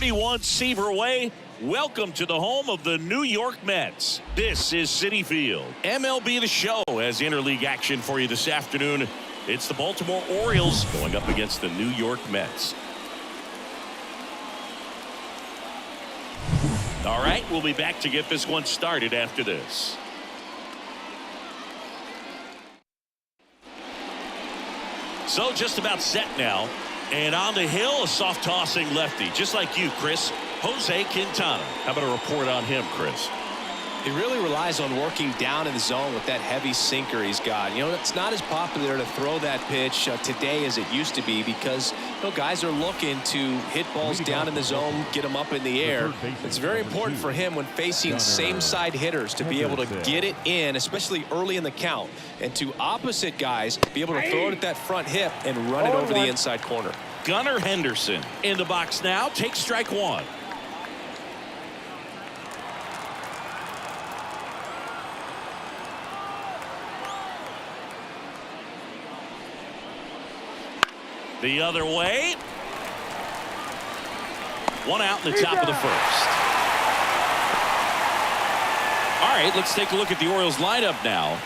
31 Seaver Way. Welcome to the home of the New York Mets. This is Citi Field. MLB The Show has interleague action for you this afternoon. It's the Baltimore Orioles going up against the New York Mets. All right, we'll be back to get this one started after this. So just about set now. And on the hill, a soft tossing lefty, just like you, Chris, Jose Quintana. How about a report on him, Chris? He really relies on working down in the zone with that heavy sinker he's got. You know, it's not as popular to throw that pitch today as it used to be because, you know, guys are looking to hit balls down in the zone, get them up in the air. It's very important for him when facing same side hitters to be able to get it in, especially early in the count, and to opposite guys be able to throw it at that front hip and run it over the inside corner. Gunnar Henderson in the box now, takes strike one. The other way. One out in the top of the first. All right, let's take a look at the Orioles lineup now.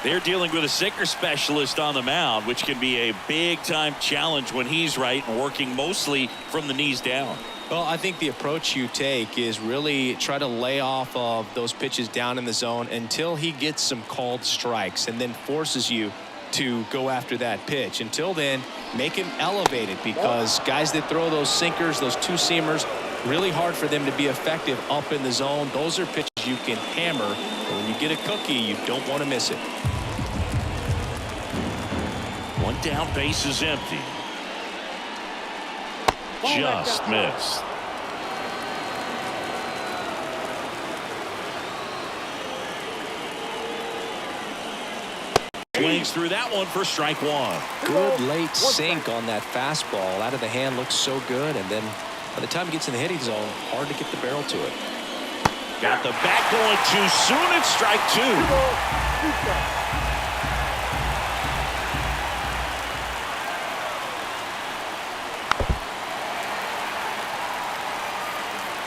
They're dealing with a sinker specialist on the mound, which can be a big-time challenge when he's right and working mostly from the knees down. Well, I think the approach you take is really try to lay off of those pitches down in the zone until he gets some called strikes and then forces you to go after that pitch. Until then, make him elevated because guys that throw those sinkers, those two-seamers, really hard for them to be effective up in the zone. Those are pitches you can hammer. But when you get a cookie, you don't want to miss it. One down, base is empty. Just missed. Swings through that one for strike one. Good late sink on that fastball. Out of the hand, looks so good. And then by the time he gets in the hitting zone, hard to get the barrel to it. Got the bat going too soon. It's strike two.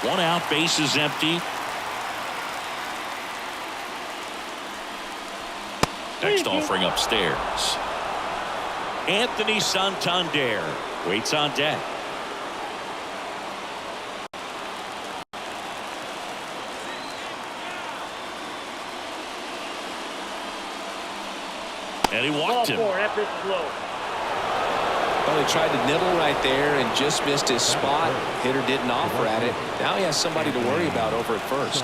One out, base is empty. Next offering upstairs. Anthony Santander waits on deck. And he walked him. Well, he tried to nibble right there and just missed his spot. Hitter didn't offer at it. Now he has somebody to worry about over at first.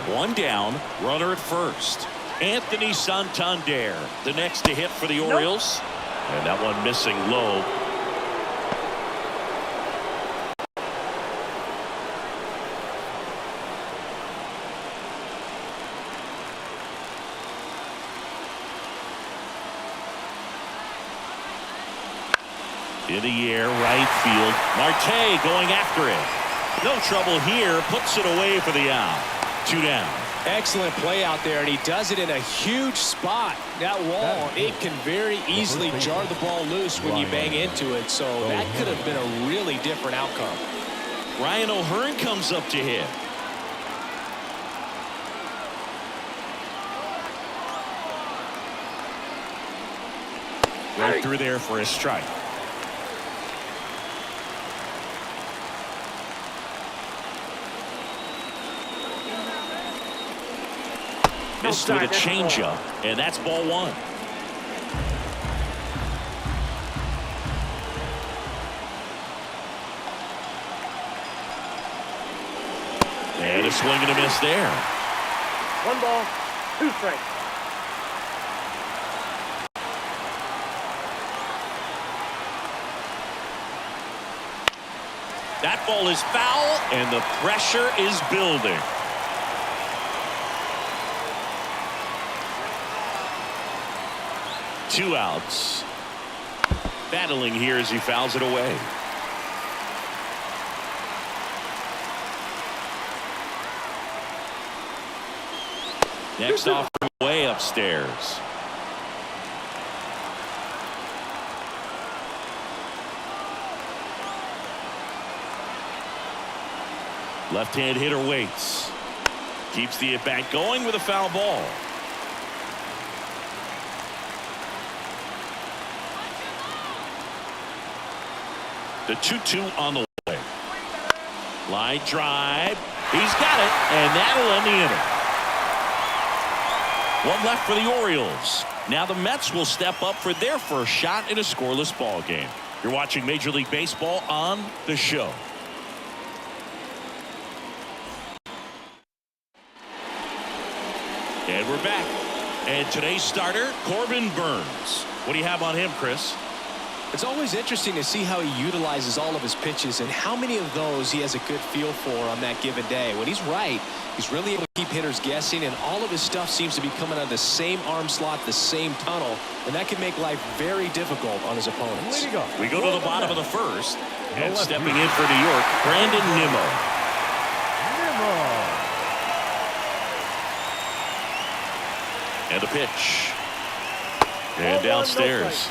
One down, runner at first. Anthony Santander, the next to hit for the Orioles. And that one missing low. In the air, right field. Marte going after it. No trouble here, puts it away for the out. Two down. Excellent play out there, and he does it in a huge spot. That wall, it can very easily jar the ball loose when you bang into it, so that could have been a really different outcome. Ryan O'Hearn comes up to hit. Right through there for a strike. Missed with a changeup, and that's ball one. And a swing and a miss there. 1 ball, 2 strikes. That ball is foul, and the pressure is building. Two outs. Battling here as he fouls it away. Next off way upstairs. Left-hand hitter waits. Keeps the at-bat going with a foul ball. The 2-2 on the way. Line drive. He's got it, and that'll end the inning. One left for the Orioles. Now the Mets will step up for their first shot in a scoreless ball game. You're watching Major League Baseball on the show. And we're back. And today's starter, Corbin Burns. What do you have on him, Chris? It's always interesting to see how he utilizes all of his pitches and how many of those he has a good feel for on that given day. When he's right, he's really able to keep hitters guessing, and all of his stuff seems to be coming out of the same arm slot, the same tunnel, and that can make life very difficult on his opponents. We go to the bottom of the first, and stepping in for New York, Brandon Nimmo. And a pitch. And downstairs.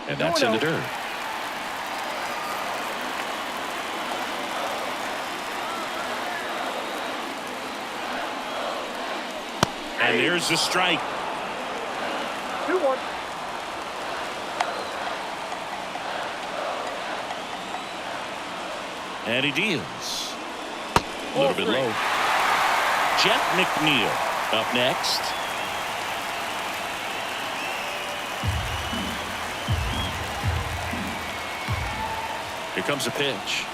And that's in the dirt. And there's the strike. 2-1. And he deals. A little bit low. Jeff McNeil up next. Here comes a pitch.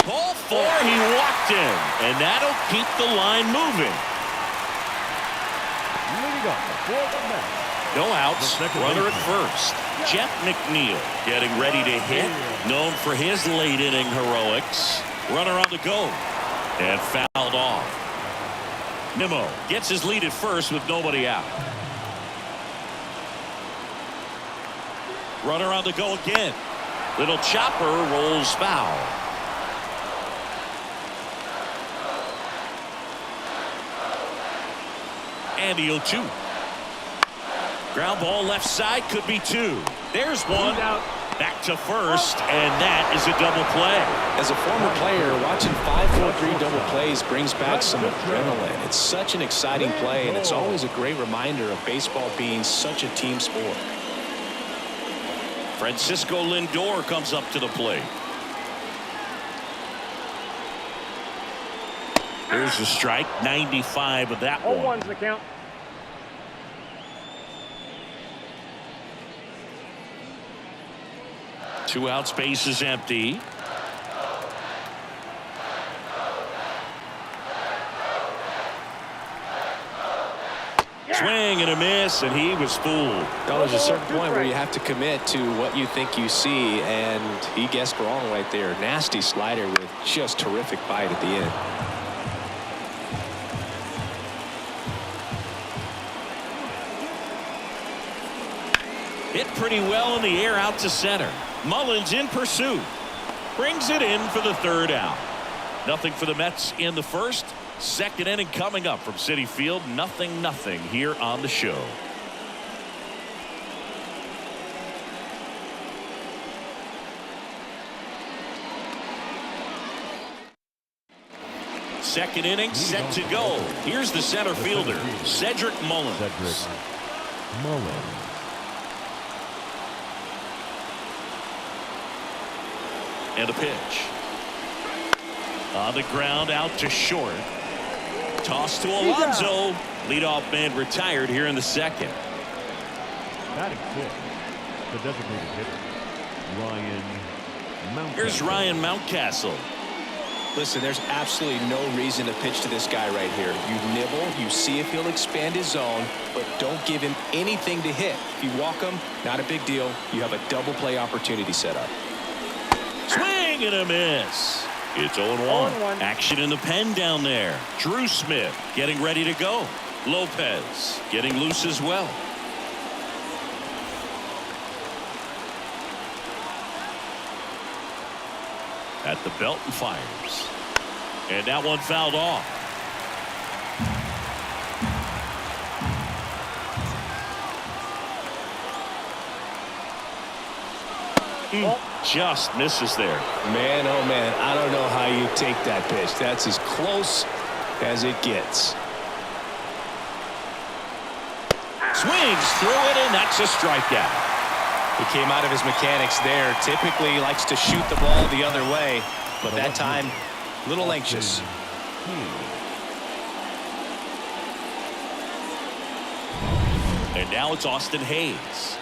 Ball 4, he walked in, and that'll keep the line moving. No outs, runner at first. Jeff McNeil getting ready to hit, known for his late inning heroics. Runner on the go, and fouled off. Nimmo gets his lead at first with nobody out. Runner on the go again. Little chopper rolls foul. And the 0-2. Ground ball left side, could be 2. There's one. Back to first, and that is a double play. As a former player, watching 5-4-3 double plays brings back some adrenaline. It's such an exciting play, and it's always a great reminder of baseball being such a team sport. Francisco Lindor comes up to the plate. There's a strike, 95 of that one. 0-1's the count. Two out, space is empty. Swing and a miss, and he was fooled. Well, there's a certain point where you have to commit to what you think you see, and he guessed wrong right there. Nasty slider with just terrific bite at the end. Hit pretty well in the air out to center. Mullins in pursuit. Brings it in for the third out. Nothing for the Mets in the first. Second inning coming up from Citi Field. 0-0 here on the show. Second inning set to go. Here's the center fielder, Cedric Mullins. And a pitch. On the ground, out to short. Toss to Alonso. Leadoff man retired here in the second. Batting fifth, the designated hitter, Ryan Mountcastle. Here's Ryan Mountcastle. Listen, there's absolutely no reason to pitch to this guy right here. You nibble, you see if he'll expand his zone, but don't give him anything to hit. If you walk him, not a big deal. You have a double play opportunity set up. Swing and a miss. It's 0-1. Action in the pen down there. Drew Smith getting ready to go. Lopez getting loose as well. At the belt and fires. And that one fouled off. Just misses there. Man, oh man, I don't know how you take that pitch. That's as close as it gets. Swings through it, and that's a strikeout. He came out of his mechanics there. Typically he likes to shoot the ball the other way, but that time a little anxious. And now it's Austin Hayes.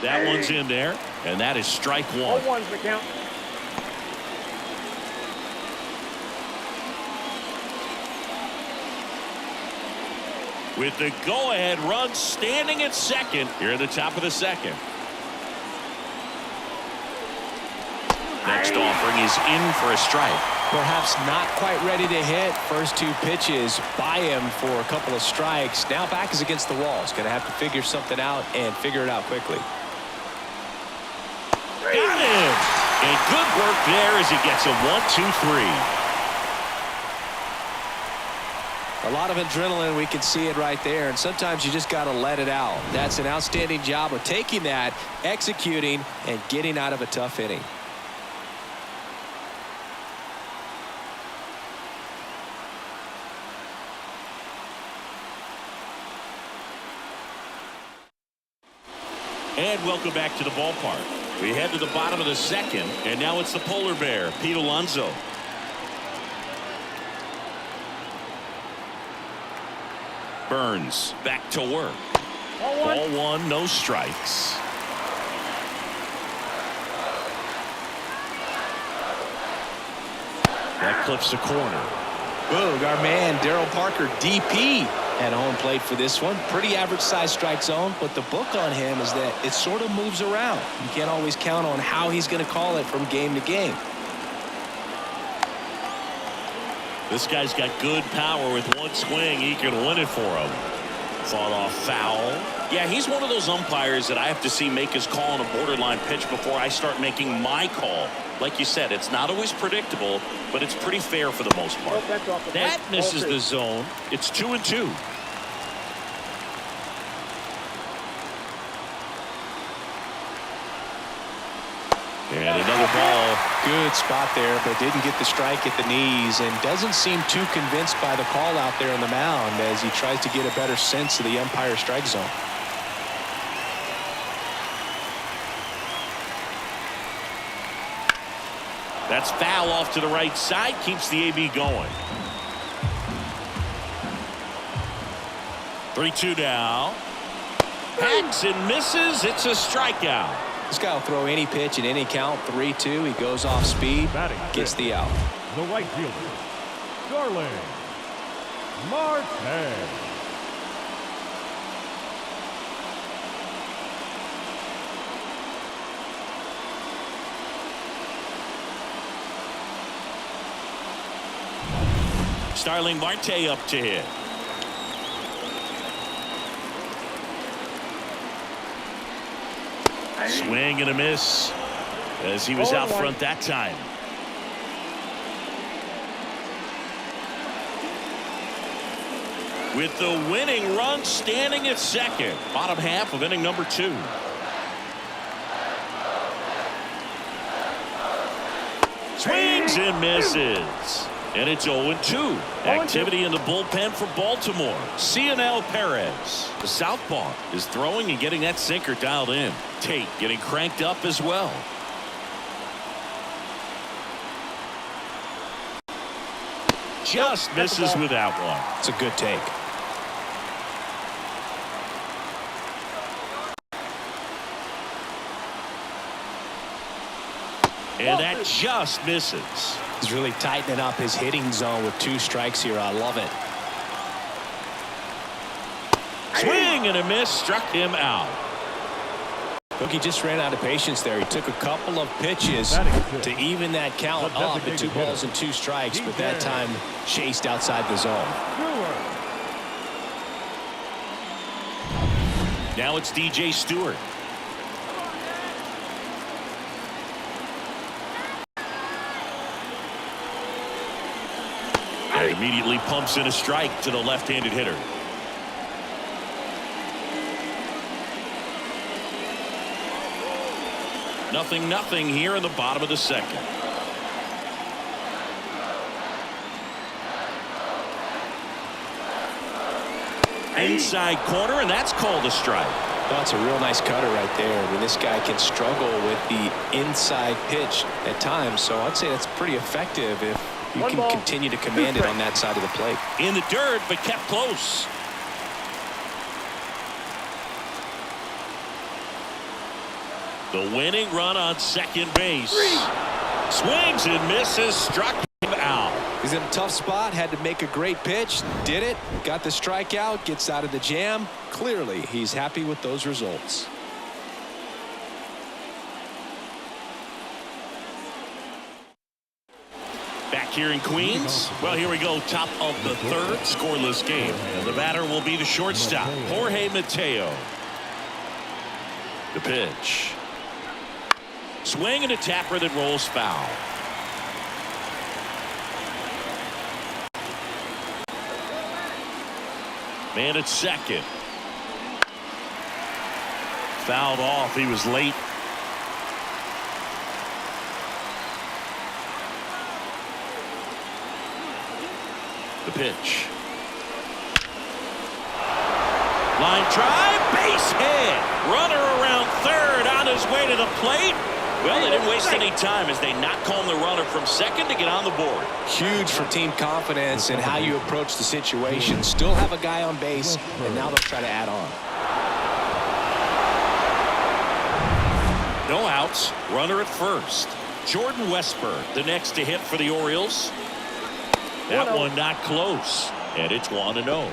That one's in there, and that is strike one. 0-1's the count. With the go-ahead run standing at second here at the top of the second. Next offering is in for a strike. Perhaps not quite ready to hit. First two pitches by him for a couple of strikes. Now back is against the wall. He's going to have to figure something out and figure it out quickly. Got him! And good work there as he gets a 1-2-3. A lot of adrenaline, we can see it right there, and sometimes you just got to let it out. That's an outstanding job of taking that, executing, and getting out of a tough inning. And welcome back to the ballpark. We head to the bottom of the second, and now it's the polar bear, Pete Alonso. Burns back to work. Ball one, no strikes. That clips the corner. Boog, our man Daryl Parker, DP, at home plate for this one. Pretty average size strike zone, but the book on him is that it sort of moves around. You can't always count on how he's going to call it from game to game. This guy's got good power. With one swing, he can win it for him. Fought off foul. Yeah, he's one of those umpires that I have to see make his call on a borderline pitch before I start making my call. Like you said, it's not always predictable, but it's pretty fair for the most part. That misses the zone. It's 2-2. And another ball. Good spot there, but didn't get the strike at the knees, and doesn't seem too convinced by the call out there on the mound as he tries to get a better sense of the umpire strike zone. That's foul off to the right side. Keeps the AB going. 3-2 now. Hacks and misses. It's a strikeout. This guy will throw any pitch in any count. 3-2. He goes off speed, gets the out. The right fielder, Starling Marte. Starling Marte up to hit. Swing and a miss as he was out front that time. With the winning run standing at second. Bottom half of inning number 2. Swings and misses. And it's 0-2. Activity in the bullpen for Baltimore. Cionel Perez, the southpaw, is throwing and getting that sinker dialed in. Tate getting cranked up as well. Just misses with that one. It's a good take. And that just misses. He's really tightening up his hitting zone with 2 strikes here. I love it. Swing and a miss, struck him out. Look, he just ran out of patience there. He took a couple of pitches to even that count up at 2 balls and 2 strikes, but that time chased outside the zone. Now it's DJ Stewart. And immediately pumps in a strike to the left-handed hitter. Nothing here in the bottom of the second. Inside corner, and that's called a strike. That's a real nice cutter right there. I mean, this guy can struggle with the inside pitch at times, so I'd say that's pretty effective if you can continue to command it on that side of the plate. In the dirt, but kept close. The winning run on second base. Swings and misses, struck him out. He's in a tough spot, had to make a great pitch, did it, got the strikeout, gets out of the jam. Clearly, he's happy with those results. Back here in Queens. Well, here we go. Top of the third, scoreless game. And the batter will be the shortstop, Jorge Mateo. The pitch. Swing and a tapper that rolls foul. Man at second. Fouled off. He was late. The pitch. Line drive, base hit. Runner around third on his way to the plate. Well, they didn't waste any time as they knock home the runner from second to get on the board. Huge for team confidence and how you approach the situation. Still have a guy on base, and now they'll try to add on. No outs. Runner at first. Jordan Westburg, the next to hit for the Orioles. That one not close, and it's 1-0.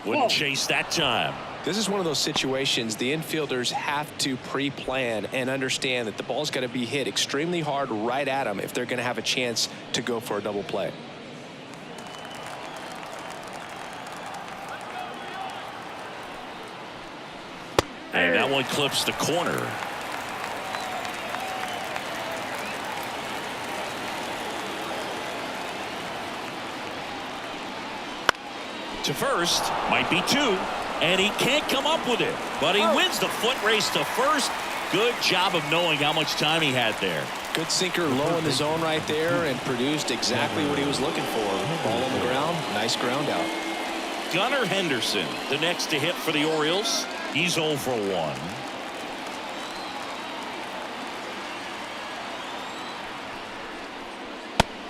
Wouldn't chase that time. This is one of those situations the infielders have to pre-plan and understand that the ball's got to be hit extremely hard right at them if they're going to have a chance to go for a double play. And that one clips the corner. To first, might be two, and he can't come up with it, but he wins the foot race to first. Good job of knowing how much time he had there. Good sinker low in the zone right there and produced exactly what he was looking for. Ball on the ground, nice ground out. Gunnar Henderson, the next to hit for the Orioles. He's 0 for 1.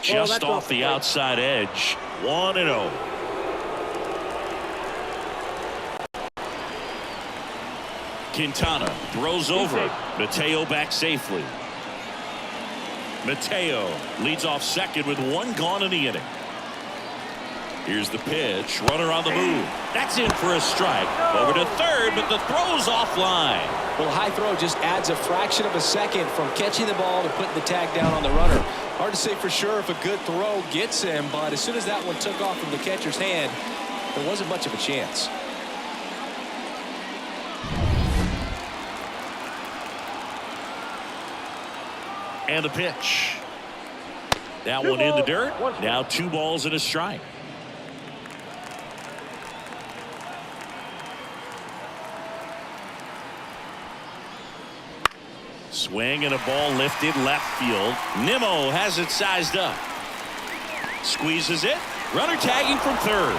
Just off the outside edge. 1-0. Quintana throws over. Mateo back safely. Mateo leads off second with one gone in the inning. Here's the pitch. Runner on the move. That's in for a strike. Over to third, but the throw's offline. Well, high throw just adds a fraction of a second from catching the ball to putting the tag down on the runner. Hard to say for sure if a good throw gets him, but as soon as that one took off from the catcher's hand, there wasn't much of a chance. And the pitch. That one in the dirt. Now 2 balls and a strike. Swing and a ball lifted left field. Nimmo has it sized up. Squeezes it. Runner tagging from third.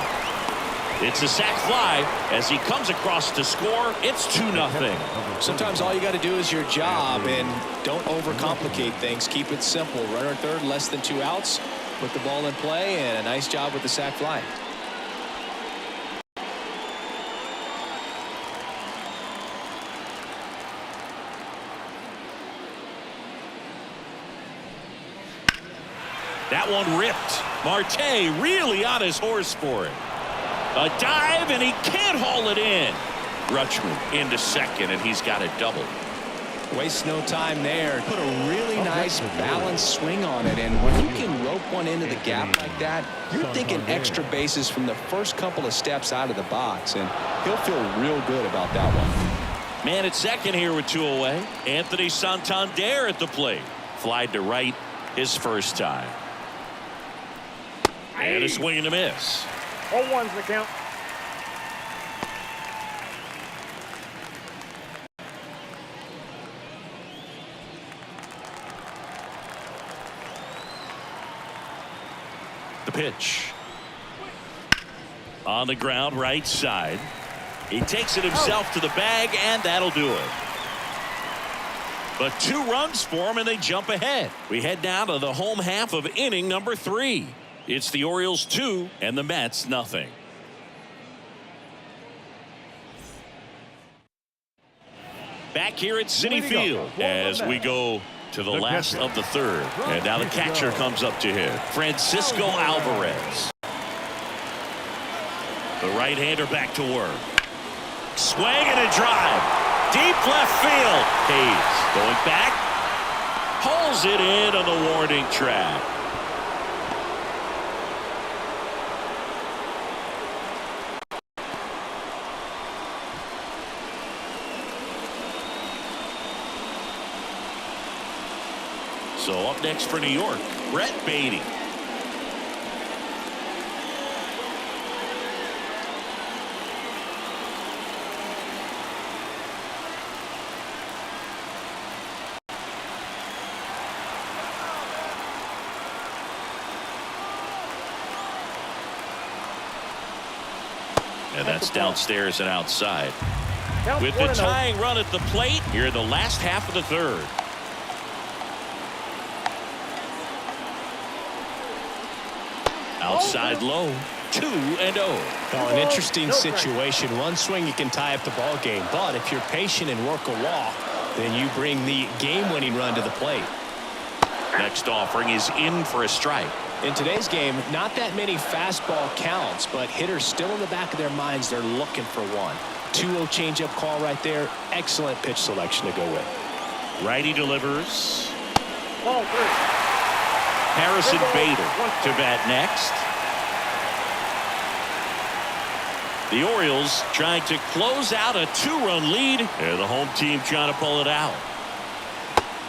It's a sac fly as he comes across to score. It's 2-0. Sometimes all you got to do is your job and don't overcomplicate things. Keep it simple. Runner at third, less than 2 outs. Put the ball in play, and a nice job with the sac fly. That one ripped. Marte really on his horse for it. A dive, and he can't haul it in. Rutschman into second, and he's got a double. Waste no time there. Put a really nice balanced swing on it. And when you can rope one into the gap like that, you're thinking extra bases from the first couple of steps out of the box. And he'll feel real good about that one. Man at second here with 2 away. Anthony Santander at the plate. Flied to right his first time. And a swing and a miss. 0-1's the count. The pitch. On the ground, right side. He takes it himself to the bag, and that'll do it. But 2 runs for him, and they jump ahead. We head down to the home half of inning number 3. It's the Orioles 2 and the Mets nothing. Back here at Citi Field as we go to the last of the third. And now the catcher comes up to hit. Francisco Alvarez. The right-hander back to work. Swing and a drive. Deep left field. Hayes going back. Pulls it in on the warning track. So up next for New York, Brett Beatty. And that's downstairs and outside. With the tying run at the plate, here in the last half of the third. Outside low, 2-0. Oh, an interesting situation. One swing, you can tie up the ball game. But if you're patient and work a walk, then you bring the game-winning run to the plate. Next offering is in for a strike. In today's game, not that many fastball counts, but hitters still in the back of their minds, they're looking for one. 2-0 changeup call right there. Excellent pitch selection to go with. Righty delivers. Ball 3. Harrison Bader to bat next. The Orioles trying to close out a 2-run lead. And the home team trying to pull it out.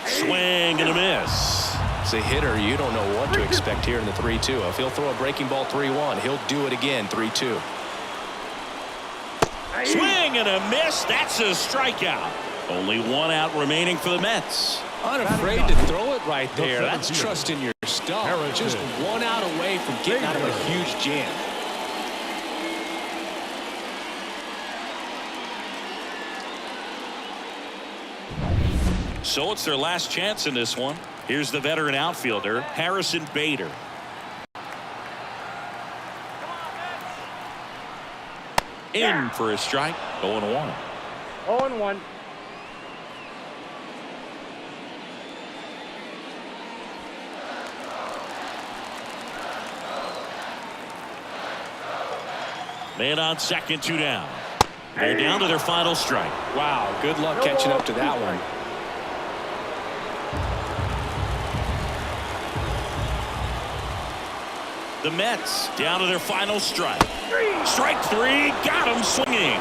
Swing and a miss. As a hitter, you don't know what to expect here in the 3-2. If he'll throw a breaking ball 3-1, he'll do it again 3-2. Swing and a miss. That's a strikeout. Only 1 out remaining for the Mets. Unafraid to throw it right there. That's trust in your stuff. Just 1 out away from getting out of a huge jam. So it's their last chance in this one. Here's the veteran outfielder, Harrison Bader. In for a strike. 0-1. 0-1. Man on second, 2 down. They're down to their final strike. Wow, good luck catching up to that one. The Mets down to their final strike. Strike 3, got him swinging.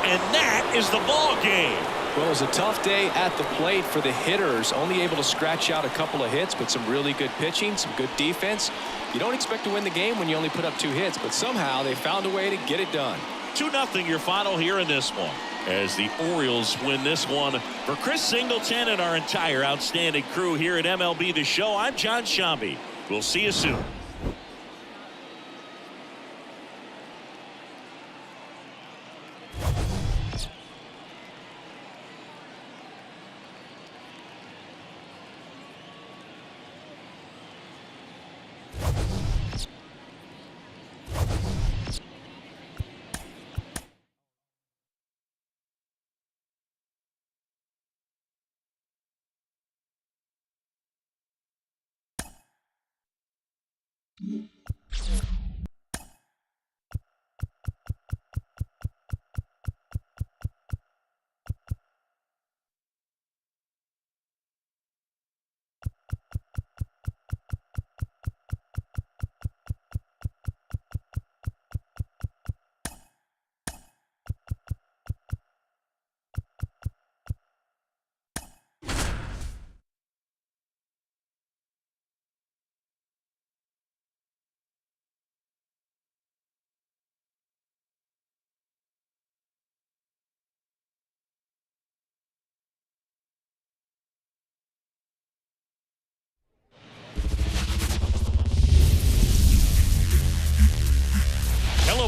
And that is the ball game. Well, it was a tough day at the plate for the hitters. Only able to scratch out a couple of hits, but some really good pitching, some good defense. You don't expect to win the game when you only put up 2 hits, but somehow they found a way to get it done. 2-0 your final here in this one. As the Orioles win this one. For Chris Singleton and our entire outstanding crew here at MLB The Show, I'm John Shambi. We'll see you soon.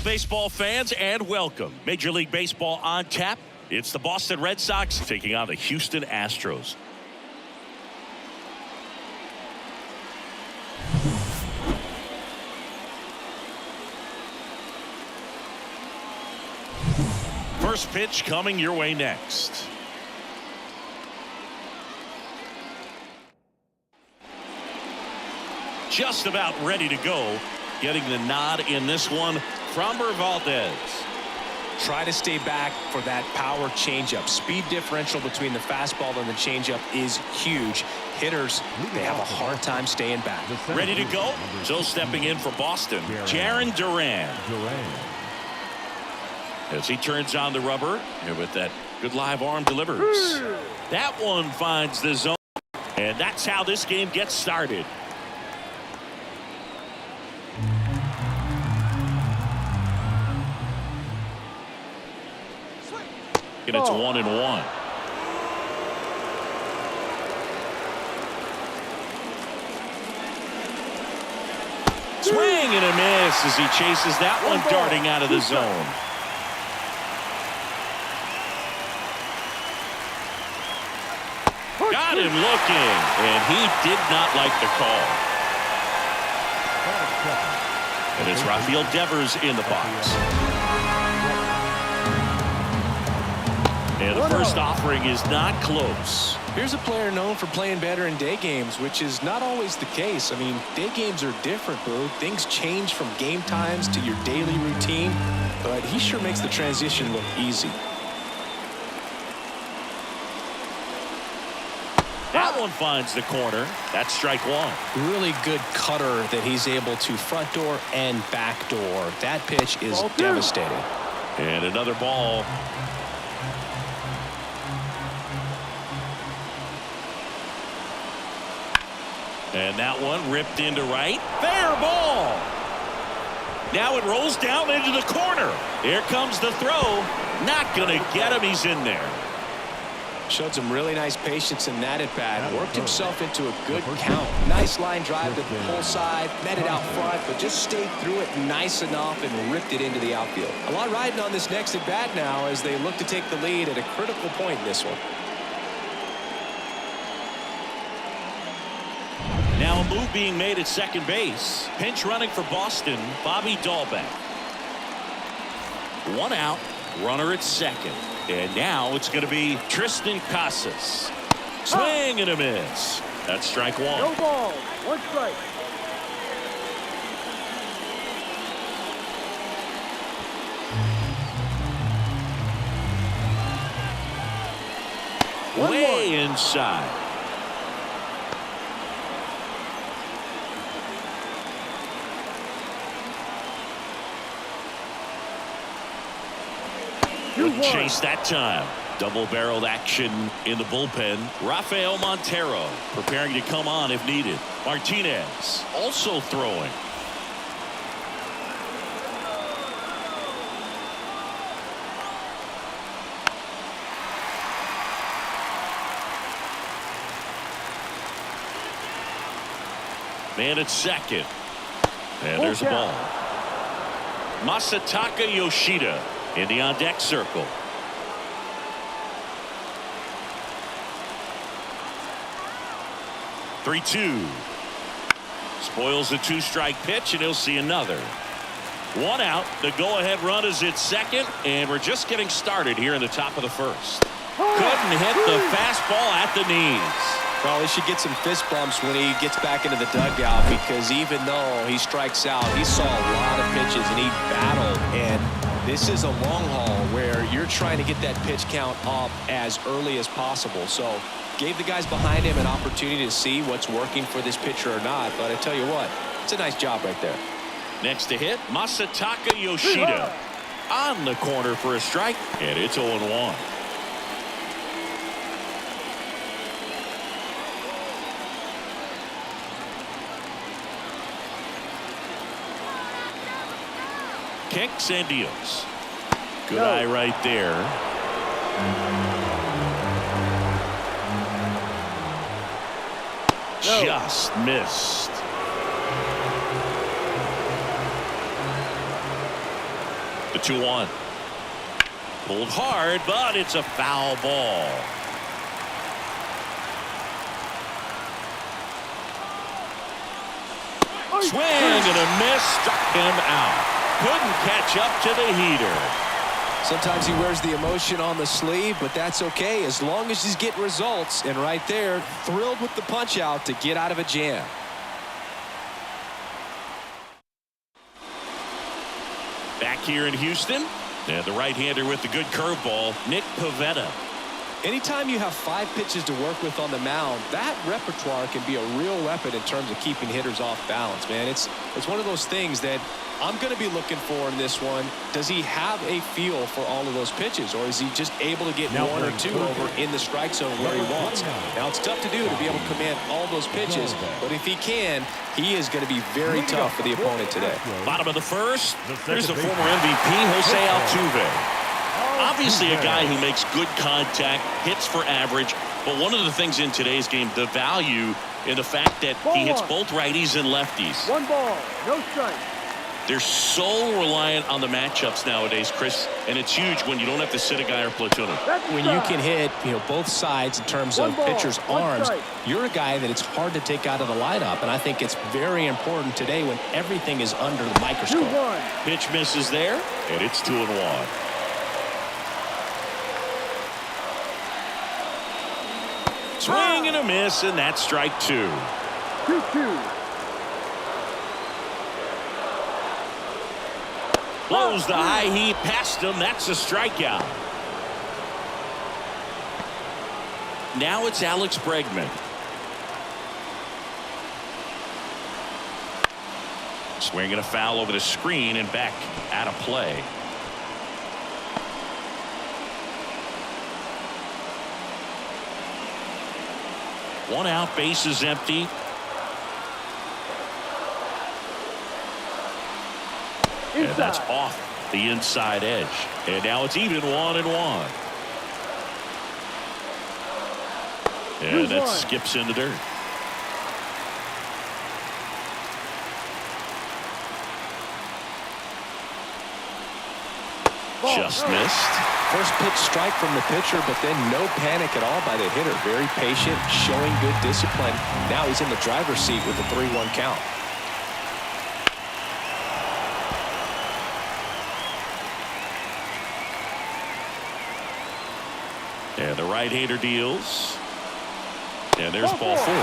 baseball fans, and welcome. Major League Baseball on tap. It's the Boston Red Sox taking on the Houston Astros. First pitch coming your way next. Just about ready to go. Getting the nod in this one from Valdez. Try to stay back for that power changeup. Speed differential between the fastball and the changeup is huge. Hitters, they have a hard time staying back. Ready to go. So stepping in for Boston, Jarren Duran. As he turns on the rubber, and with that good live arm delivers. That one finds the zone. And that's how this game gets started. And it's 1-1. Swing and a miss as he chases that one darting out of the zone. Got him looking, and he did not like the call. And it's Rafael Devers in the box. And the first offering is not close. Here's a player known for playing better in day games, which is not always the case. I mean, day games are different, bro. Things change from game times to your daily routine, but he sure makes the transition look easy. That one finds the corner. That's strike one. Really good cutter that he's able to front door and back door. That pitch is devastating. And another ball. And that one ripped into right. Fair ball. Now it rolls down into the corner. Here comes the throw. Not going to get him. He's in there. Showed some really nice patience in that at bat. Worked himself into a good count. Nice line drive to the pull side. Met it out front, but just stayed through it nice enough and ripped it into the outfield. A lot riding on this next at bat now as they look to take the lead at a critical point in this one. Now a move being made at second base. Pinch running for Boston, Bobby Dahlbeck. One out, runner at second. And now it's going to be Tristan Casas. Swing and a miss. That's strike one. No ball. One strike. Way inside. Good chase that time. Double-barreled action in the bullpen. Rafael Montero preparing to come on if needed. Martinez also throwing. Man at second. And there's a ball. Masataka Yoshida in the on-deck circle. Three-two. Spoils the two-strike pitch, and he'll see another. One out. The go-ahead run is at second, and we're just getting started here in the top of the first. Couldn't hit the fastball at the knees. Well, he should get some fist bumps when he gets back into the dugout, because even though he strikes out, he saw a lot of pitches and he battled. And this is a long haul where you're trying to get that pitch count up as early as possible. So gave the guys behind him an opportunity to see what's working for this pitcher or not. But I tell you what, it's a nice job right there. Next to hit, Masataka Yoshida on the corner for a strike, and it's 0-1. Kicks and deals. Good eye right there. Just missed. The 2-1. Pulled hard, but it's a foul ball. Swing and a miss, struck him out. Couldn't catch up to the heater. Sometimes he wears the emotion on the sleeve, but that's okay as long as he's getting results. And right there, thrilled with the punch out to get out of a jam. Back here in Houston, and the right-hander with the good curveball, Nick Pivetta. Anytime you have 5 pitches to work with on the mound, that repertoire can be a real weapon in terms of keeping hitters off balance, man. It's one of those things that I'm going to be looking for in this one. Does he have a feel for all of those pitches, or is he just able to get one or two over in the strike zone where he wants? Now, it's tough to do to be able to command all those pitches, but if he can, he is going to be very tough for the opponent today. Bottom of the first, here's the former MVP, Jose Altuve. Obviously a guy who makes good contact, hits for average, but one of the things in today's game, the value in the fact that he hits both righties and lefties. 1 ball, no strike. They're so reliant on the matchups nowadays, Chris, and it's huge when you don't have to sit a guy or platoon him. When you can hit, both sides in terms of pitchers' arms, you're a guy that it's hard to take out of the lineup, and I think it's very important today when everything is under the microscope. 2-1. Pitch misses there, and it's 2-1. Swing and a miss, and that's strike 2. 2-2. Blows the high heat past him. That's a strikeout. Now it's Alex Bregman. Swinging a foul over the screen and back out of play. One out, base is empty. And that's off the inside edge. And now it's even 1-1. And that skips into dirt. Just missed. First pitch strike from the pitcher, but then no panic at all by the hitter. Very patient, showing good discipline. Now he's in the driver's seat with a 3-1 count. And the right-hander deals. And there's ball 4.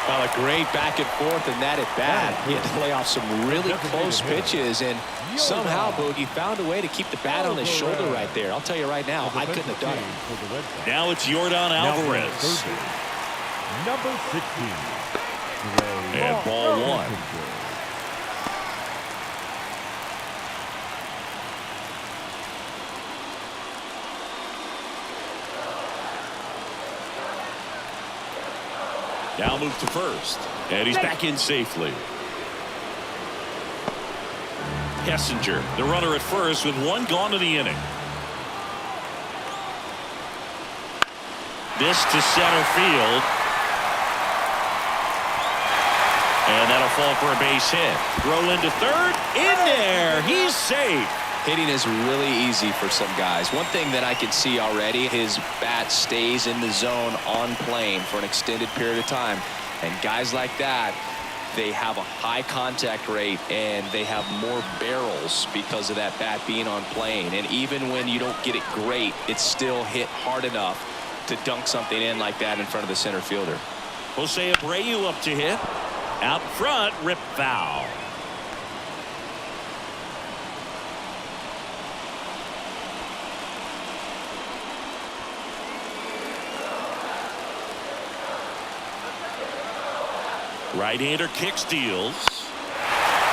Well, a great back and forth in that at bat. He had to play off some really close pitches, and somehow Boogie found a way to keep the bat on his shoulder right there. I'll tell you right now, I couldn't have done it. Now it's Yordan Alvarez. Number 16. And ball 1. Now move to first, and he's back in safely. Kessinger, the runner at first with 1 gone in the inning. This to center field. And that'll fall for a base hit. Throw into third, in there, he's safe. Hitting is really easy for some guys. One thing that I can see already, his bat stays in the zone on plane for an extended period of time. And guys like that, they have a high contact rate and they have more barrels because of that bat being on plane. And even when you don't get it great, it's still hit hard enough to dunk something in like that in front of the center fielder. Jose Abreu up to hit. Out front, rip foul. Right-hander kicks, deals.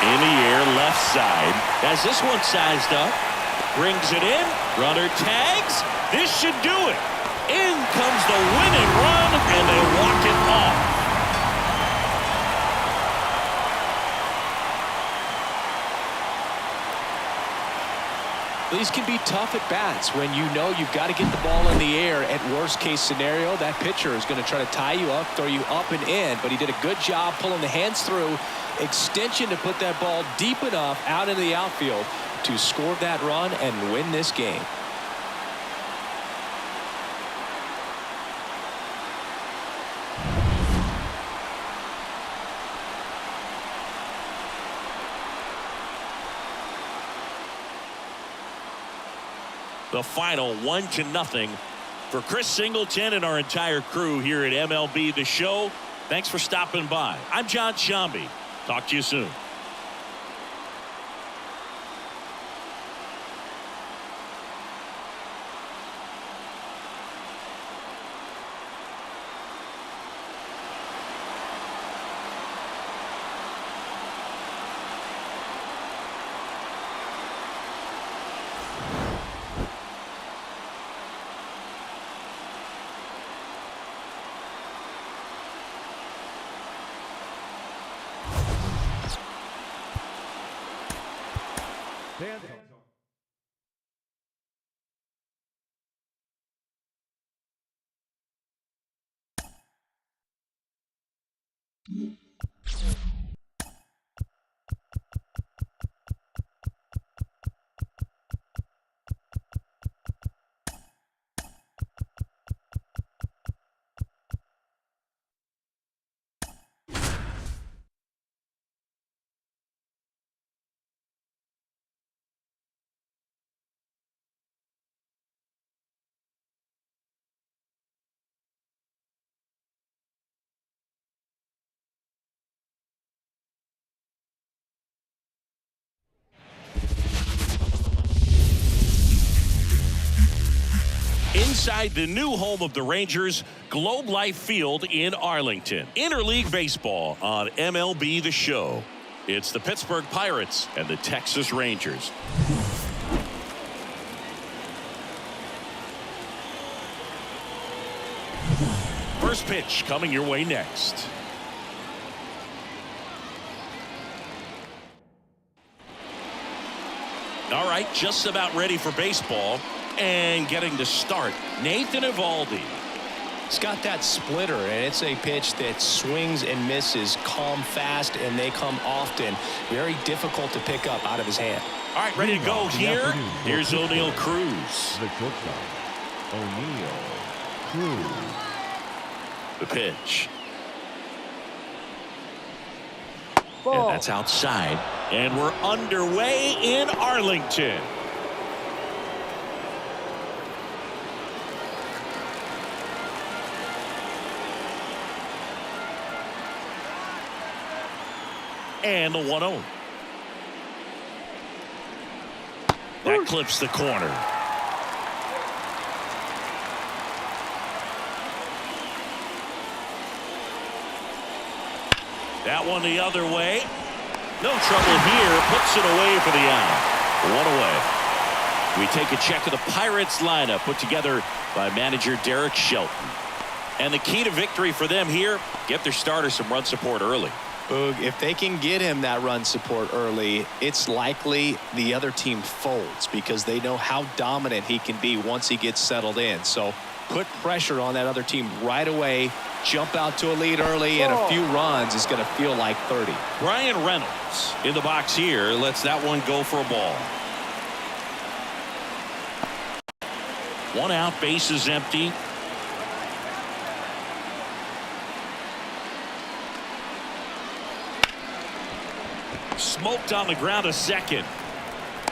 In the air, left side. Has this one sized up. Brings it in. Runner tags. This should do it. In comes the winning run, and they walk it off. These can be tough at bats when you know you've got to get the ball in the air. At worst case scenario, that pitcher is going to try to tie you up, throw you up and in, but he did a good job pulling the hands through extension to put that ball deep enough out into the outfield to score that run and win this game. The final 1-0 for Chris Singleton and our entire crew here at MLB The Show. Thanks for stopping by. I'm John Shambi. Talk to you soon. Standing. Inside the new home of the Rangers, Globe Life Field in Arlington. Interleague baseball on MLB The Show. It's the Pittsburgh Pirates and the Texas Rangers. First pitch coming your way next. All right, just about ready for baseball. And getting to start, Nathan Eovaldi. He's got that splitter, and it's a pitch that swings and misses, come fast, and they come often. Very difficult to pick up out of his hand. All right, ready to go here. Here's O'Neill Cruz. The shortstop, O'Neill Cruz. The pitch. Ball. And that's outside. And we're underway in Arlington. And the 1-0. That clips the corner. That one the other way. No trouble here. Puts it away for the out. 1 away. We take a check of the Pirates lineup put together by manager Derek Shelton. And the key to victory for them here, get their starter some run support early. Boog, if they can get him that run support early, it's likely the other team folds because they know how dominant he can be once he gets settled in. So put pressure on that other team right away, jump out to a lead early, and a few runs is going to feel like 30. Brian Reynolds in the box here lets that one go for a ball. 1 out, base is empty. Smoked on the ground a second.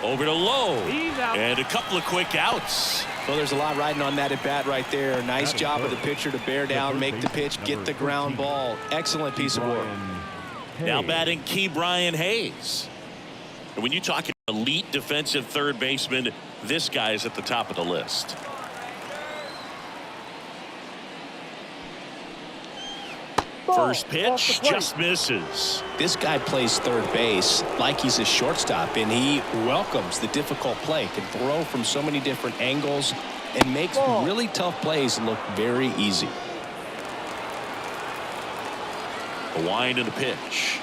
Over to Lowe. And a couple of quick outs. Well, there's a lot riding on that at bat right there. Nice job of the pitcher to bear down, make the pitch, get the ground ball. Excellent piece of work. Now batting key Brian Hayes. And when you talk elite defensive third baseman, this guy is at the top of the list. First pitch just misses. This guy plays third base like he's a shortstop, and he welcomes the difficult play, can throw from so many different angles and makes really tough plays look very easy. A wind and a pitch.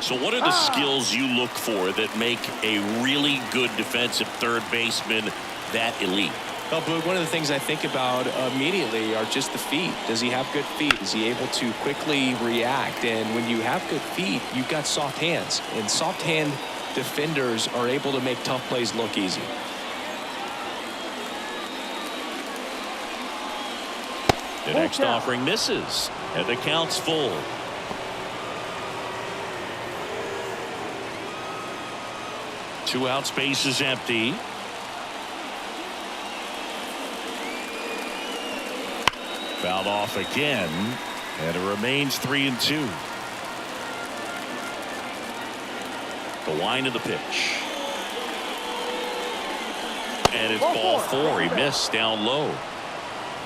So what are the skills you look for that make a really good defensive third baseman that elite? Well, Boog, one of the things I think about immediately are just the feet. Does he have good feet? Is he able to quickly react? And when you have good feet, you've got soft hands. And soft hand defenders are able to make tough plays look easy. The next offering misses, and the count's full. Two out, space is empty. Fouled off again, and it remains 3-2. The wind of the pitch. And it's ball four. He missed down low.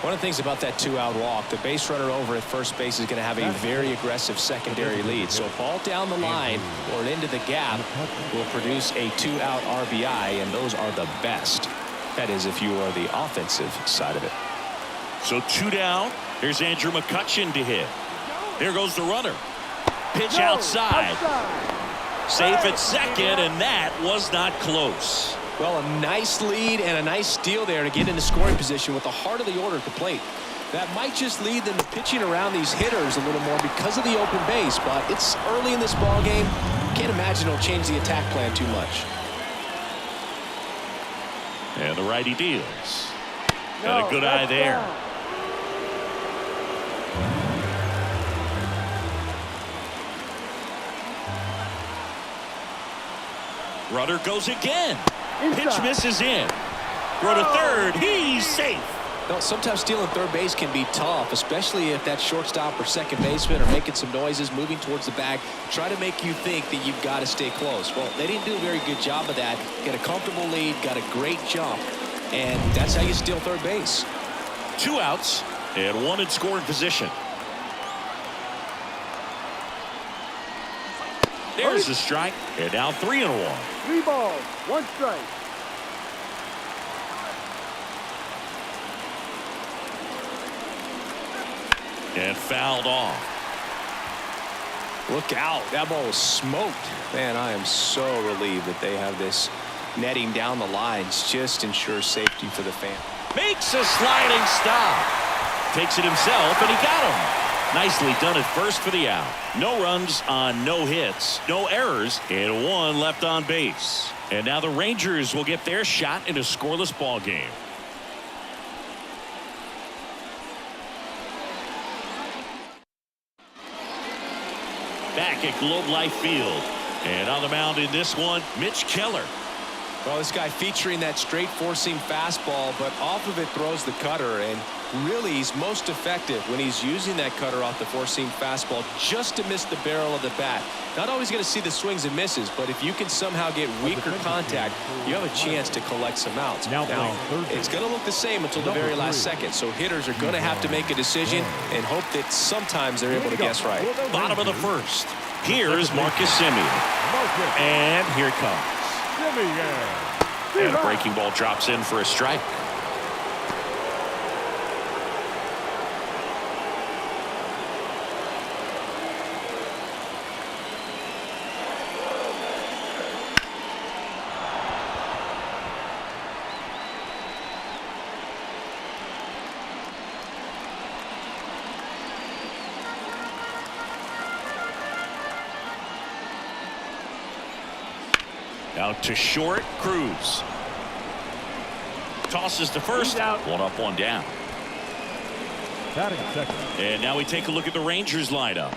One of the things about that two-out walk, the base runner over at first base is going to have a very aggressive secondary lead. So a ball down the line or into the gap will produce a two-out RBI, and those are the best. That is, if you are the offensive side of it. So two down. Here's Andrew McCutchen to hit. There goes the runner. Pitch outside. Safe at second, and that was not close. Well, a nice lead and a nice steal there to get into scoring position with the heart of the order at the plate. That might just lead them to pitching around these hitters a little more because of the open base, but it's early in this ball game. Can't imagine it'll change the attack plan too much. And the righty deals. Got a good eye there. Runner goes again. Pitch misses in. Throw to third. He's safe. Well, sometimes stealing third base can be tough, especially if that shortstop or second baseman are making some noises, moving towards the bag, try to make you think that you've got to stay close. Well, they didn't do a very good job of that. Get a comfortable lead, got a great jump, and that's how you steal third base. Two outs and one in scoring position. There's the strike, and now 3-1. 3 balls, 1 strike. And fouled off. Look out. That ball was smoked. Man, I am so relieved that they have this netting down the lines. Just ensures safety for the fan. Makes a sliding stop. Takes it himself, and he got him. Nicely done at first for the out. No runs on no hits, no errors, and 1 left on base. And now the Rangers will get their shot in a scoreless ball game. Back at Globe Life Field. And on the mound in this one, Mitch Keller. Well, this guy featuring that straight four-seam fastball, but off of it throws the cutter, and really he's most effective when he's using that cutter off the four-seam fastball just to miss the barrel of the bat. Not always going to see the swings and misses, but if you can somehow get weaker contact, you have a chance to collect some outs. Now it's going to look the same until the very last second, so hitters are going to have to make a decision and hope that sometimes they're able to guess right. Bottom of the first. Here's Marcus Semien. And here it comes. And a breaking ball drops in for a strike. Out to short, Cruz. Tosses to first. 1 up, 1 down. And now we take a look at the Rangers lineup.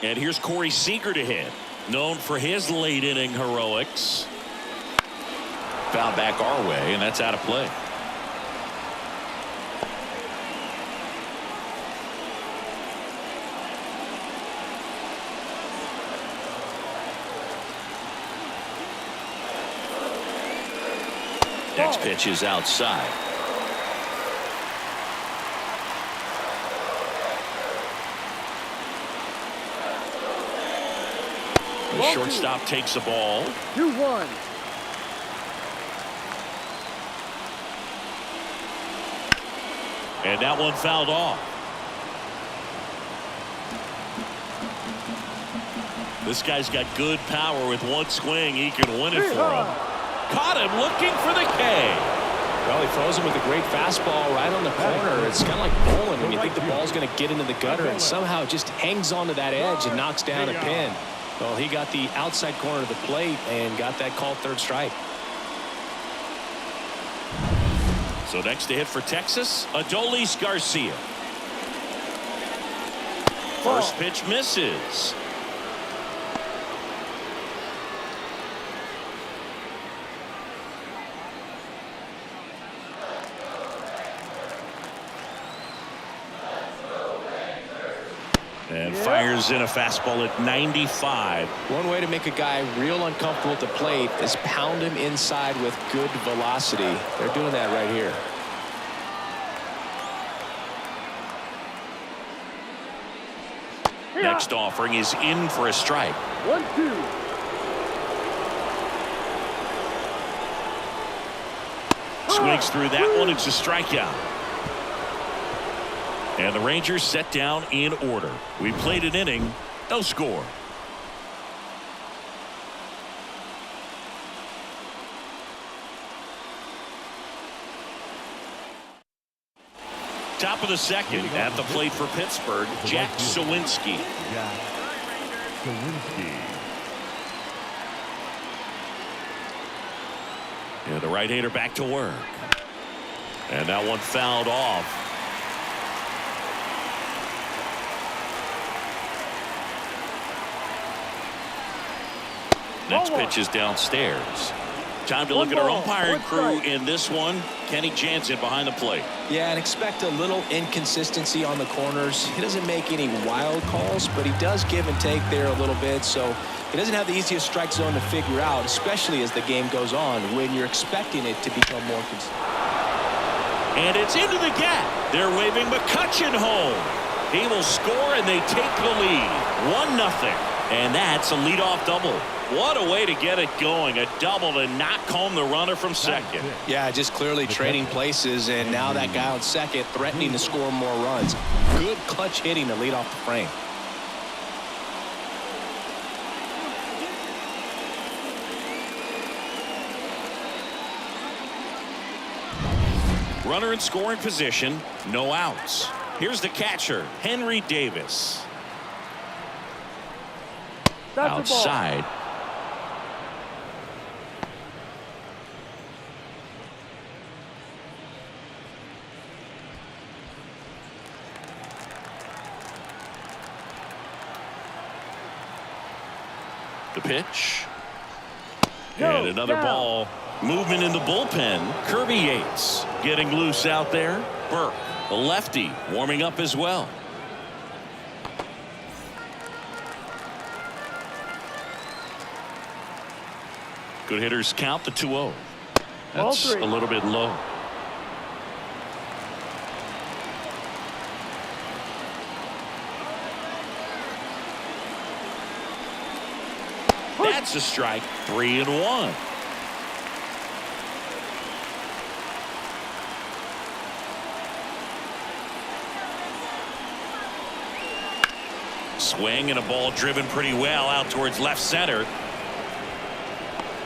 And here's Corey Seager to hit. Known for his late inning heroics. Foul back our way, and that's out of play. Next pitch is outside. The shortstop takes the ball. 2-1. And that one fouled off. This guy's got good power. With one swing, he can win it for him. Caught him looking for the K. Well, he throws him with a great fastball right on the corner. It's kind of like bowling when you think the ball's going to get into the gutter, and somehow it just hangs onto that edge and knocks down a pin. Well, he got the outside corner of the plate and got that called third strike. So next to hit for Texas, Adolis Garcia. First pitch misses. And fires in a fastball at 95. One way to make a guy real uncomfortable at the plate is pound him inside with good velocity. They're doing that right here. Next offering is in for a strike. 1-2. Swings through that one. It's a strikeout. And the Rangers set down in order. We played an inning, no score. Top of the second, at the plate for Pittsburgh, Jack Sawinski. Jack Sawinski. And the right-hander back to work. And that one fouled off. Next pitch is downstairs. Time to look at our umpiring crew in this one. Kenny Jansen behind the plate. Yeah, and expect a little inconsistency on the corners. He doesn't make any wild calls, but he does give and take there a little bit, so he doesn't have the easiest strike zone to figure out, especially as the game goes on when you're expecting it to become more consistent. And it's into the gap. They're waving McCutchen home. He will score, and they take the lead. 1-0. And that's a leadoff double. What a way to get it going. A double to knock home the runner from second. Yeah, just clearly trading places, and now that guy on second threatening to score more runs. Good clutch hitting to lead off the frame. Runner in scoring position, no outs. Here's the catcher, Henry Davis. Outside. The pitch. And another ball. Movement in the bullpen. Kirby Yates getting loose out there. Burke, the lefty, warming up as well. Good hitters count the 2-0. That's a little bit low. That's a strike. 3-1. Swing and a ball driven pretty well out towards left center.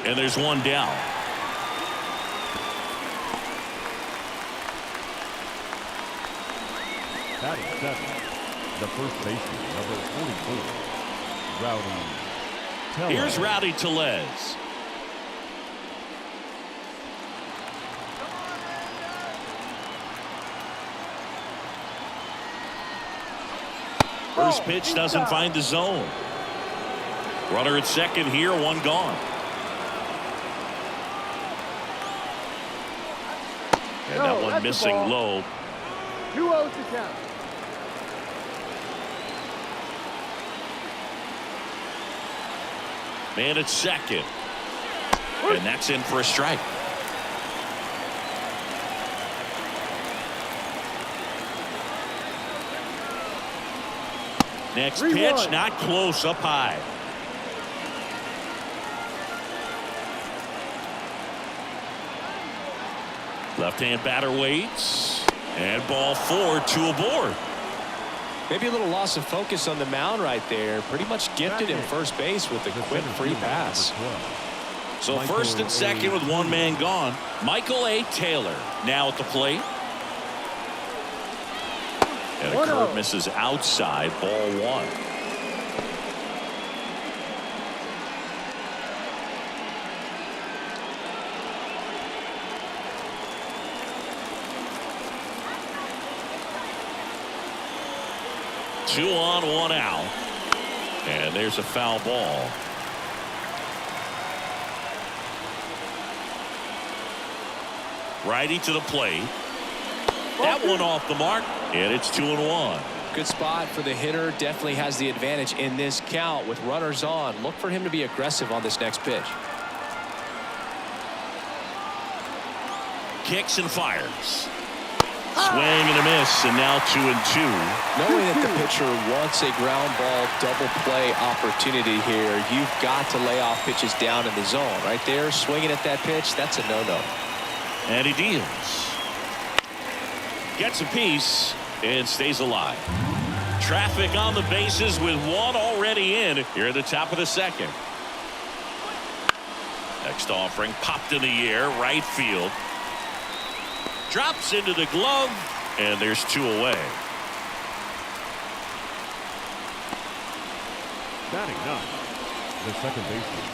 And there's one down. Batting seventh, the first baseman, number 44, Rowdy Tellez. Here's Rowdy Tellez. First pitch doesn't find the zone. Runner at second here, one gone. And that one missing low. 2-0 to count. Man at second. And that's in for a strike. Next pitch, not close, up high. Left-hand batter waits. And ball 4, 2 aboard. Maybe a little loss of focus on the mound right there. Pretty much gifted in first base with a quick free pass. So first and second with one man gone. Michael A. Taylor now at the plate. And a curve misses outside, ball 1. Two on, 1 out. And there's a foul ball. Righty to the plate. That one off the mark, and it's 2-1. Good spot for the hitter. Definitely has the advantage in this count with runners on. Look for him to be aggressive on this next pitch. Kicks and fires. Swing and a miss, and now 2-2. Knowing that the pitcher wants a ground ball double play opportunity here, you've got to lay off pitches down in the zone. Right there, swinging at that pitch, that's a no-no. And he deals. Gets a piece and stays alive. Traffic on the bases with one already in here at the top of the second. Next offering popped in the air, right field. Drops into the glove, and there's 2 away. Batting 9, the second baseman,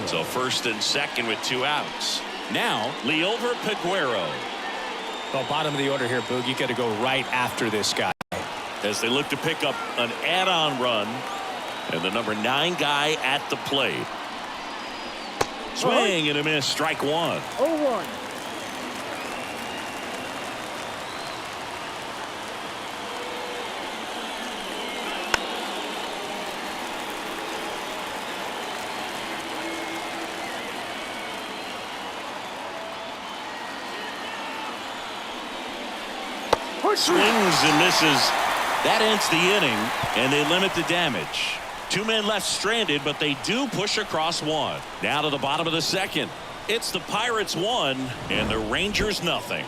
So first and second with 2 outs. Now, Liover Peguero. Well, bottom of the order here, Boog. You got to go right after this guy. As they look to pick up an add-on run, and the number 9 guy at the plate. Swing and a miss, strike 1. 0-1. Swings and misses. That ends the inning, and they limit the damage. 2 men left stranded, but they do push across 1. Now to the bottom of the second. It's the Pirates 1 and the Rangers nothing.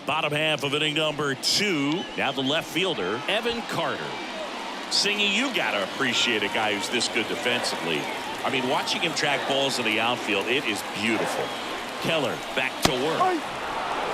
Bottom half of inning number 2. Now the left fielder, Evan Carter. Singy, you got to appreciate a guy who's this good defensively. I mean, watching him track balls in the outfield, it is beautiful. Keller back to work.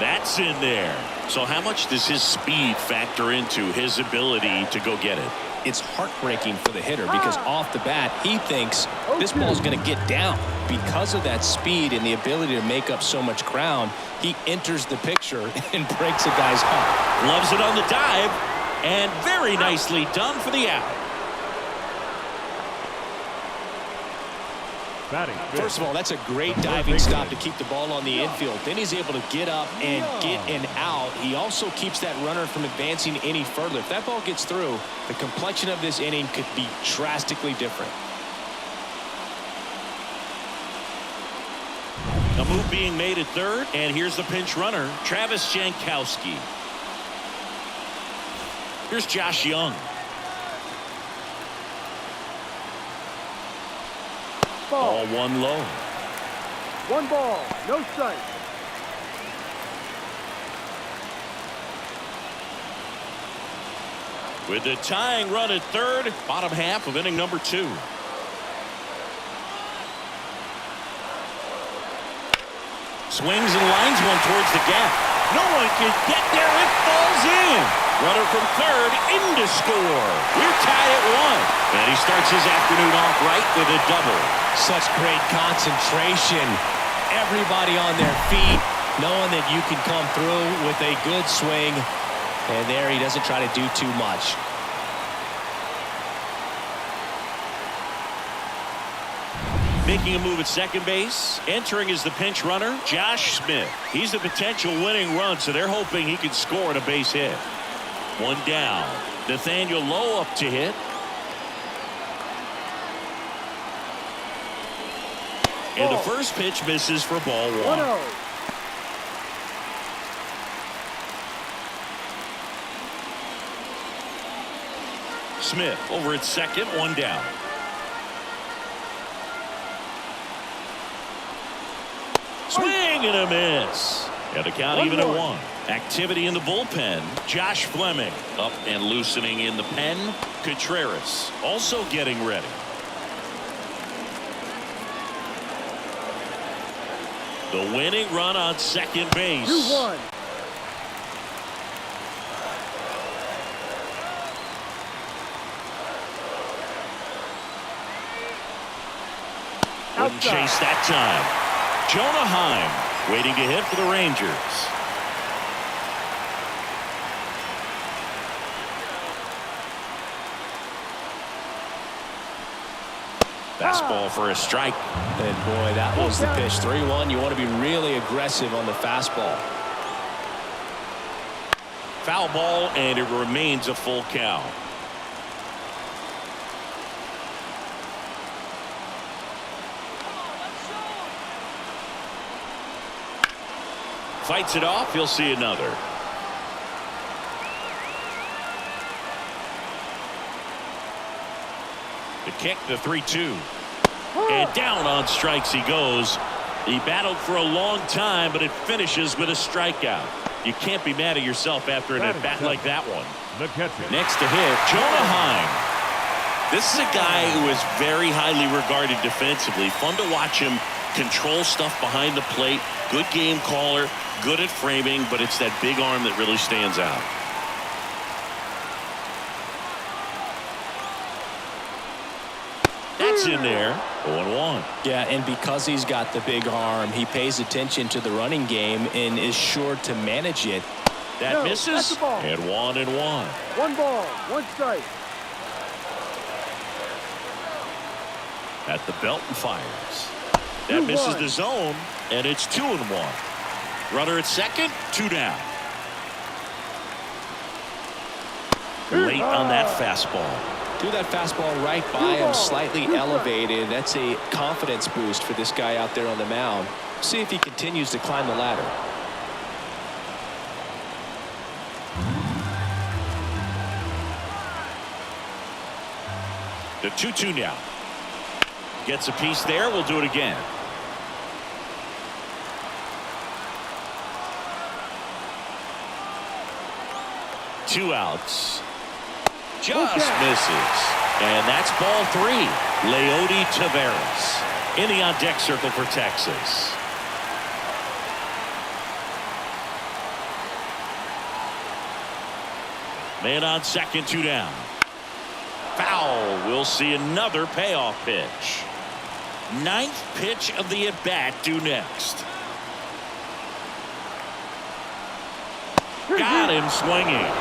That's in there. So how much does his speed factor into his ability to go get it? It's heartbreaking for the hitter because off the bat, he thinks this ball's going to get down. Because of that speed and the ability to make up so much ground, he enters the picture and breaks a guy's heart. Loves it on the dive, and very nicely done for the out. First of all, that's a great diving stop to keep the ball on the infield. Then he's able to get up and get an out. He also keeps that runner from advancing any further. If that ball gets through, the complexion of this inning could be drastically different. A move being made at third, and here's the pinch runner, Travis Jankowski. Here's Josh Young. Ball 1 low. 1 ball, no strike. With the tying run at third, bottom half of inning number 2. Swings and lines one towards the gap. No one can get there. It falls in. Runner from third in to score. We're tied at 1. And he starts his afternoon off right with a double. Such great concentration. Everybody on their feet, knowing that you can come through with a good swing. And there he doesn't try to do too much. Making a move at second base. Entering is the pinch runner, Josh Smith. He's the potential winning run, so they're hoping he can score on a base hit. 1 down. Nathaniel Lowe up to hit. And the first pitch misses for ball 1. Smith over at second, one down. Swing and a miss. And the count even at one. Activity in the bullpen. Josh Fleming up and loosening in the pen. Contreras also getting ready. The winning run on second base. 2-1. Wouldn't chase that time. Jonah Heim waiting to hit for the Rangers. Fastball for a strike. And boy, that was the pitch. 3-1. You want to be really aggressive on the fastball. Foul ball, and it remains a full count. Fights it off. He'll see another. The kick, the 3-2. And down on strikes he goes. He battled for a long time, but it finishes with a strikeout. You can't be mad at yourself after an at-bat like that one. The catcher. Next to hit, Jonah Heim. This is a guy who is very highly regarded defensively. Fun to watch him control stuff behind the plate. Good game caller, good at framing, but it's that big arm that really stands out. That's in there. 0-1. Yeah, and because he's got the big arm, he pays attention to the running game and is sure to manage it. That misses. And 1-1. 1 ball, 1 strike. At the belt and fires. That misses the zone, and it's 2-1. Runner at second, 2 down. Late on that fastball. Threw that fastball right by him, slightly elevated. That's a confidence boost for this guy out there on the mound. See if he continues to climb the ladder. The 2-2 now. Gets a piece there. We'll do it again. Two outs. Just misses. And that's ball 3. Leody Taveras in the on-deck circle for Texas. Man on second, 2 down. Foul. We'll see another payoff pitch. 9th pitch of the at-bat due next. Got him swinging.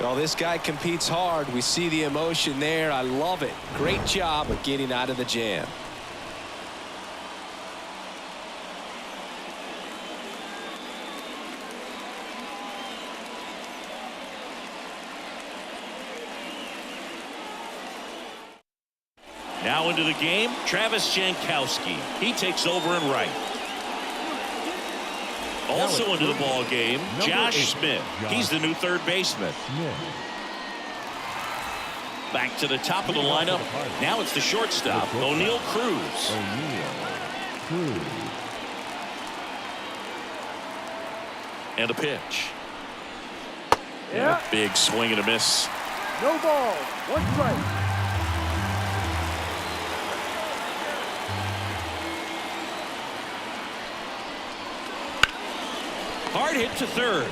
Well, this guy competes hard. We see the emotion there. I love it. Great job of getting out of the jam. Now into the game, Travis Jankowski. He takes over in right. Also into the ball game, Josh Smith. He's the new third baseman. Back to the top of the lineup. Now it's the shortstop, O'Neal Cruz. And a pitch. And a big swing and a miss. No ball, 1 strike. Hard hit to third.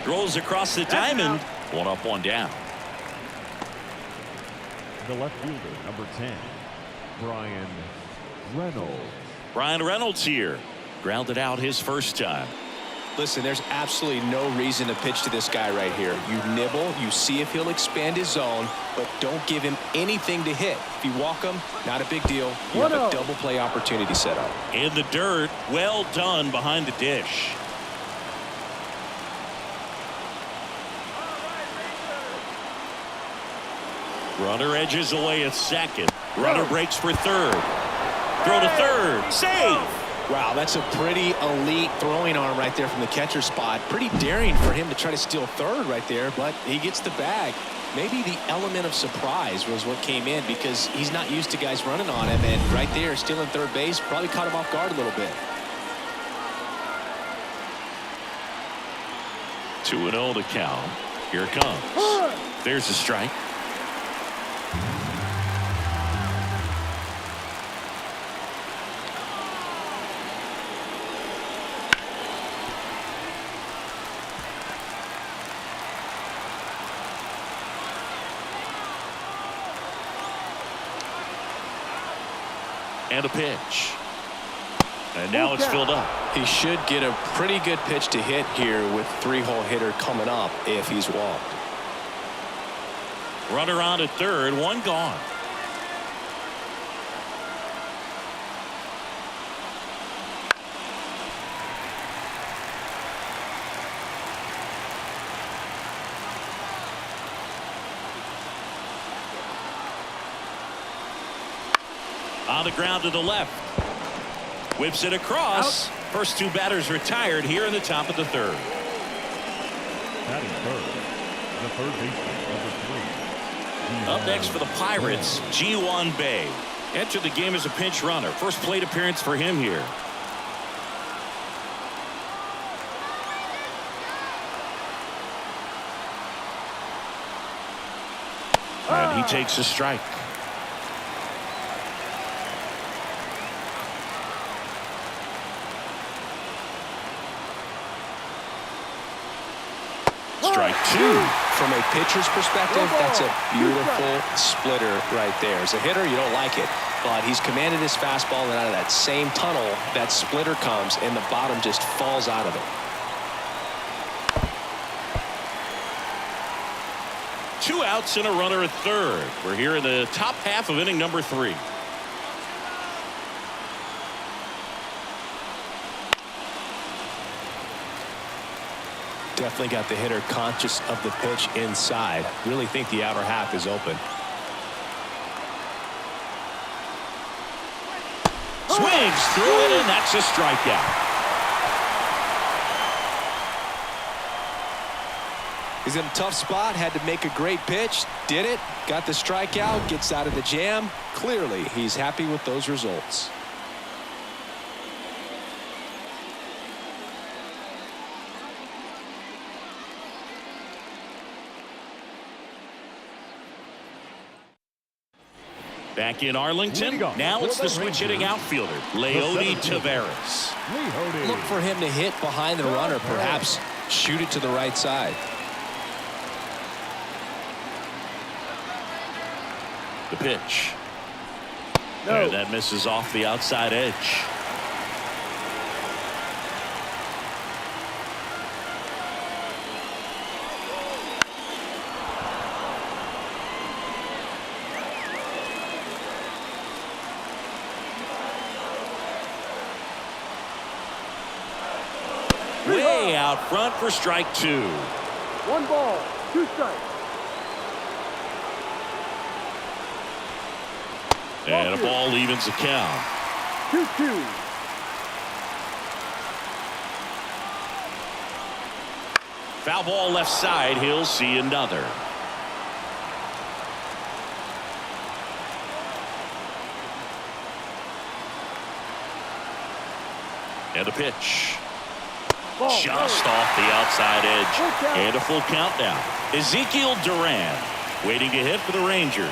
Throws across the diamond. 1 up, 1 down. The left fielder, number 10, Brian Reynolds. Brian Reynolds here. Grounded out his first time. Listen, there's absolutely no reason to pitch to this guy right here. You nibble, you see if he'll expand his zone, but don't give him anything to hit. If you walk him, not a big deal. You have a double play opportunity set up. In the dirt, well done behind the dish. Runner edges away at second. Runner breaks for third. Throw to third. Save. Wow, that's a pretty elite throwing arm right there from the catcher spot. Pretty daring for him to try to steal third right there, but he gets the bag. Maybe the element of surprise was what came in because he's not used to guys running on him, and right there stealing third base probably caught him off guard a little bit. 2-0 to count. Here it comes. There's a strike. And a pitch. And now it's filled up. He should get a pretty good pitch to hit here with three-hole hitter coming up if he's walked. Runner on at third, one gone. On the ground to the left. Whips it across. First two batters retired here in the top of the third. Batting third, the third baseman, number 3. Up next for the Pirates, Ji-Hwan Bae. Entered the game as a pinch runner. First plate appearance for him here. And he takes a strike. Strike two. From a pitcher's perspective, that's a beautiful splitter right there. As a hitter, you don't like it, but he's commanded his fastball, and out of that same tunnel, that splitter comes, and the bottom just falls out of it. 2 outs and a runner at third. We're here in the top half of inning number 3. Definitely got the hitter conscious of the pitch inside. Really think the outer half is open. Swings through it, and that's a strikeout. He's in a tough spot, had to make a great pitch, did it, got the strikeout, gets out of the jam. Clearly, he's happy with those results. Back in Arlington, now it's the switch hitting outfielder, Leody Taveras. Look for him to hit behind the runner, perhaps shoot it to the right side. The pitch. And that misses off the outside edge. Way out front for strike 2. 1 ball, 2 strikes. And a ball evens the count. 2-2. Foul ball left side. He'll see another. And the pitch. Just off the outside edge. And a full count now. Ezekiel Duran waiting to hit for the Rangers.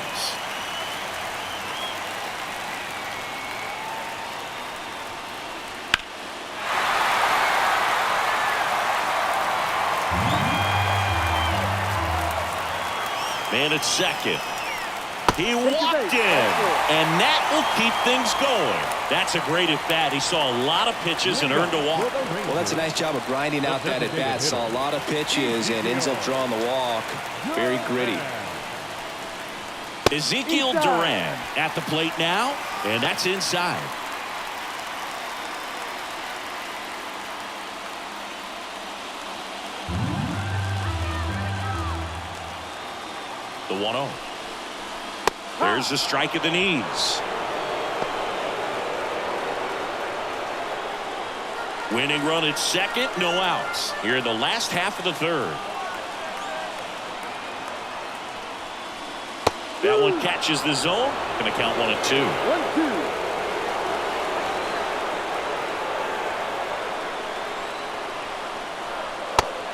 Man at second. He walked in, and that will keep things going. That's a great at-bat. He saw a lot of pitches and earned a walk. Well, that's a nice job of grinding out that at-bat. Saw a lot of pitches and ends up drawing the walk. Very gritty. Ezekiel Duran at the plate now, and that's inside. The 1-0. There's a strike at the knees. Winning run at second, no outs. Here in the last half of the third. That one catches the zone. Going to count 1-2. 1-2.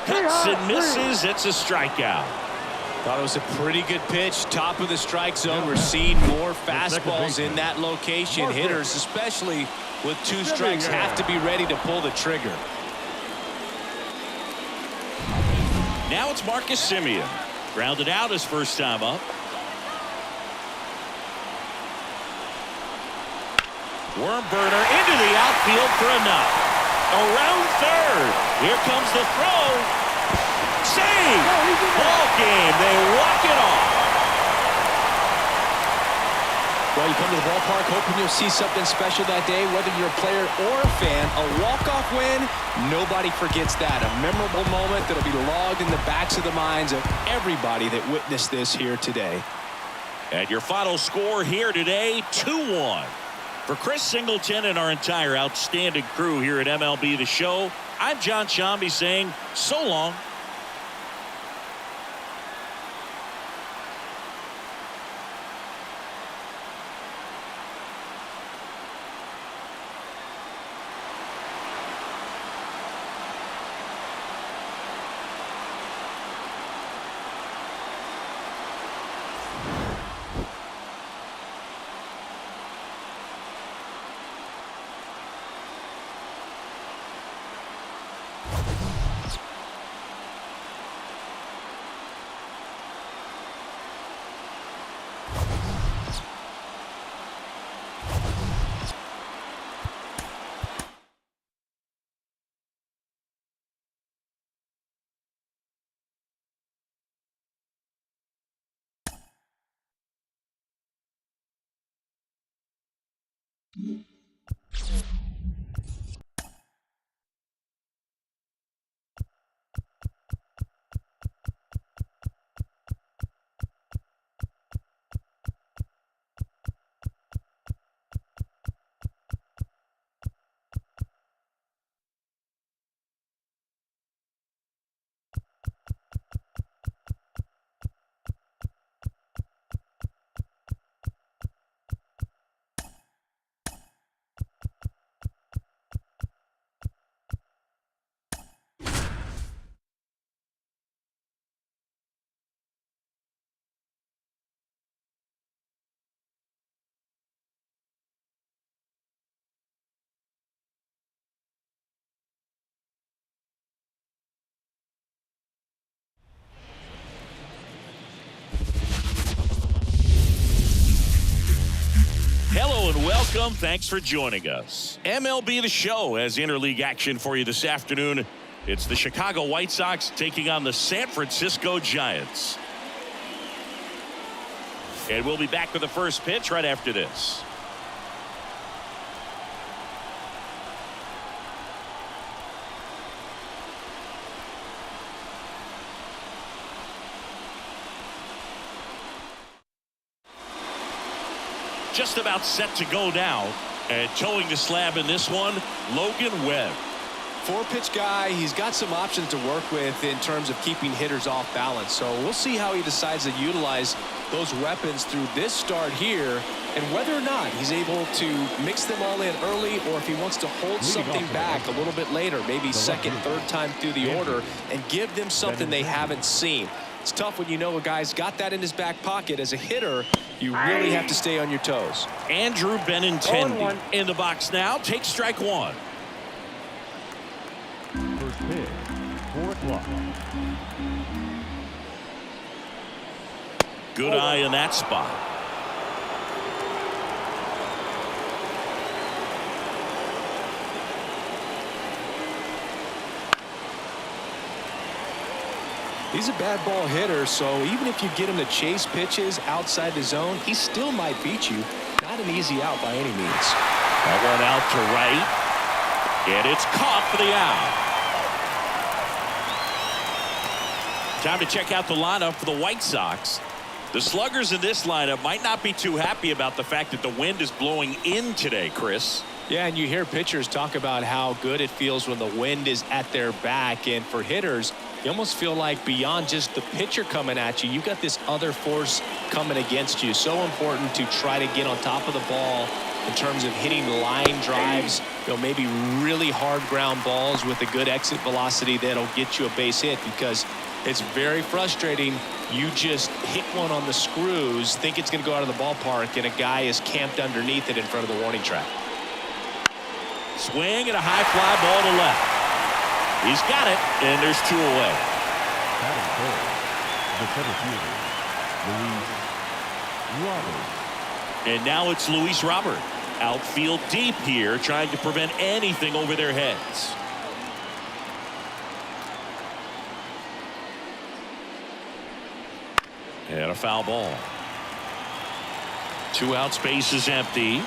Cuts and misses. It's a strikeout. Thought it was a pretty good pitch. Top of the strike zone. We're seeing more fastballs in that location. Hitters, especially with 2 strikes, have to be ready to pull the trigger. Now it's Marcus Semien. Grounded out his first time up. Worm burner into the outfield for a knock. Around third. Here comes the throw. Save! Ball game. They walk it off. Well, you come to the ballpark hoping you'll see something special that day, whether you're a player or a fan. A walk-off win, nobody forgets that. A memorable moment that'll be logged in the backs of the minds of everybody that witnessed this here today. And your final score here today, 2-1. For Chris Singleton and our entire outstanding crew here at MLB The Show, I'm John Shambi saying so long. Hello and welcome. Thanks for joining us. MLB The Show has interleague action for you this afternoon. It's the Chicago White Sox taking on the San Francisco Giants. And we'll be back with the first pitch right after this. Just about set to go now, and towing the slab in this one, Logan Webb. 4-pitch guy. He's got some options to work with in terms of keeping hitters off balance. So we'll see how he decides to utilize those weapons through this start here, and whether or not he's able to mix them all in early, or if he wants to hold something back a little bit later, maybe second, third time through the order, and give them something they haven't seen. It's tough when you know a guy's got that in his back pocket. As a hitter, you really have to stay on your toes. Andrew Benintendi in the box now. Takes strike one. First pitch, 4 o'clock. Good eye in that spot. He's a bad ball hitter, so even if you get him to chase pitches outside the zone, he still might beat you. Not an easy out by any means. That one out to right, and it's caught for the out. Time to check out the lineup for the White Sox. The sluggers in this lineup might not be too happy about the fact that the wind is blowing in today, Chris. Yeah, and you hear pitchers talk about how good it feels when the wind is at their back. And for hitters, you almost feel like beyond just the pitcher coming at you, you've got this other force coming against you. So important to try to get on top of the ball in terms of hitting line drives, maybe really hard ground balls with a good exit velocity that'll get you a base hit, because it's very frustrating. You just hit one on the screws, think it's going to go out of the ballpark, and a guy is camped underneath it in front of the warning track. Swing and a high fly ball to left. He's got it, and there's 2 away. Batting third, the center fielder, Luis Robert. And now it's Luis Robert. Outfield deep here, trying to prevent anything over their heads. And a foul ball. 2 out, space is empty.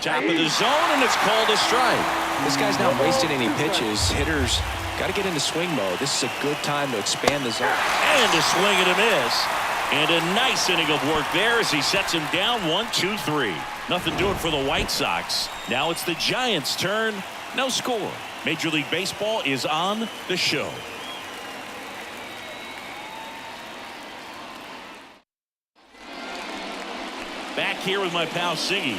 Top of the zone, and it's called a strike. This guy's not wasting any pitches. Hitters got to get into swing mode. This is a good time to expand the zone. And a swing and a miss. And a nice inning of work there as he sets him down 1-2-3. Nothing doing for the White Sox. Now it's the Giants' turn. No score. Major League Baseball is on the show. Back here with my pal Siggy.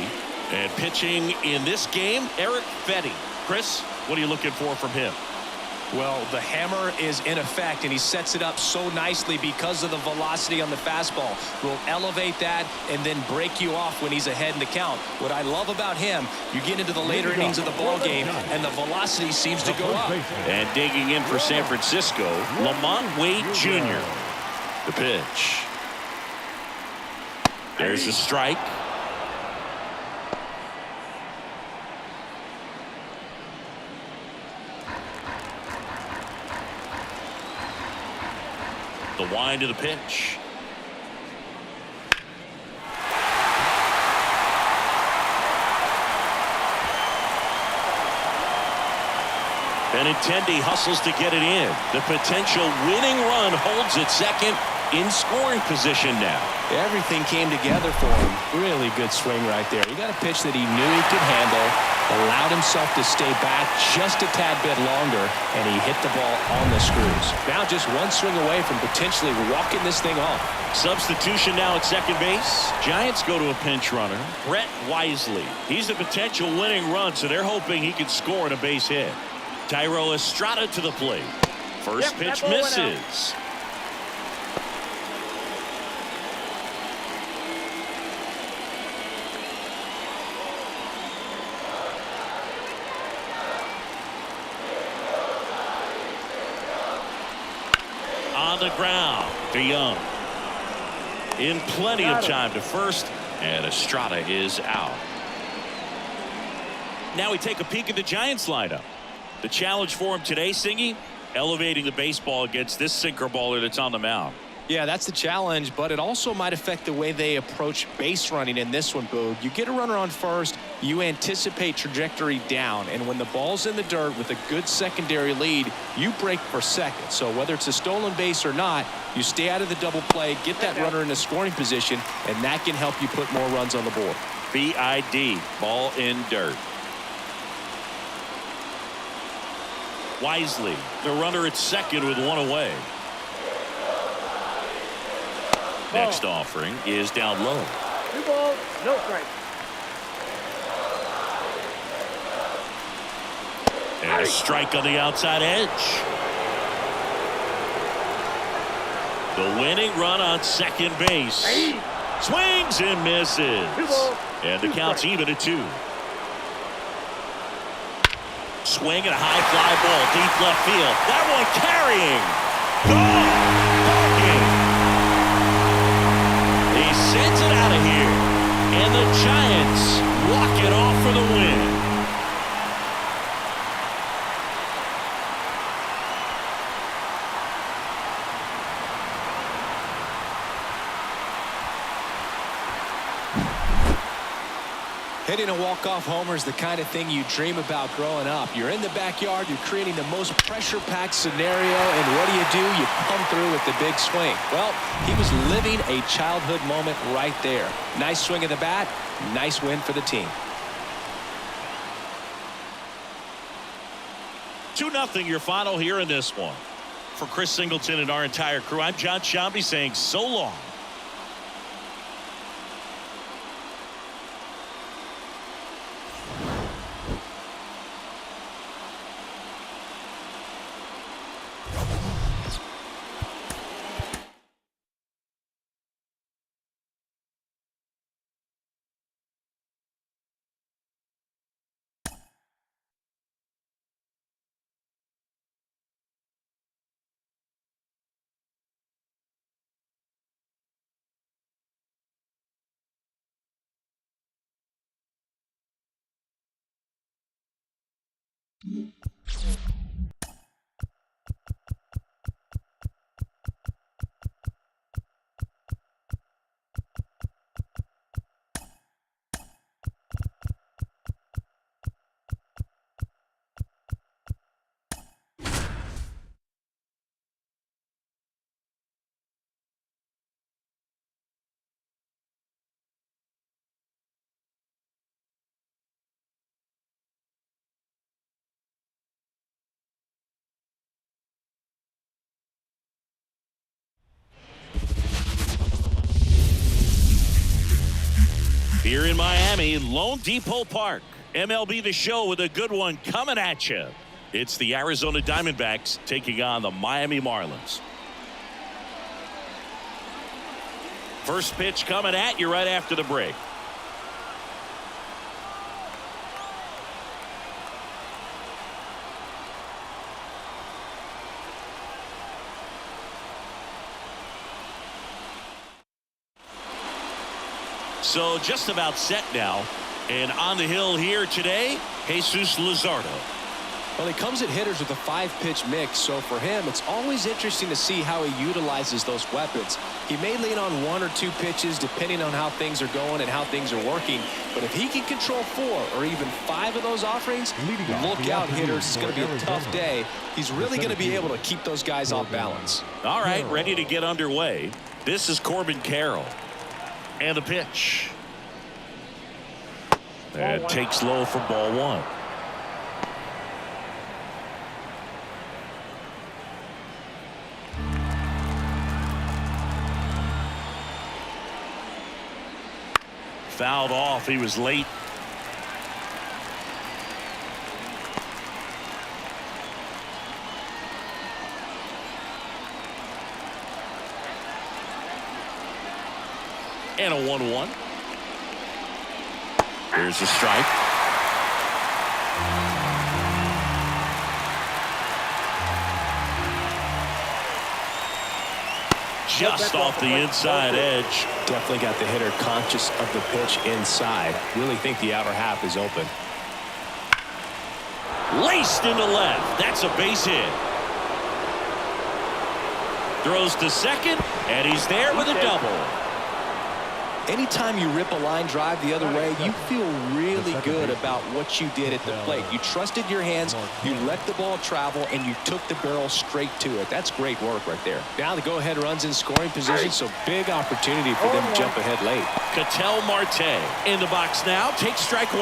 And pitching in this game, Eric Fetty. Chris, what are you looking for from him? Well, the hammer is in effect, and he sets it up so nicely because of the velocity on the fastball. Will elevate that and then break you off when he's ahead in the count. What I love about him, you get into the later innings of the ball game, and the velocity seems to go up. And digging in for San Francisco, Lamont Wade Jr. The pitch. There's a strike. The wind of the pitch. Benintendi hustles to get it in. The potential winning run holds it second, in scoring position now. Everything came together for him. Really good swing right there. He got a pitch that he knew he could handle, allowed himself to stay back just a tad bit longer, and he hit the ball on the screws. Now just one swing away from potentially walking this thing off. Substitution now at second base. Giants go to a pinch runner, Brett Wisely. He's a potential winning run, so they're hoping he can score on a base hit. Tyro Estrada to the plate. First pitch misses. On the ground to Young. In plenty of time to first, and Estrada is out. Now we take a peek at the Giants lineup. The challenge for him today, Singy, elevating the baseball against this sinker baller that's on the mound. Yeah, that's the challenge, but it also might affect the way they approach base running in this one, Boog. You get a runner on first, you anticipate trajectory down, and when the ball's in the dirt with a good secondary lead, you break for second. So whether it's a stolen base or not, you stay out of the double play, get that runner in a scoring position, and that can help you put more runs on the board. BID, ball in dirt. Wisely, the runner at second with one away. Next offering is down low. 2 balls, no strike. And a strike on the outside edge. The winning run on second base. Swings and misses. 2 balls, And the 2 count's strikes. even at 2. Swing and a high fly ball deep left field. That one carrying. Gone. He sends it out of here. And the Giants walk it off for the win. Hitting a walk-off homer is the kind of thing you dream about growing up. You're in the backyard, you're creating the most pressure-packed scenario, and what do? You come through with the big swing. Well, he was living a childhood moment right there. Nice swing of the bat, nice win for the team. 2-0 your final here in this one. For Chris Singleton and our entire crew, I'm John Shambi saying so long. Here in Miami, Lone Depot Park. MLB The Show with a good one coming at you. It's the Arizona Diamondbacks taking on the Miami Marlins. First pitch coming at you right after the break. So just about set now. And on the hill here today, Jesus Luzardo. Well, he comes at hitters with a 5-pitch mix, so for him, it's always interesting to see how he utilizes those weapons. He may lean on 1 or 2 pitches depending on how things are going and how things are working, but if he can control 4 or even 5 of those offerings, look out, hitters. It's going to be a tough day. He's really going to be able to keep those guys off balance. All right, ready to get underway. This is Corbin Carroll. And the pitch. That takes low for ball 1. Fouled off. He was late. And a 1-1. Here's the strike. Just off the inside edge. Definitely got the hitter conscious of the pitch inside. Really think the outer half is open. Laced into left. That's a base hit. Throws to second, and he's there with a double. Anytime you rip a line drive the other way, you feel really good about what you did at the plate. You trusted your hands, you let the ball travel, and you took the barrel straight to it. That's great work right there. Now the go-ahead runs in scoring position, so big opportunity for them to jump ahead late. Ketel Marte in the box now. Takes strike 1.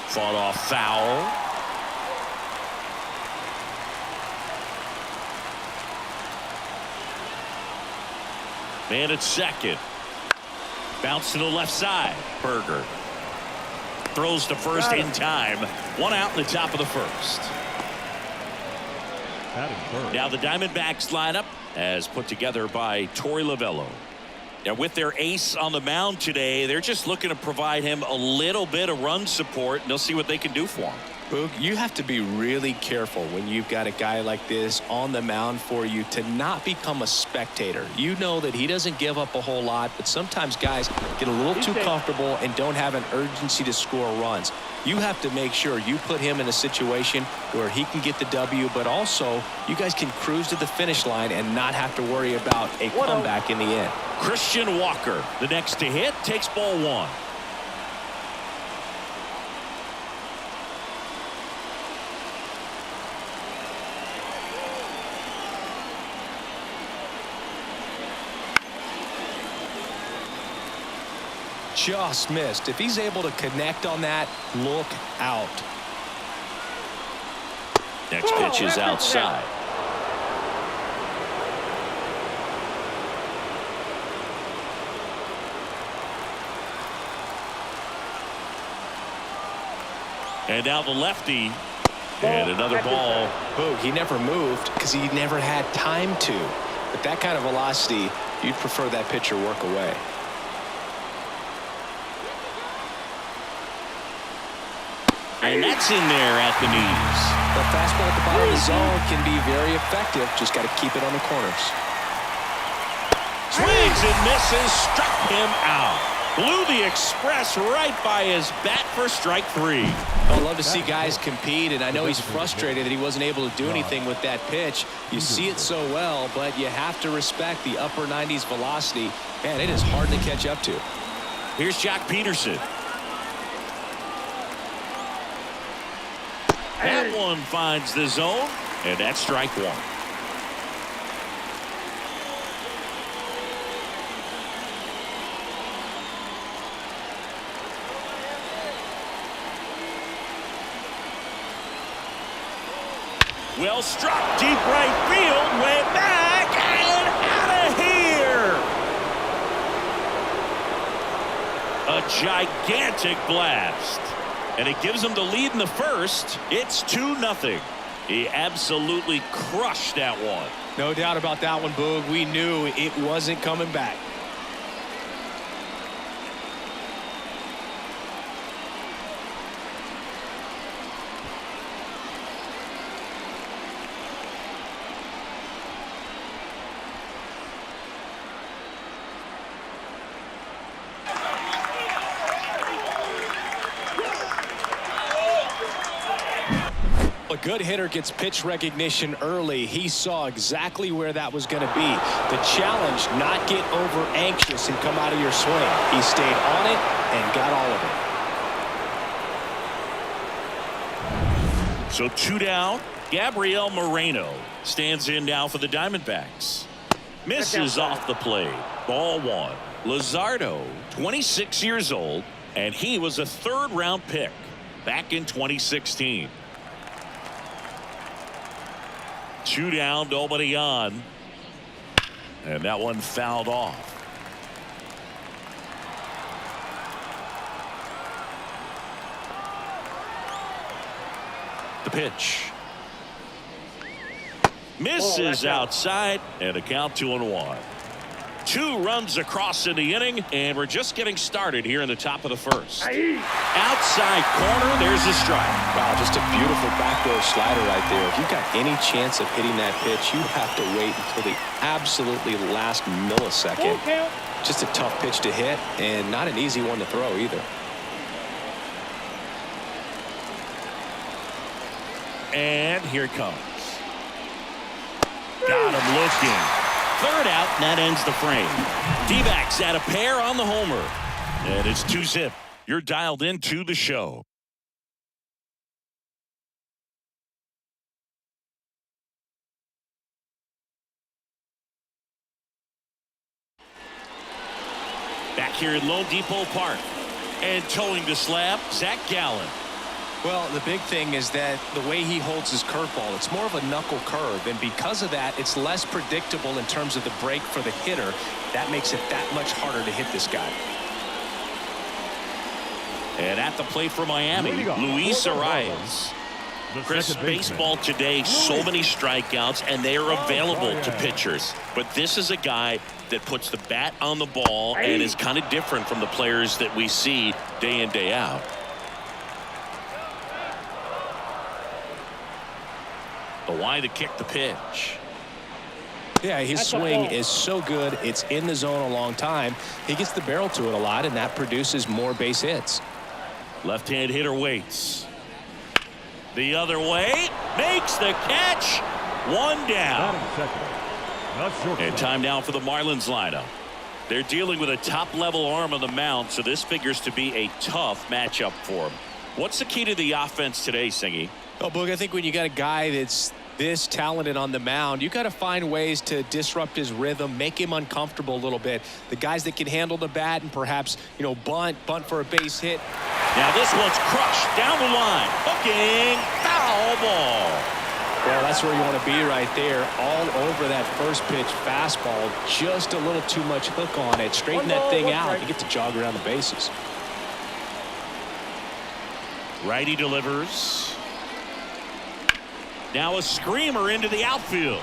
Fought off foul. Man at second. Bounce to the left side. Berger throws to first in time. 1 out in the top of the first. Now the Diamondbacks lineup as put together by Torey Lovullo. Now with their ace on the mound today, they're just looking to provide him a little bit of run support, and they'll see what they can do for him. Boog, you have to be really careful when you've got a guy like this on the mound for you to not become a spectator. You know that he doesn't give up a whole lot, but sometimes guys get a little too comfortable and don't have an urgency to score runs. You have to make sure you put him in a situation where he can get the W, but also you guys can cruise to the finish line and not have to worry about a comeback in the end. Christian Walker, the next to hit, takes ball 1. Just missed. If he's able to connect on that, look out. Next pitch is outside. And now the lefty. And another ball. Boog, he never moved because he never had time to. But that kind of velocity, you'd prefer that pitcher work away. And that's in there at the knees. The fastball at the bottom of the zone can be very effective. Just got to keep it on the corners. Swings and misses, struck him out. Blew the express right by his bat for strike 3. I love to see guys compete, and I know he's frustrated that he wasn't able to do anything with that pitch. You see it so well, but you have to respect the upper 90s velocity. Man, it is hard to catch up to. Here's Jock Peterson. That one finds the zone, and that's strike 1. Well struck, deep right field, way back, and out of here. A gigantic blast. And it gives him the lead in the first. It's 2-0. He absolutely crushed that one. No doubt about that one, Boog. We knew it wasn't coming back. A good hitter gets pitch recognition early. He saw exactly where that was going to be. The challenge, not get over anxious and come out of your swing. He stayed on it and got all of it. So 2 down. Gabriel Moreno stands in now for the Diamondbacks. Misses off the plate. Ball 1. Luzardo, 26 years old, and he was a 3rd-round pick back in 2016. 2 down, nobody on. And that one fouled off. The pitch. Misses outside, and a count 2-1. 2 runs across in the inning, and we're just getting started here in the top of the first. Outside corner, there's a strike. Wow, just a beautiful backdoor slider right there. If you've got any chance of hitting that pitch, you have to wait until the absolutely last millisecond. Just a tough pitch to hit, and not an easy one to throw either. And here it comes. Got him looking. 3rd out, and that ends the frame. D-backs at a pair on the homer. And it's 2-zip. You're dialed into the show. Back here at Lone Depot Park. And towing the slab, Zach Gallen. Well, the big thing is that the way he holds his curveball, it's more of a knuckle curve, and because of that, it's less predictable in terms of the break for the hitter. That makes it that much harder to hit this guy. And at the plate for Miami, Luis Arias. Chris, baseball today, so many strikeouts, and they are available to pitchers. But this is a guy that puts the bat on the ball and is kind of different from the players that we see day in, day out. Kwai to kick the pitch. Yeah, his swing is so good. It's in the zone a long time. He gets the barrel to it a lot, and that produces more base hits. Left-hand hitter waits. The other way. Makes the catch. One down. And time now for the Marlins lineup. They're dealing with a top-level arm on the mound, so this figures to be a tough matchup for him. What's the key to the offense today, Singy? Oh, Boog, I think when you got a guy that's this talented on the mound, you got to find ways to disrupt his rhythm, make him uncomfortable a little bit. The guys that can handle the bat and perhaps, bunt for a base hit. Now this one's crushed down the line. Hooking, foul ball. Well, that's where you want to be right there. All over that first pitch fastball. Just a little too much hook on it. Straighten that thing out. You get to jog around the bases. Righty delivers. Now a screamer into the outfield.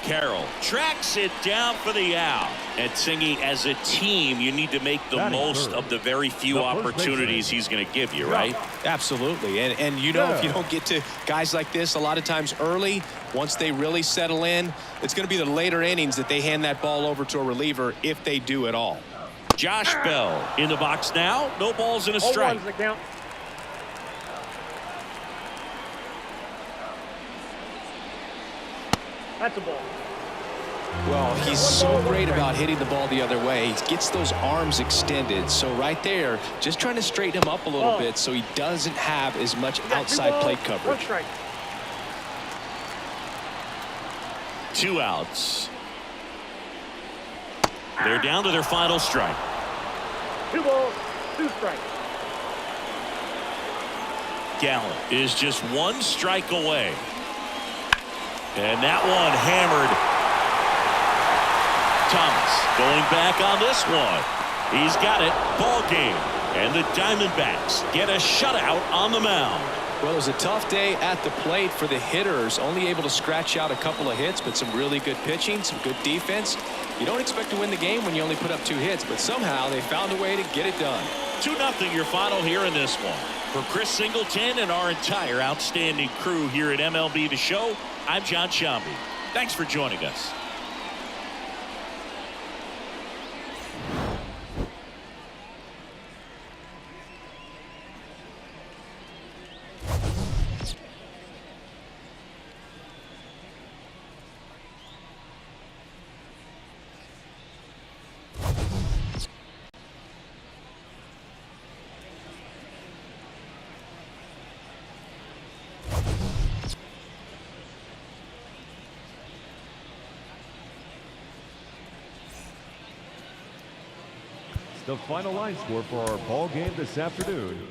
Carroll tracks it down for the out. And Singy, as a team, you need to make the most of the very few opportunities he's going to give you, right? Absolutely. And if you don't get to guys like this a lot of times early, once they really settle in, it's going to be the later innings that they hand that ball over to a reliever if they do at all. Josh Bell in the box now. No balls and a strike. That's a ball. Well, he's so great about hitting the ball the other way. He gets those arms extended. So right there, just trying to straighten him up a little bit so he doesn't have as much outside plate coverage. 2 outs. They're down to their final strike. 2 balls, 2 strikes. Gallen is just 1 strike away. And that one hammered. Thomas going back on this one. He's got it. Ball game. And the Diamondbacks get a shutout on the mound. Well, it was a tough day at the plate for the hitters. Only able to scratch out a couple of hits, but some really good pitching, some good defense. You don't expect to win the game when you only put up 2 hits, but somehow they found a way to get it done. 2-0 your final here in this one. For Chris Singleton and our entire outstanding crew here at MLB The Show, I'm John Shambi. Thanks for joining us. The final line score for our ball game this afternoon.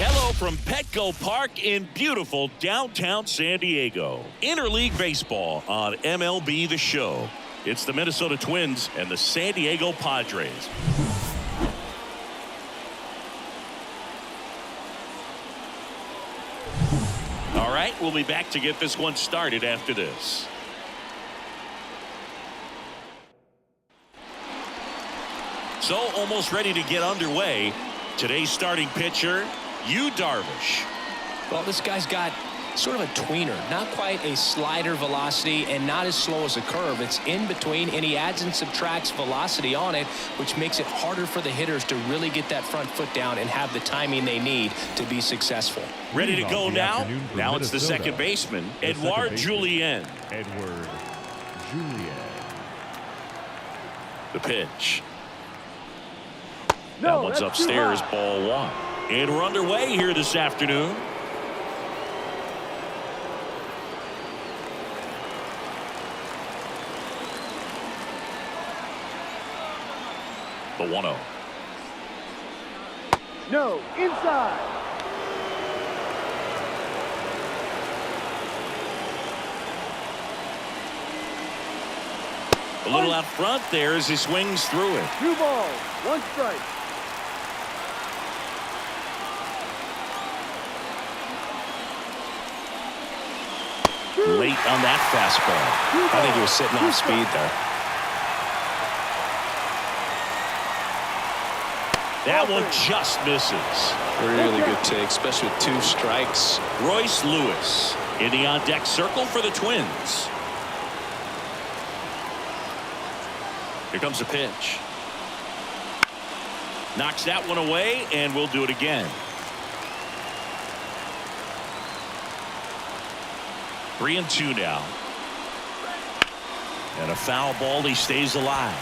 Hello from Petco Park in beautiful downtown San Diego. Interleague Baseball on MLB The Show. It's the Minnesota Twins and the San Diego Padres. All right, we'll be back to get this one started after this. So almost ready to get underway. Today's starting pitcher, Darvish. Well, this guy's got sort of a tweener, not quite a slider velocity and not as slow as a curve. It's in between, and he adds and subtracts velocity on it, which makes it harder for the hitters to really get that front foot down and have the timing they need to be successful. Ready to go now? Now it's the second baseman, Edouard Julien. Edouard Julien. The pitch. No, That one's that's too upstairs, high. ball one. And we're underway here this afternoon. The 1-0. No, inside. A little out front there as he swings through it. 2 balls, 1 strike. Late on that fastball. I think he was sitting off speed there. That one just misses. Really good take, especially with 2 strikes. Royce Lewis in the on-deck circle for the Twins. Here comes the pitch. Knocks that one away, and we'll do it again. 3-2 now. And a foul ball. He stays alive.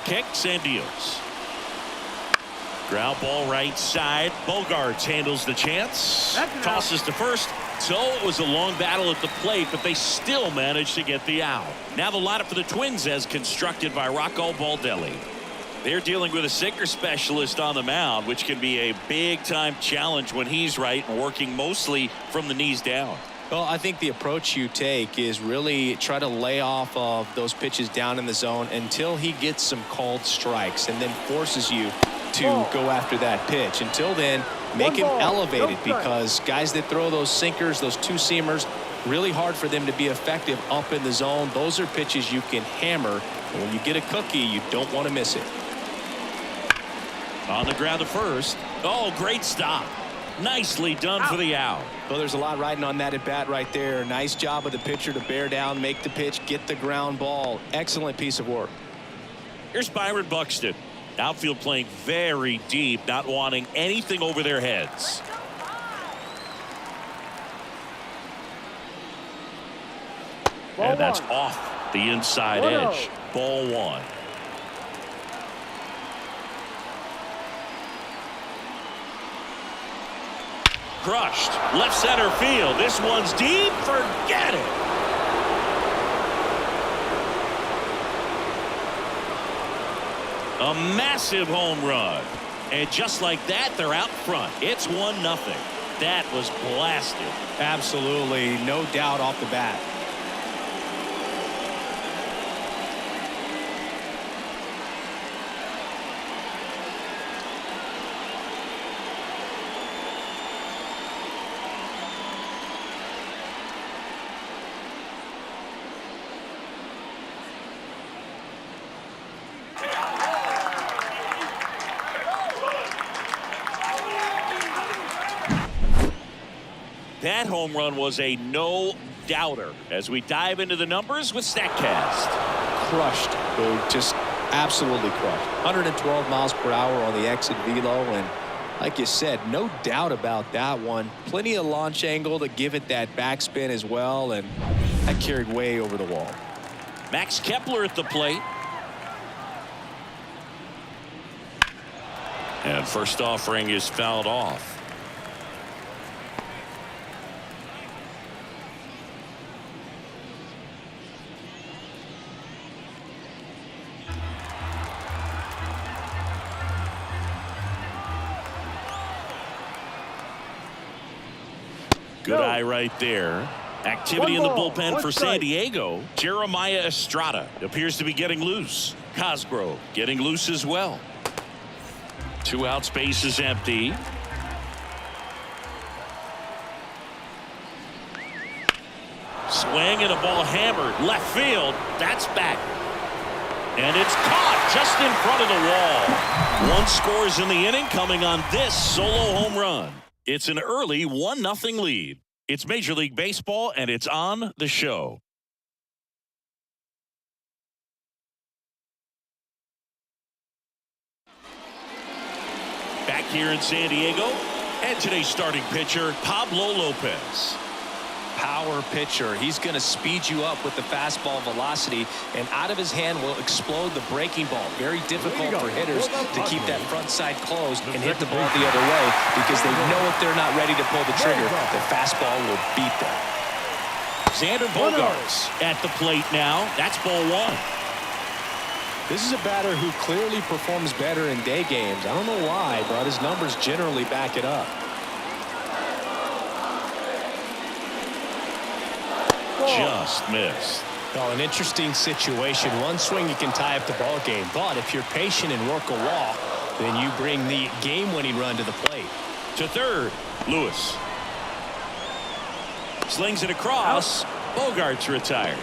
Kicks and deals. Ground ball right side. Bogarts handles the chance. Tosses to first. So it was a long battle at the plate, but they still managed to get the out. Now the lineup for the Twins as constructed by Rocco Baldelli. They're dealing with a sinker specialist on the mound, which can be a big-time challenge when he's right and working mostly from the knees down. Well, I think the approach you take is really try to lay off of those pitches down in the zone until he gets some called strikes and then forces you to go after that pitch. Until then, make him elevated, because guys that throw those sinkers, those 2-seamers, really hard for them to be effective up in the zone. Those are pitches you can hammer, and when you get a cookie, you don't want to miss it. On the ground to first. Oh, great stop. Nicely done for the out. Well, there's a lot riding on that at bat right there. Nice job of the pitcher to bear down, make the pitch, get the ground ball. Excellent piece of work. Here's Byron Buxton. Outfield playing very deep, not wanting anything over their heads. And that's off the inside edge. Ball 1. Crushed. Left center field. This one's deep. Forget it. A massive home run. And just like that, they're out front. It's 1-0. That was blasted. Absolutely. No doubt off the bat. That home run was a no-doubter as we dive into the numbers with StatCast. Crushed. Just absolutely crushed. 112 miles per hour on the exit velo, and like you said, no doubt about that one. Plenty of launch angle to give it that backspin as well, and that carried way over the wall. Max Kepler at the plate. And first offering is fouled off. Good eye right there. Activity in the bullpen for San Diego. Jeremiah Estrada appears to be getting loose. Cosgrove getting loose as well. 2 out, space is empty. Swing and a ball hammered left field. That's back. And it's caught just in front of the wall. One scores in the inning coming on this solo home run. It's an early 1-0 lead. It's Major League Baseball, and it's on the show. Back here in San Diego, and today's starting pitcher, Pablo Lopez. Power pitcher. He's going to speed you up with the fastball velocity, and out of his hand will explode the breaking ball. Very difficult for hitters to keep that front side closed and hit the ball the other way, because they know if they're not ready to pull the trigger, the fastball will beat them. Xander Bogaerts at the plate now. That's ball one. This is a batter who clearly performs better in day games. I don't know why, but his numbers generally back it up. Just missed. Well, an interesting situation. One swing you can tie up the ball game, but if you're patient and work a walk, then you bring the game-winning run to the plate. To third, Lewis. Slings it across. Bogaerts retired.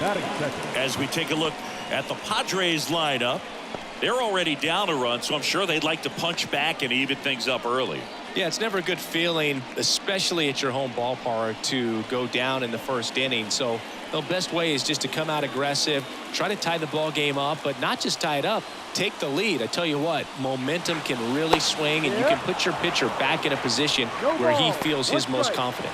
Batting second. As we take a look at the Padres lineup, they're already down a run, so I'm sure they'd like to punch back and even things up early. Yeah, it's never a good feeling, especially at your home ballpark, to go down in the first inning. So the best way is just to come out aggressive, try to tie the ball game up, but not just tie it up, take the lead. I tell you what, momentum can really swing, and you can put your pitcher back in a position where he feels his most confident.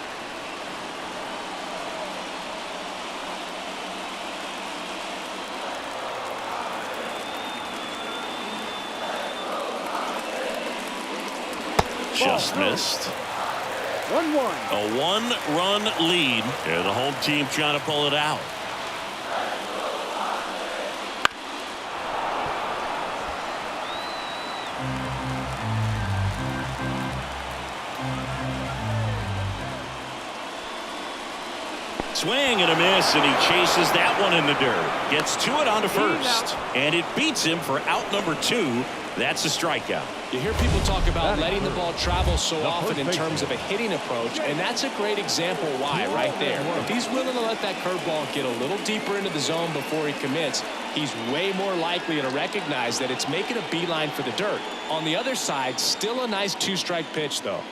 Just missed. 1-1. A one-run lead. And the home team trying to pull it out. Swing and a miss, and he chases that one in the dirt. Gets to it onto first. And it beats him for out number 2. That's a strikeout. You hear people talk about letting the ball travel so often in terms of a hitting approach, and that's a great example why right there. If he's willing to let that curveball get a little deeper into the zone before he commits, he's way more likely to recognize that it's making a beeline for the dirt. On the other side, still a nice 2-strike pitch, though.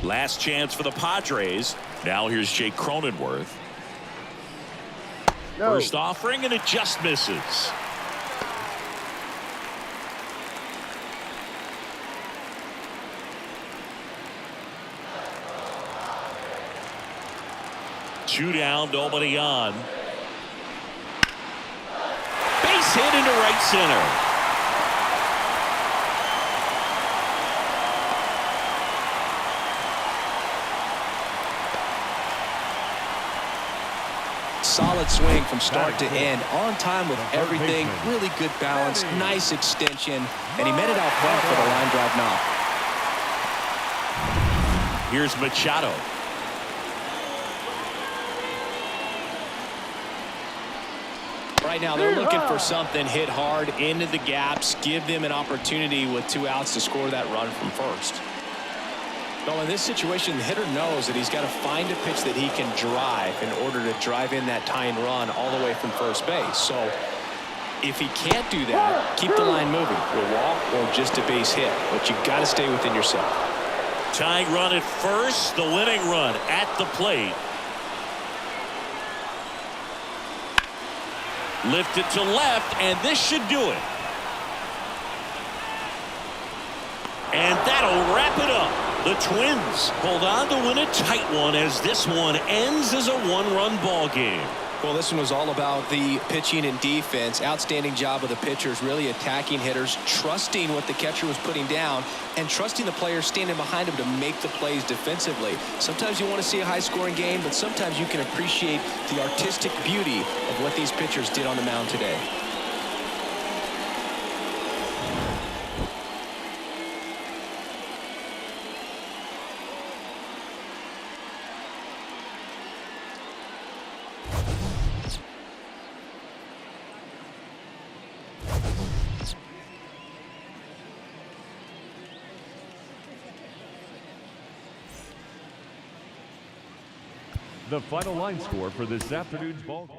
Last chance for the Padres. Now here's Jake Cronenworth. No. First offering, and it just misses. Two down, nobody on. Base hit into right center. Solid swing from start to end, on time with everything, really good balance, nice extension, and he met it out front for the line drive knock. Here's Machado. Right now they're looking for something, hit hard into the gaps, give them an opportunity with 2 outs to score that run from first. Well, in this situation, the hitter knows that he's got to find a pitch that he can drive in order to drive in that tying run all the way from first base. So if he can't do that, keep the line moving. A walk or just a base hit, but you've got to stay within yourself. Tying run at first, the winning run at the plate. Lifted to left, and this should do it. And that'll wrap it up. The Twins hold on to win a tight one as this one ends as a one-run ball game. Well, this one was all about the pitching and defense. Outstanding job of the pitchers, really attacking hitters, trusting what the catcher was putting down, and trusting the players standing behind him to make the plays defensively. Sometimes you want to see a high-scoring game, but sometimes you can appreciate the artistic beauty of what these pitchers did on the mound today. The final line score for this afternoon's ball game.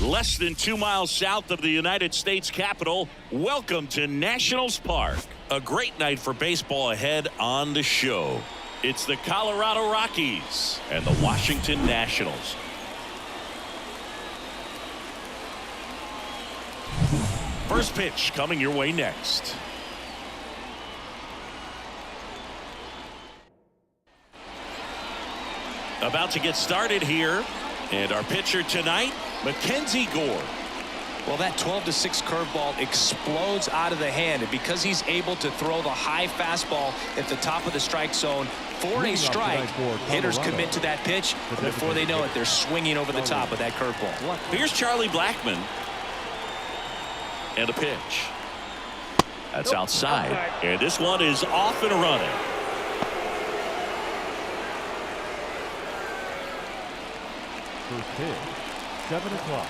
Less than 2 miles south of the United States Capitol, welcome to Nationals Park. A great night for baseball ahead on the show. It's the Colorado Rockies and the Washington Nationals. First pitch coming your way next. About to get started here. And our pitcher tonight, Mackenzie Gore. Well, that 12-6 curveball explodes out of the hand, and because he's able to throw the high fastball at the top of the strike zone for a strike, hitters commit to that pitch, and before they know it, they're swinging over the top of that curveball. Here's Charlie Blackmon. And a pitch. That's outside. And this one is off and running. First pitch, 7 o'clock.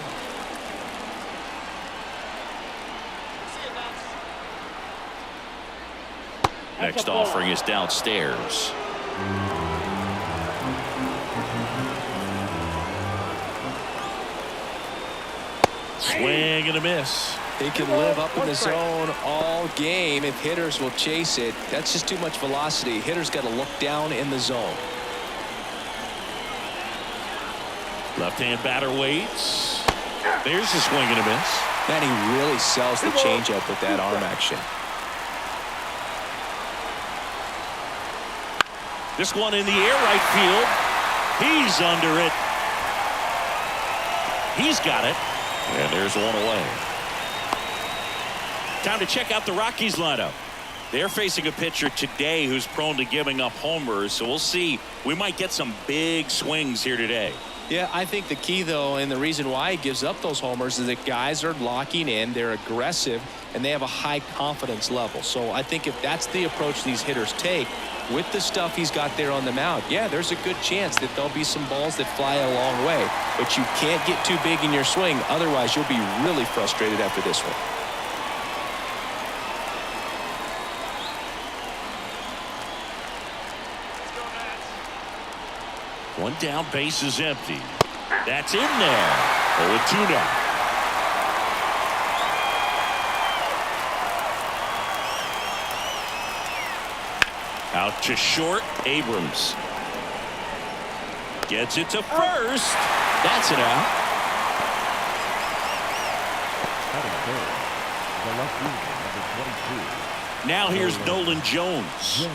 Next offering is downstairs. Swing and a miss. They can live up in the zone all game if hitters will chase it. That's just too much velocity. Hitters got to look down in the zone. Left-hand batter waits. There's a swing and a miss. Man, he really sells the changeup with that arm action. This one in the air right field. He's under it. He's got it. And there's one away. Time to check out the Rockies lineup. They're facing a pitcher today who's prone to giving up homers, so we'll see. We might get some big swings here today. Yeah, I think the key, though, and the reason why he gives up those homers is that guys are locking in, they're aggressive, and they have a high confidence level. So I think if that's the approach these hitters take with the stuff he's got there on the mound, yeah, there's a good chance that there'll be some balls that fly a long way. But you can't get too big in your swing, otherwise you'll be really frustrated after this one. One down, base is empty. That's in there. 0-2 now. Out to short, Abrams. Gets it to first. That's it out. The left fielder, number 22. Now here's Nolan Jones.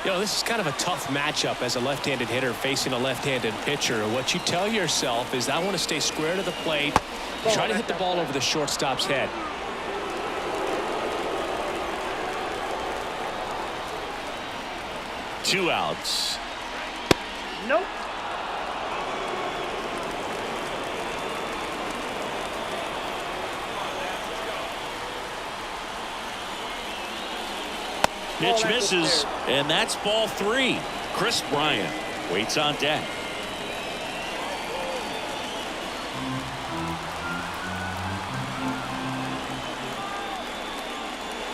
You know, this is kind of a tough matchup as a left-handed hitter facing a left-handed pitcher. What you tell yourself is, I want to stay square to the plate, try to hit the ball over the shortstop's head. Two outs. Nope. Pitch misses, and that's ball 3. Chris Bryant waits on deck.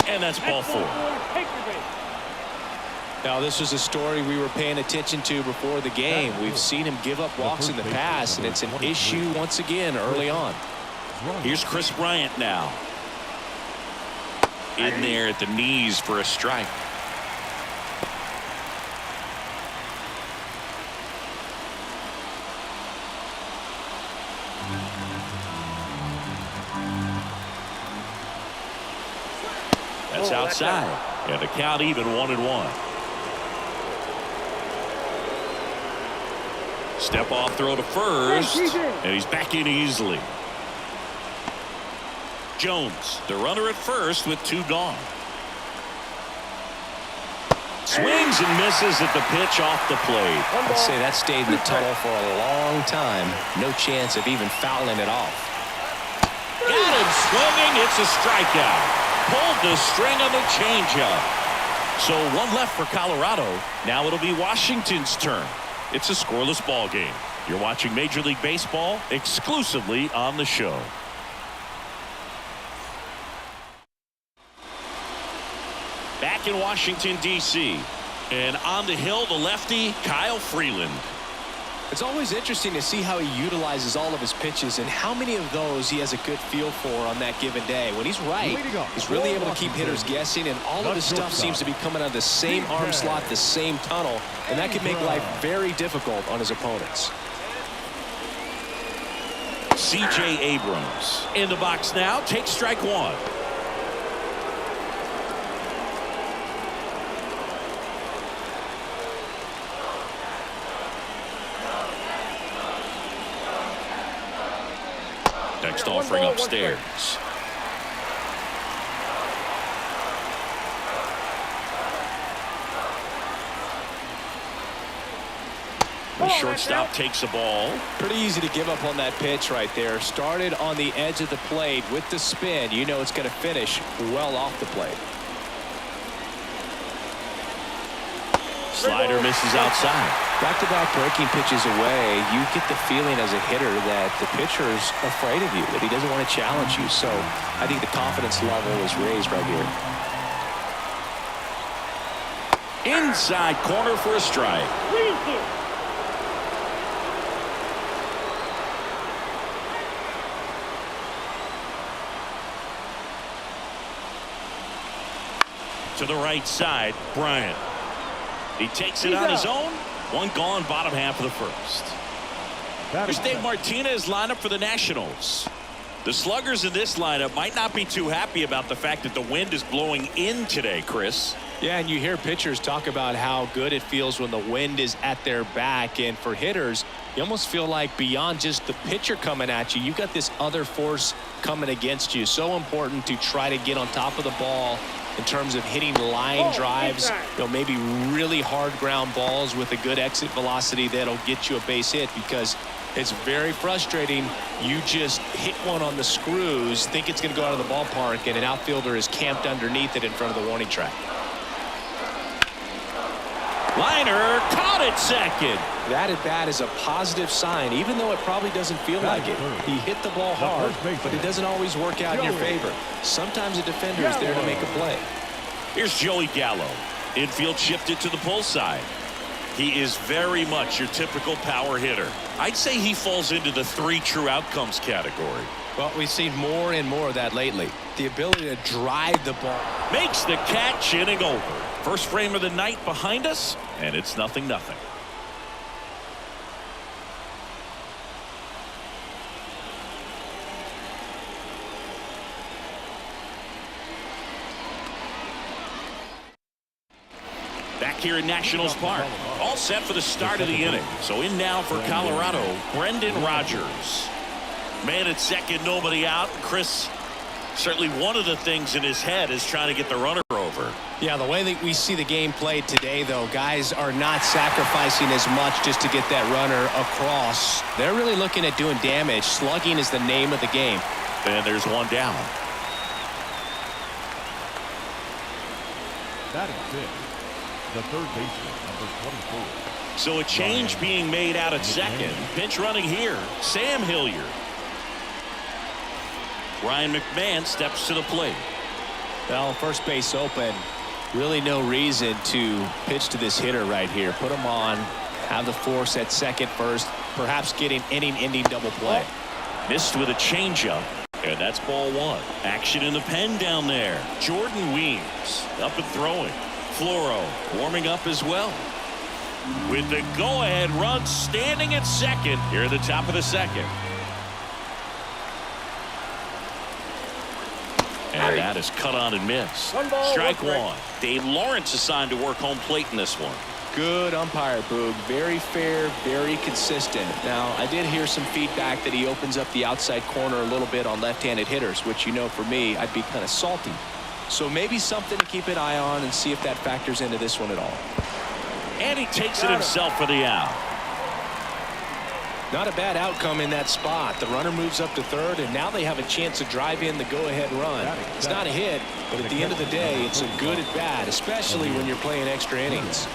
And that's ball 4. Now, this is a story we were paying attention to before the game. We've seen him give up walks in the past, and it's an issue once again early on. Here's Chris Bryant now. In there at the knees for a strike. That's outside. And the count even 1-1. Step off throw to first, and he's back in easily. Jones, the runner at first with 2 gone. Swings and misses at the pitch off the plate. I'd say that stayed in the tunnel for a long time. No chance of even fouling it off. Got him swinging. It's a strikeout. Pulled the string on the changeup. So 1 left for Colorado. Now it'll be Washington's turn. It's a scoreless ball game. You're watching Major League Baseball exclusively on the show. Back in Washington, D.C. And on the hill, the lefty, Kyle Freeland. It's always interesting to see how he utilizes all of his pitches and how many of those he has a good feel for on that given day. When he's right, he's really able to keep hitters guessing, and all of his stuff seems to be coming out of the same arm slot, the same tunnel, and that can make life very difficult on his opponents. C.J. Abrams in the box now. Takes strike 1. Next offering upstairs. The shortstop takes the ball. Pretty easy to give up on that pitch right there. Started on the edge of the plate with the spin. You know it's going to finish well off the plate. Slider misses outside. Back-to-back breaking pitches away, you get the feeling as a hitter that the pitcher's afraid of you, that he doesn't want to challenge you. So I think the confidence level is raised right here. Inside corner for a strike. To the right side, Bryant. He takes it on his own. 1 gone, bottom half of the first. Here's Dave Martinez lineup for the Nationals. The sluggers in this lineup might not be too happy about the fact that the wind is blowing in today, Chris. Yeah, and you hear pitchers talk about how good it feels when the wind is at their back. And for hitters, you almost feel like beyond just the pitcher coming at you, you've got this other force coming against you. So important to try to get on top of the ball in terms of hitting line drives, maybe really hard ground balls with a good exit velocity that'll get you a base hit, because it's very frustrating. You just hit one on the screws, think it's going to go out of the ballpark, and an outfielder is camped underneath it in front of the warning track. Liner caught it second. That at bat is a positive sign, even though it probably doesn't feel like it. He hit the ball hard, but it doesn't always work out in your favor. Sometimes a defender is there to make a play. Here's Joey Gallo. Infield shifted to the pull side. He is very much your typical power hitter. I'd say he falls into the 3 true outcomes category. Well, we've seen more and more of that lately. The ability to drive the ball. Makes the catch, inning over. First frame of the night behind us, and it's 0-0. Back here in Nationals Park, all set for the start of the inning. So in now for Colorado, Brendan Rodgers. Man at second, nobody out. Chris, certainly one of the things in his head is trying to get the runner over. Yeah, the way that we see the game played today, though, guys are not sacrificing as much just to get that runner across. They're really looking at doing damage. Slugging is the name of the game. And there's one down. That is it. The third baseman, number 24. So a change being made out at second. Pinch running here, Sam Hilliard. Ryan McMahon steps to the plate. Well, first base open. Really no reason to pitch to this hitter right here. Put him on, have the force at second first, perhaps getting inning-ending double play. Missed with a changeup, and that's ball 1. Action in the pen down there. Jordan Weems up and throwing. Floro warming up as well. With the go-ahead run standing at second here at the top of the second. And that is cut on and missed. Strike 1. Dave Lawrence assigned to work home plate in this one. Good umpire, Boog. Very fair, very consistent. Now, I did hear some feedback that he opens up the outside corner a little bit on left-handed hitters, which, you know, for me, I'd be kind of salty. So maybe something to keep an eye on and see if that factors into this one at all. And he takes it himself for the out. Not a bad outcome in that spot. The runner moves up to third, and now they have a chance to drive in the go-ahead run. It's not a hit, but at the end of the day, it's a good at-bat, especially when you're playing extra innings.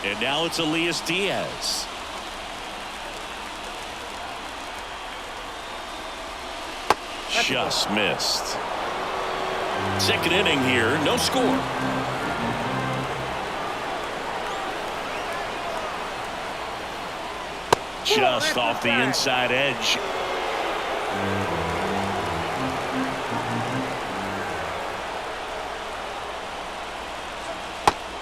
And now it's Elias Diaz. Just missed. Second inning here, no score. Just off the inside edge.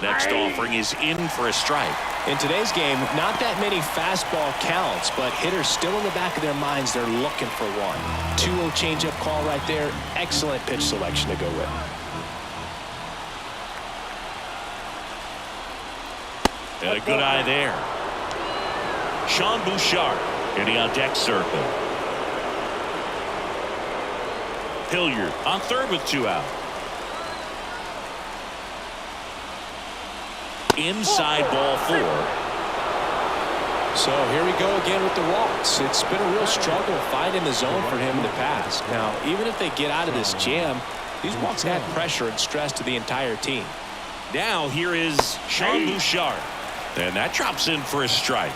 Next offering is in for a strike. In today's game, not that many fastball counts, but hitters still in the back of their minds, they're looking for one. 2-0 changeup call right there. Excellent pitch selection to go with. And a good eye there. Sean Bouchard in the on deck circle. Hilliard on third with 2 out. Inside ball 4. So here we go again with the walks. It's been a real struggle finding the zone for him in the past. Now, even if they get out of this jam, these walks add pressure and stress to the entire team. Now here is Sean Bouchard. And that drops in for a strike.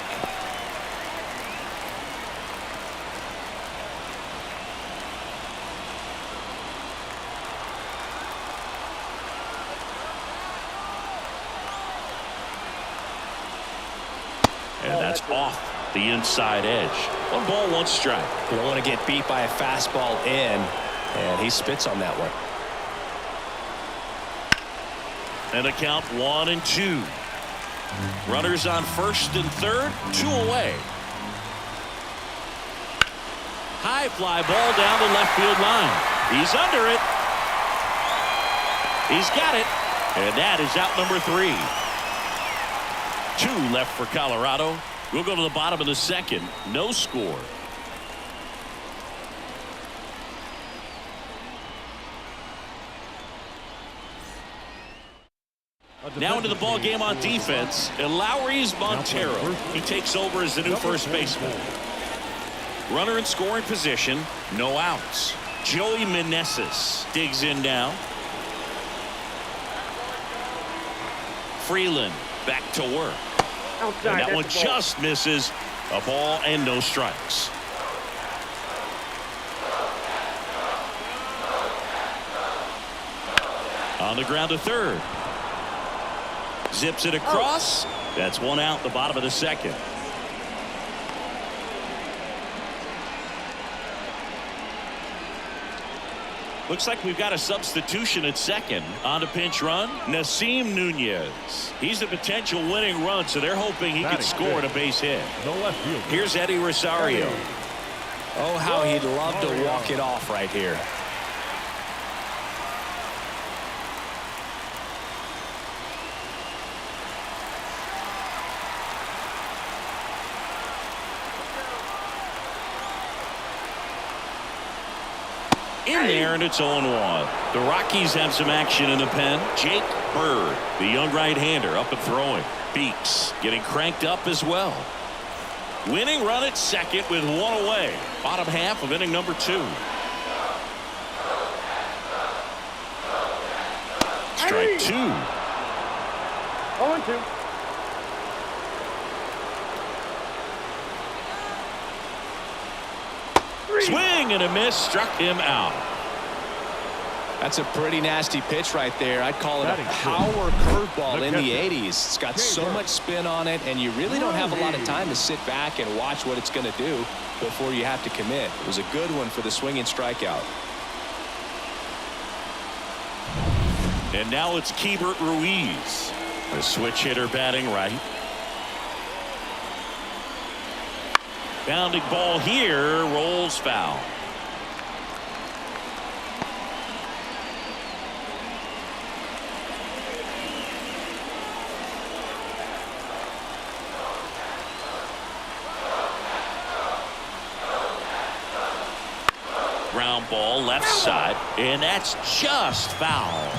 And that's off the inside edge. 1 ball, 1 strike. You don't want to get beat by a fastball in, and he spits on that one. And a count 1-2. Runners on first and third, 2 away. High fly ball down the left field line. He's under it. He's got it. And that is out number 3. 2 left for Colorado. We'll go to the bottom of the second. No score. Now into the ball game on defense, Lowry's Montero. He takes over as the new first baseman. Runner in scoring position, no outs. Joey Meneses digs in now. Freeland back to work. Outside, And that one that's the ball. just misses. A ball and no strikes. On the ground to third. Zips it across. That's 1 out, the bottom of the second. Looks like we've got a substitution at second. On to pinch run, Nasim Nunez. He's a potential winning run, so they're hoping he can score at a base hit. No left field. Here's Eddie Rosario. Oh, how he'd love to walk it off right here. In there, and it's 0-1. The Rockies have some action in the pen. Jake Bird, the young right-hander, up and throwing. Beeks getting cranked up as well. Winning run at second with 1 away. Bottom half of inning number 2. Strike 2. 0-2. Swing and a miss, struck him out. That's a pretty nasty pitch right there. I'd call it a power curveball in the 80s. It's got so much spin on it, and you really don't have a lot of time to sit back and watch what it's going to do before you have to commit. It was a good one for the swinging strikeout. And now it's Keibert Ruiz, the switch hitter batting right. Bounding ball here, rolls foul. ground ball left side, and that's just foul.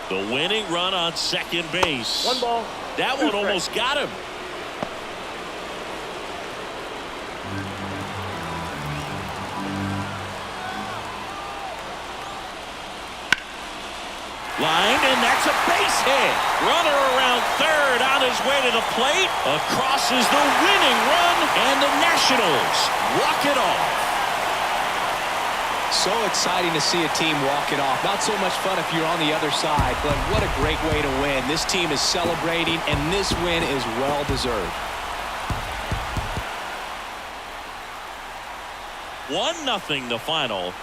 The winning run on second base. One ball. That one almost got him. Line, and that's a base hit. Runner around third on his way to the plate. Across is the winning run, and the Nationals walk it off. So exciting to see a team walk it off. Not so much fun if you're on the other side, but what a great way to win. This team is celebrating, and this win is well deserved. 1-0 the final.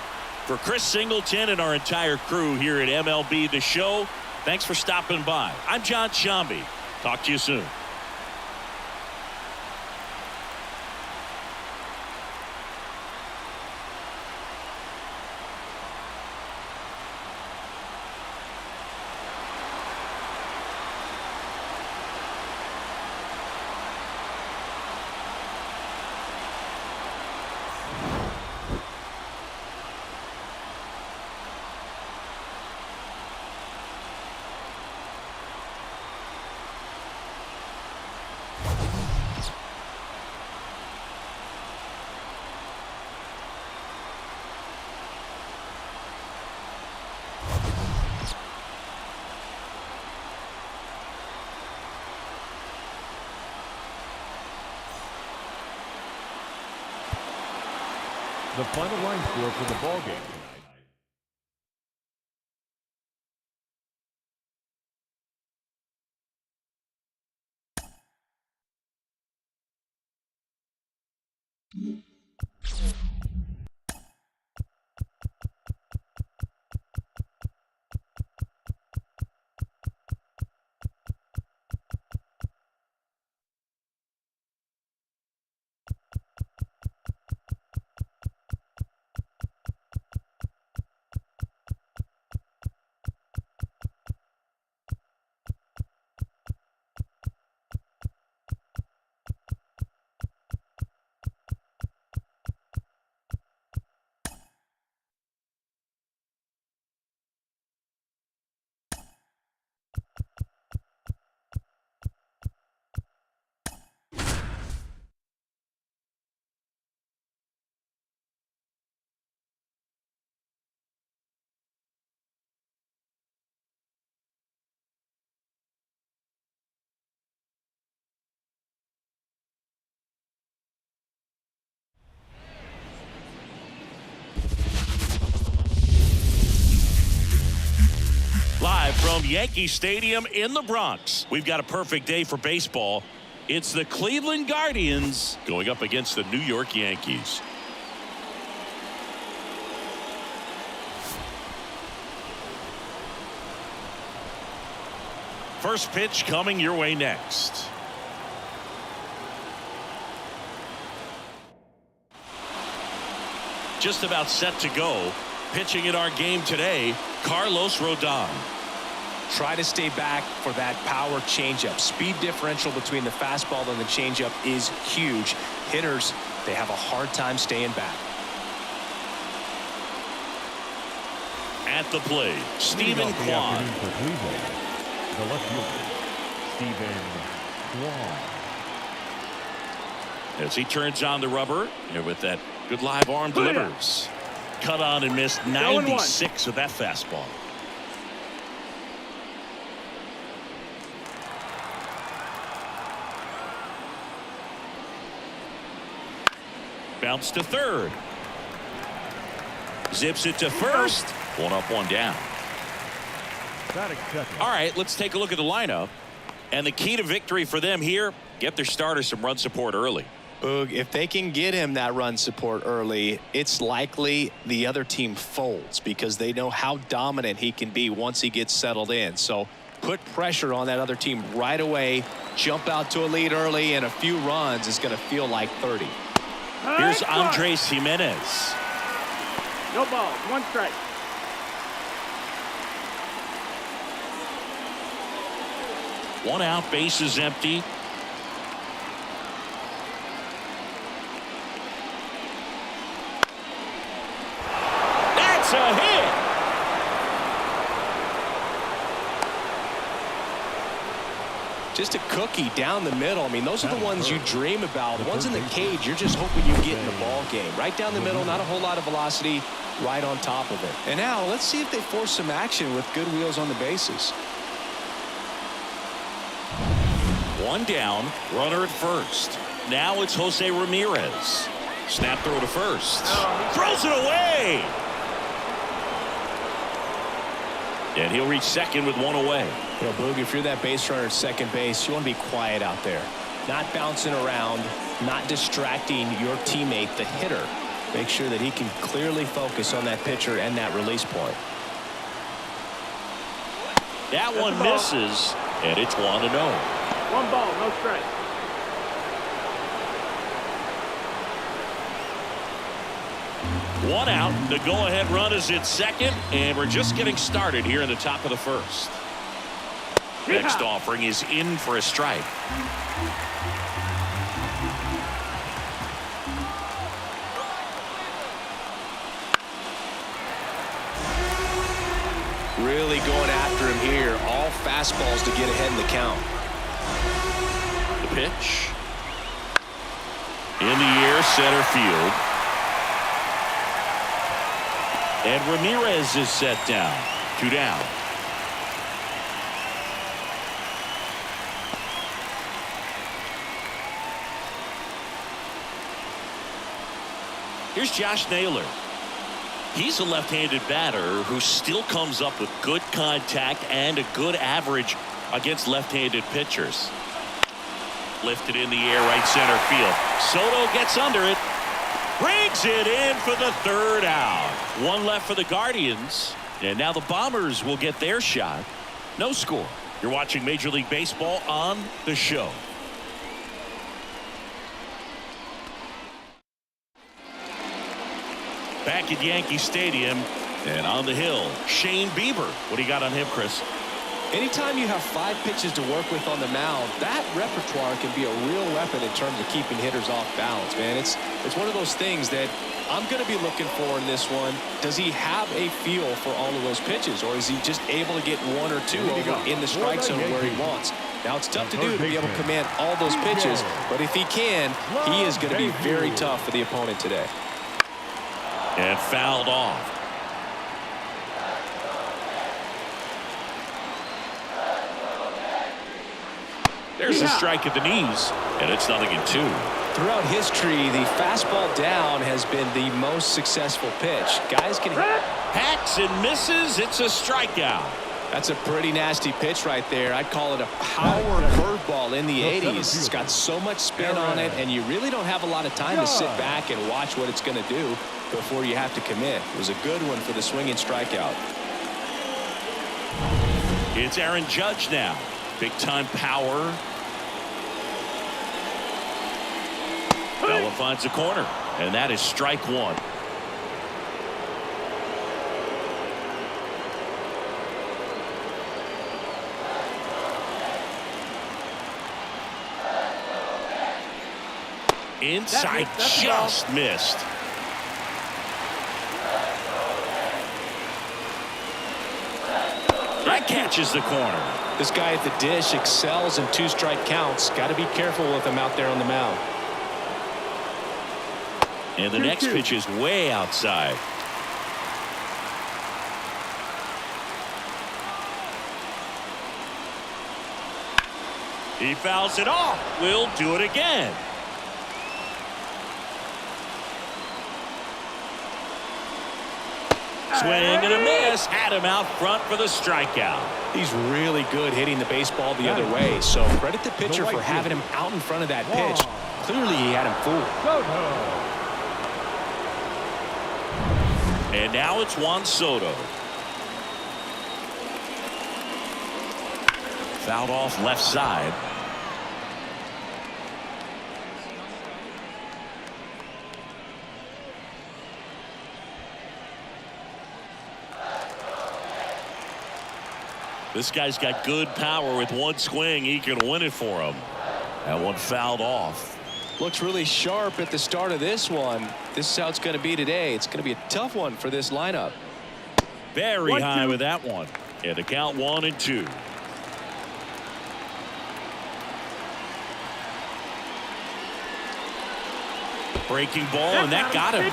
For Chris Singleton and our entire crew here at MLB The Show, thanks for stopping by. I'm John Shambi. Talk to you soon. The final line score for the ball game tonight. Live from Yankee Stadium in the Bronx, we've got a perfect day for baseball. It's the Cleveland Guardians going up against the New York Yankees. First pitch coming your way next. Just about set to go. Pitching in our game today, Carlos Rodon. Try to stay back for that power changeup. Speed differential between the fastball and the changeup is huge. Hitters, they have a hard time staying back. At the plate, Stephen Leading off the Kwai. afternoon for Cleveland, the left fielder, Stephen Kwai. As he turns on the rubber, and with that good live arm delivers. Cut on and missed 96 of that fastball. Bounce to third. Zips it to first. One up, one down. Batting second. All right, let's take a look at the lineup. And the key to victory for them here, get their starter some run support early. Boog, if they can get him that run support early, it's likely the other team folds because they know how dominant he can be once he gets settled in. So put pressure on that other team right away. Jump out to a lead early, and a few runs is going to feel like 30. Here's Andres Jimenez. No ball. One strike. One out, base is empty. It's a hit. Just a cookie down the middle. I mean, those are the ones you dream about. The ones in the cage, you're just hoping you get in the ball game. Right down the middle, not a whole lot of velocity, right on top of it. And now let's see if they force some action with good wheels on the bases. One down, runner at first. Now it's Jose Ramirez. Snap throw to first. Throws it away. And he'll reach second with one away. You know, Boog, if you're that base runner at second base, you want to be quiet out there. Not bouncing around, not distracting your teammate, the hitter. Make sure that he can clearly focus on that pitcher and that release point. That one misses, and it's 1-0. 1 ball, no strike. One out. The go-ahead run is at second, and we're just getting started here in the top of the first. Next offering is in for a strike. Really going after him here. All fastballs to get ahead in the count. The pitch. In the air, center field. And Ramirez is set down. 2 down. Here's Josh Naylor. He's a left-handed batter who still comes up with good contact and a good average against left-handed pitchers. Lifted in the air, right center field. Soto gets under it. Brings it in for the 3rd out. One left for the Guardians. And now the Bombers will get their shot. No score. You're watching Major League Baseball on the show. Back at Yankee Stadium and on the hill, Shane Bieber. What do you got on him, Chris? Anytime you have 5 pitches to work with on the mound, that repertoire can be a real weapon in terms of keeping hitters off balance, man. It's one of those things that I'm going to be looking for in this one. Does he have a feel for all of those pitches, or is he just able to get 1 or 2 over in the strike zone where he wants? Now, it's tough to do to be able to command all those pitches, but if he can, he is going to be very tough for the opponent today. And fouled off. There's a strike at the knees, and it's 0-2. Throughout history, the fastball down has been the most successful pitch. Guys can hit. Hacks and misses. It's a strikeout. That's a pretty nasty pitch right there. I'd call it a power curveball in the 80s. It's got so much spin on it, and you really don't have a lot of time to sit back and watch what it's going to do before you have to commit. It was a good one for the swinging strikeout. It's Aaron Judge now. Big-time power. That one finds the corner, and that is strike 1. Inside, just missed. That catches the corner. This guy at the dish excels in 2-strike counts. Got to be careful with him out there on the mound. And the next pitch is way outside. He fouls it off. We'll do it again. Swing and a miss. Had him out front for the strikeout. He's really good hitting the baseball the other way. So credit the pitcher for having him out in front of that pitch. Clearly he had him fooled. And now it's Juan Soto. Fouled off left side. This guy's got good power. With one swing, he can win it for him. That one fouled off. Looks really sharp at the start of this one. This is how it's going to be today. It's going to be a tough one for this lineup. Very 1-2. high with that one. And the count 1-2. Breaking ball, and that got him.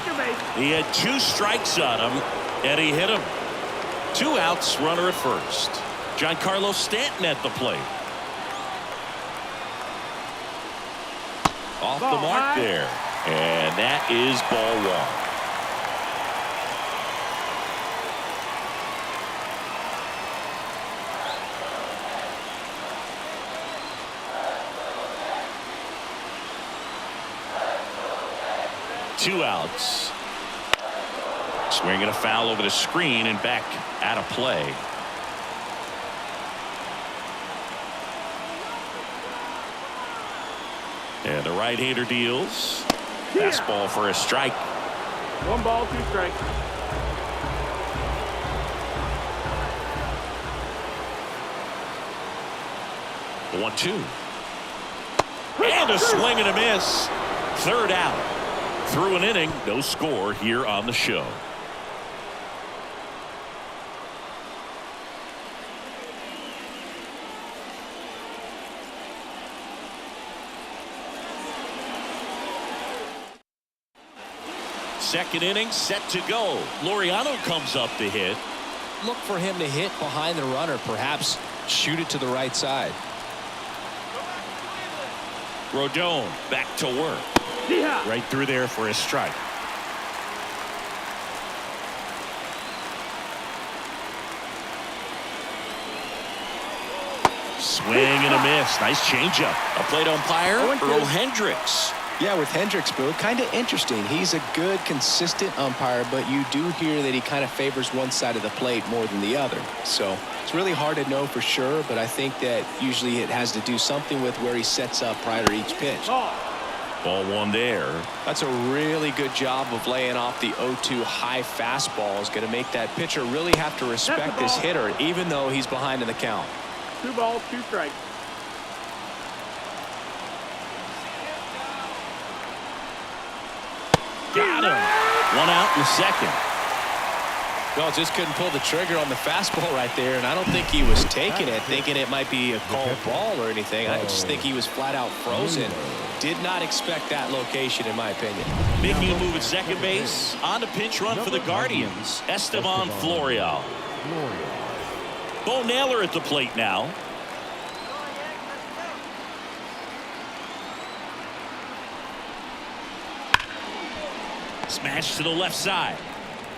He had 2 strikes on him, and he hit him. 2 outs, runner at first. Giancarlo Stanton at the plate. Off the mark there. And that is ball 1. Two outs. Swinging a foul over the screen and back out of play. And the right-hander deals. Fastball for a strike. 1 ball, 2 strikes. The 1-2. And a swing and a miss. 3rd out. Through an inning, no score here on the show. Second inning set to go. Laureano comes up to hit. Look for him to hit behind the runner, perhaps shoot it to the right side. Rodon back to work. Yeah. Right through there for a strike. Swing and a miss. Nice changeup. A plate umpire, Earl Hendricks. Yeah, with Hendricks, Bill, kind of interesting. He's a good, consistent umpire, but you do hear that he kind of favors one side of the plate more than the other. So it's really hard to know for sure, but I think that usually it has to do something with where he sets up prior to each pitch. Ball 1 there. That's a really good job of laying off the 0-2 high fastball. Is going to make that pitcher really have to respect this hitter, even though he's behind in the count. 2 balls, 2 strikes. Got him. 1 out in the second. Well, just couldn't pull the trigger on the fastball right there, and I don't think he was taking it, thinking it might be a called ball or anything. I just think he was flat out frozen. Did not expect that location, in my opinion. Making a move at second base. On the pinch run for the Guardians, Esteban Florial. Bo Naylor at the plate now. Smash to the left side.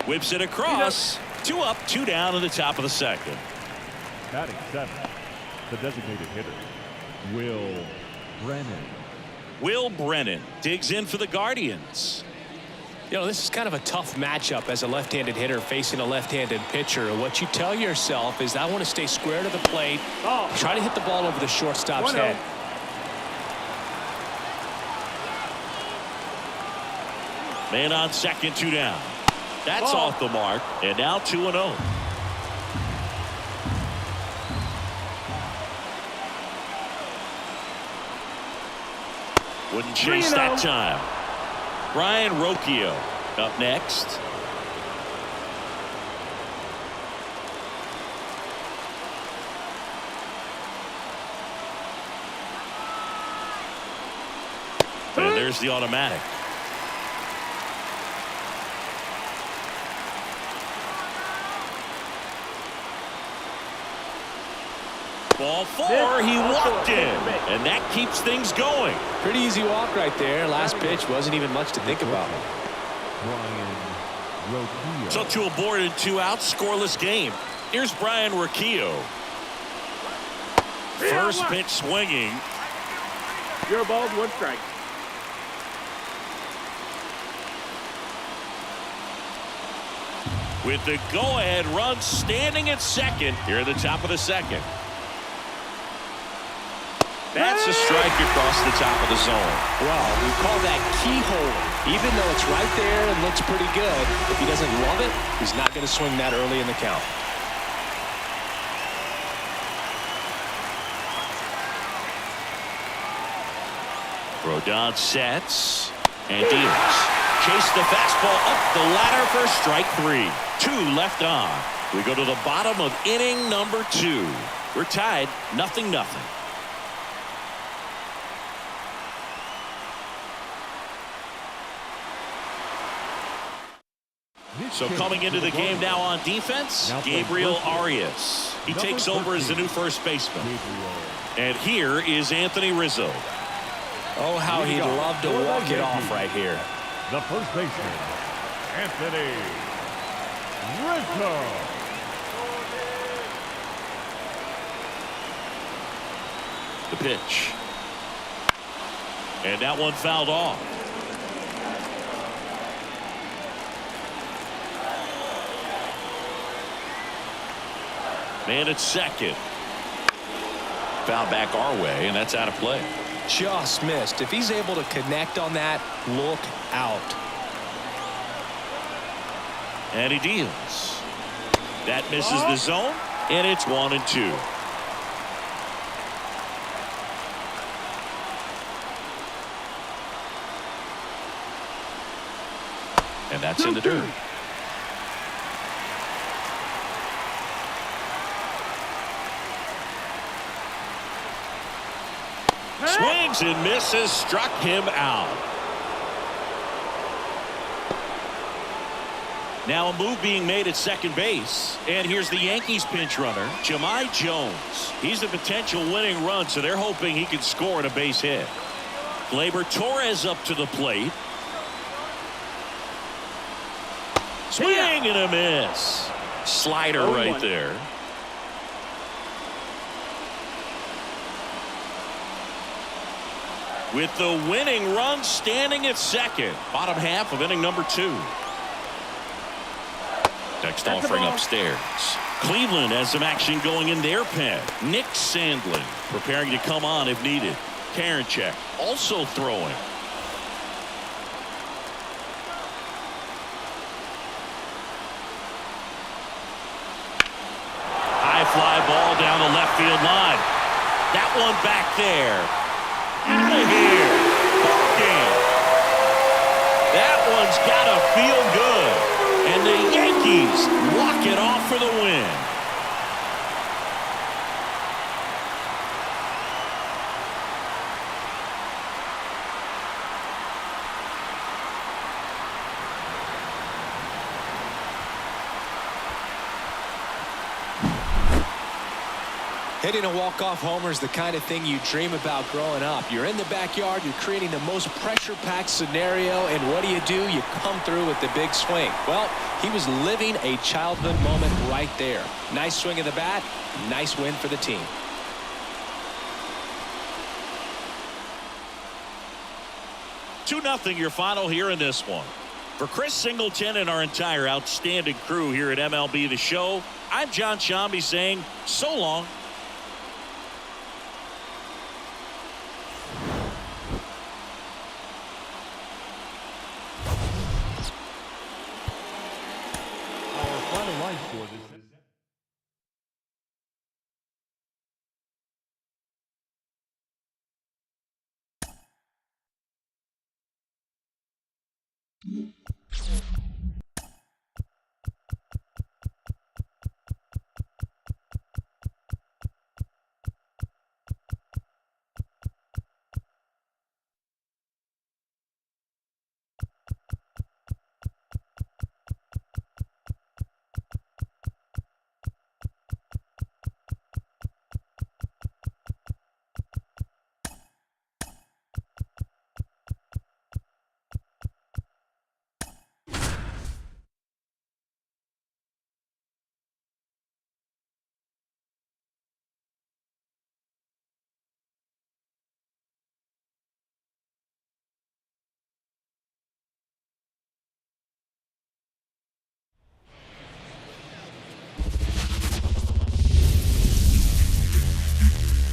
Whips it across. 2 up, 2 down in the top of the second. Batting 7th, the designated hitter, Will Brennan. Will Brennan digs in for the Guardians. You know, this is kind of a tough matchup as a left-handed hitter facing a left-handed pitcher. What you tell yourself is, I want to stay square to the plate, try to hit the ball over the shortstop's head. Man on second, 2 down. That's off the mark, and now 2-0. Wouldn't chase that time. Ryan Rocchio up next. And there's the automatic. Ball 4, he walked in, and that keeps things going. Pretty easy walk right there. Last pitch wasn't even much to think about. So 2 aboard and 2 out, scoreless game. Here's Brian Rocchio. First pitch swinging. 0 balls, 1 strike. With the go-ahead run standing at second here at the top of the second. That's a strike across the top of the zone. Well, we call that keyhole. Even though it's right there and looks pretty good, if he doesn't love it, he's not going to swing that early in the count. Rodon sets and deals. Chase the fastball up the ladder for strike 3. 2 left on. We go to the bottom of inning number 2. We're tied 0-0. So coming into the game now on defense, Gabriel Arias. He takes over as the new first baseman. And here is Anthony Rizzo. Oh, how he'd love to walk it off right here. The first baseman, Anthony Rizzo. The pitch. And that one fouled off. Man at second. Foul back our way, and that's out of play. Just missed. If he's able to connect on that, look out. And he deals. That misses the zone, and it's 1-2. And that's in the dirt. Swings and misses, struck him out. Now a move being made at second base. And here's the Yankees pinch runner, Jahmai Jones. He's a potential winning run, so they're hoping he can score on a base hit. Gleyber Torres up to the plate. Swing and a miss. Slider right there. With the winning run standing at second. Bottom half of inning number 2. Next offering upstairs. Cleveland has some action going in their pen. Nick Sandlin preparing to come on if needed. Karinchak also throwing. High fly ball down the left field line. That one back there. Out of here. Ball game. That one's got to feel good. And the Yankees walk it off for the win. Hitting a walk-off homer is the kind of thing you dream about growing up. You're in the backyard, you're creating the most pressure-packed scenario, and what do? You come through with the big swing. Well, he was living a childhood moment right there. Nice swing of the bat, nice win for the team. Two 2-0 your final here in this one. For Chris Singleton and our entire outstanding crew here at MLB The Show, I'm John Shambi saying so long. Our final line score this is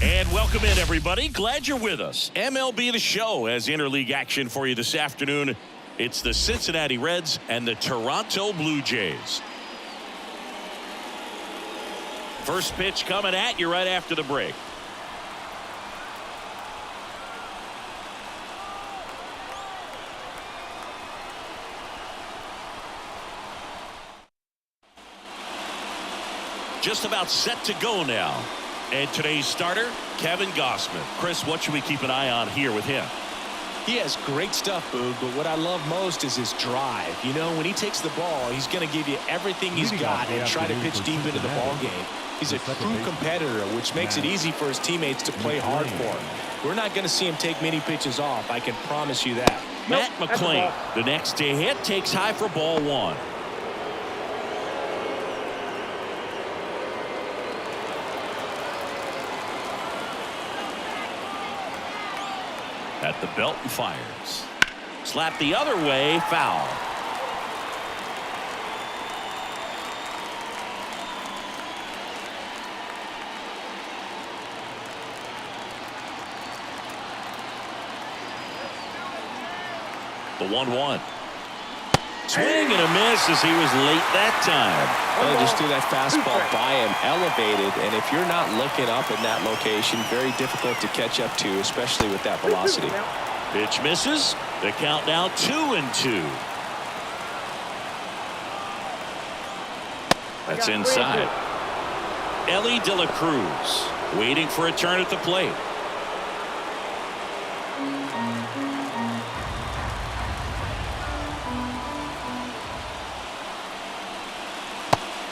And welcome in, everybody. Glad you're with us. MLB The Show has interleague action for you this afternoon. It's the Cincinnati Reds and the Toronto Blue Jays. First pitch coming at you right after the break. just about set to go now. And today's starter, Kevin Gossman. Chris, what should we keep an eye on here with him? He has great stuff, Boog, but what I love most is his drive. You know, when he takes the ball, he's going to give you everything he's got and try to pitch deep into the ball game. He's a true competitor, which makes it easy for his teammates to play hard for him. We're not going to see him take many pitches off. I can promise you that. Matt McClain, the next to hit, takes high for ball one. At the belt and fires. Slap the other way, foul. The 1-1. Swing and a miss as he was late that time. Well, just threw that fastball by him, elevated, and if you're not looking up in that location, very difficult to catch up to, especially with that velocity. Pitch misses. The count now 2-2. That's inside. Ellie De La Cruz waiting for a turn at the plate.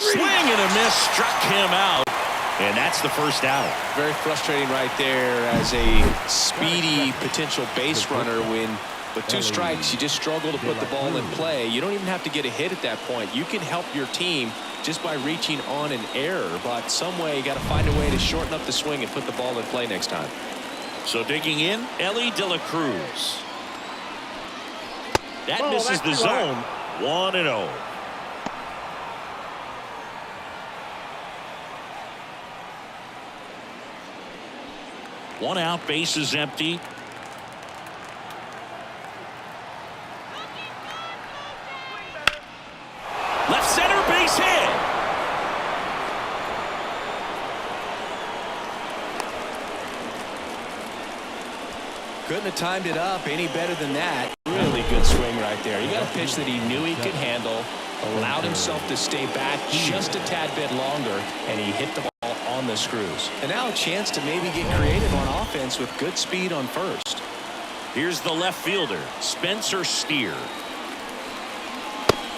Swing and a miss, struck him out, and that's the first out. Very frustrating right there as a speedy potential base runner when with 2 strikes you just struggle to put the ball in play. You don't even have to get a hit at that point. You can help your team just by reaching on an error, but some way you got to find a way to shorten up the swing and put the ball in play next time. So digging in, Ellie De La Cruz. That misses the zone. 1-0. One out, base is empty. Left center, base hit. Couldn't have timed it up any better than that. Really good swing right there. He got a pitch that he knew he could handle, allowed himself to stay back just a tad bit longer, and he hit the ball on the screws. And now a chance to maybe get creative on offense with good speed on first. Here's the left fielder, Spencer Steer.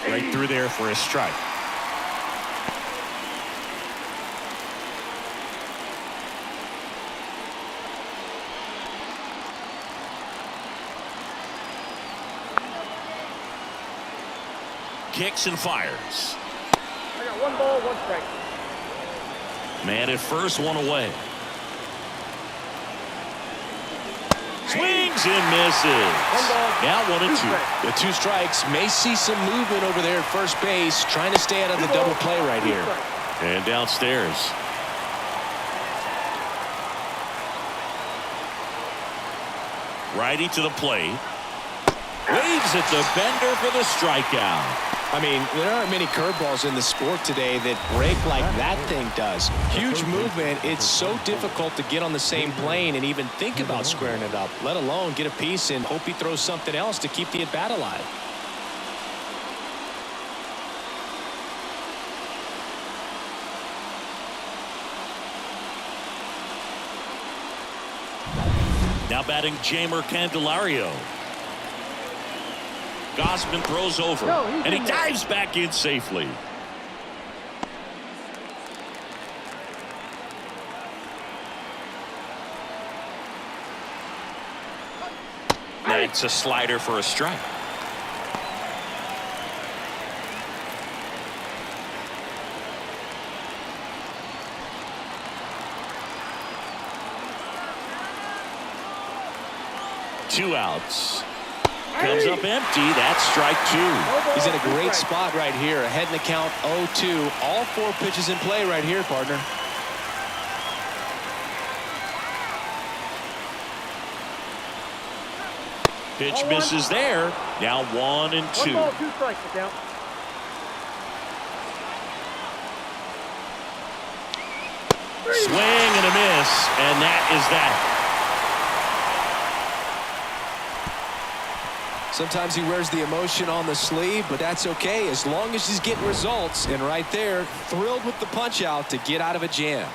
Right through there for a strike. Kicks and fires. I got 1 ball, 1 strike. Man at first, 1 away. Swings and misses. Now 1-2. With 2 strikes, may see some movement over there at first base, trying to stay out of the double play right here. And downstairs. Righty to the plate. Waves at the bender for the strikeout. I mean, there aren't many curveballs in the sport today that break like that thing does. Huge movement. It's so difficult to get on the same plane and even think about squaring it up, let alone get a piece and hope he throws something else to keep the at-bat alive. Now batting Jamer Candelario. Gossman throws over, and he dives back in safely. That's a slider for a strike. Two outs. Comes up empty. That's strike 2. He's in a great spot right here. Ahead in the count 0-2. All 4 pitches in play right here, partner. Pitch misses there. Now 1-2. 1 ball, 2 strikes. Down. Swing and a miss, and that is that. Sometimes he wears the emotion on the sleeve, but that's okay as long as he's getting results. And right there, thrilled with the punch out to get out of a jam.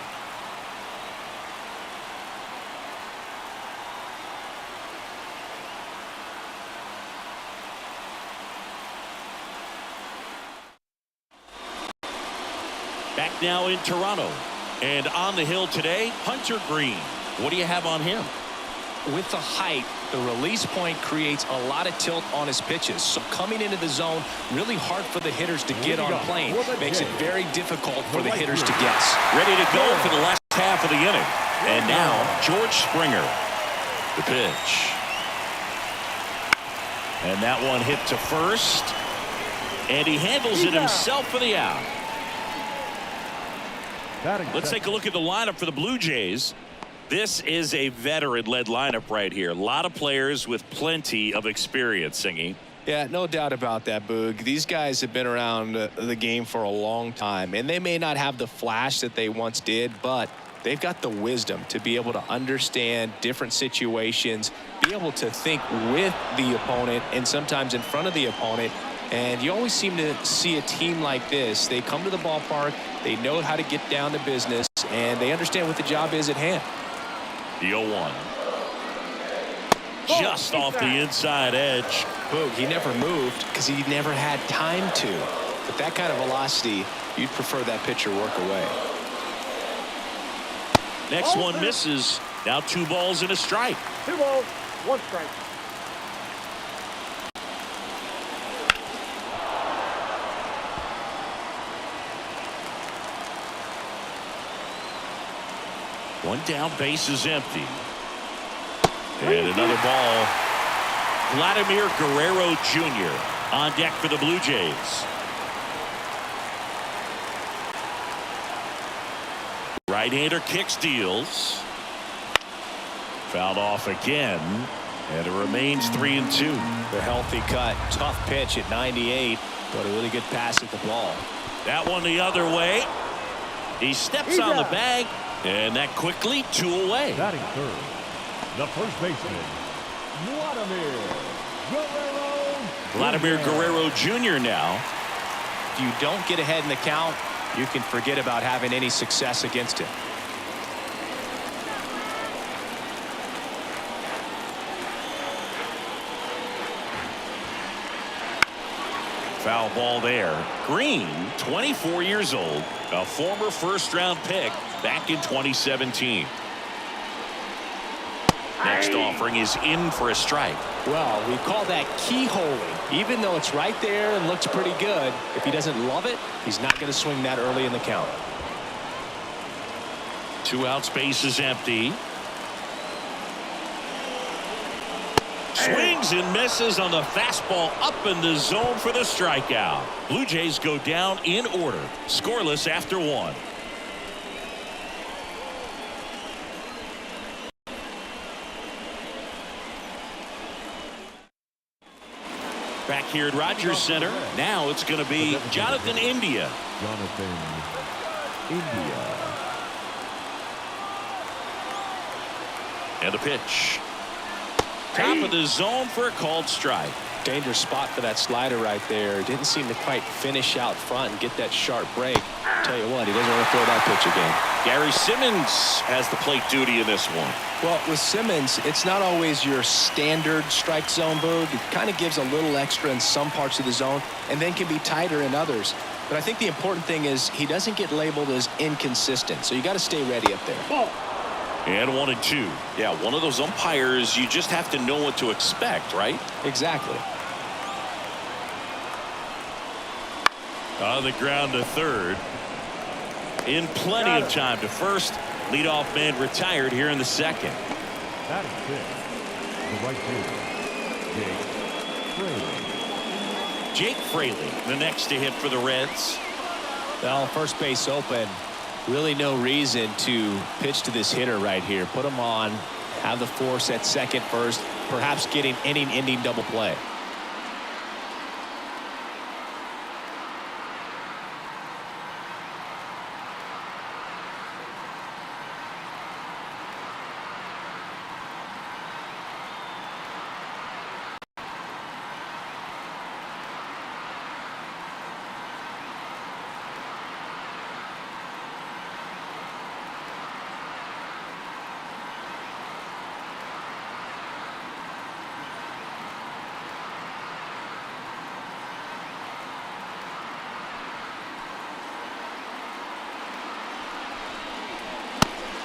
Back now in Toronto. And on the hill today, Hunter Green. What do you have on him? With the height, the release point creates a lot of tilt on his pitches. So coming into the zone, really hard for the hitters to get on plane. Makes it very difficult for the hitters to guess. Ready to go for the last half of the inning. And now, George Springer. The pitch. And that one hit to first. And he handles it himself for the out. Let's take a look at the lineup for the Blue Jays. This is a veteran-led lineup right here. A lot of players with plenty of experience, Singy. Yeah, no doubt about that, Boog. These guys have been around the game for a long time, and they may not have the flash that they once did, but they've got the wisdom to be able to understand different situations, be able to think with the opponent and sometimes in front of the opponent. And you always seem to see a team like this. They come to the ballpark, they know how to get down to business, and they understand what the job is at hand. The 0-1. Just off the inside edge. Boog, he never moved because he never had time to. But that kind of velocity, you'd prefer that pitcher work away. Next one misses. Now 2 balls and a strike. 2 balls, 1 strike. One down, base is empty. And another ball. Vladimir Guerrero Jr. on deck for the Blue Jays. Right-hander kicks, deals. Fouled off again. And it remains 3-2. The healthy cut. Tough pitch at 98. But a really good pass at the ball. That one the other way. He steps on the bag. And that quickly 2 away. Batting third, the first baseman, Vladimir Guerrero Jr. now. If you don't get ahead in the count, you can forget about having any success against him. Foul ball there. Green, 24 years old, a former first-round pick back in 2017. Next offering is in for a strike. Well, we call that keyholing. Even though it's right there and looks pretty good, if he doesn't love it, he's not going to swing that early in the count. 2 outs, base is empty. Swings and misses on the fastball up in the zone for the strikeout. Blue Jays go down in order, scoreless after 1. Back here at Rogers Center, now it's going to be Jonathan India. And the pitch. Top of the zone for a called strike. Dangerous spot for that slider right there. Didn't seem to quite finish out front and get that sharp break. Tell you what, he doesn't want to throw that pitch again. Gary Simmons has the plate duty in this one. Well, with Simmons, it's not always your standard strike zone, Boog. It kind of gives a little extra in some parts of the zone and then can be tighter in others. But I think the important thing is he doesn't get labeled as inconsistent. So you got to stay ready up there. Ball. And 1-2. Yeah, one of those umpires, you just have to know what to expect, right? Exactly. On the ground to third. In plenty of time to first. Leadoff man retired here in the second. Batting fifth, the right fielder, Jake Fraley, the next to hit for the Reds. Well, first base open. Really no reason to pitch to this hitter right here. Put him on, have the force at second first, perhaps getting inning-ending double play.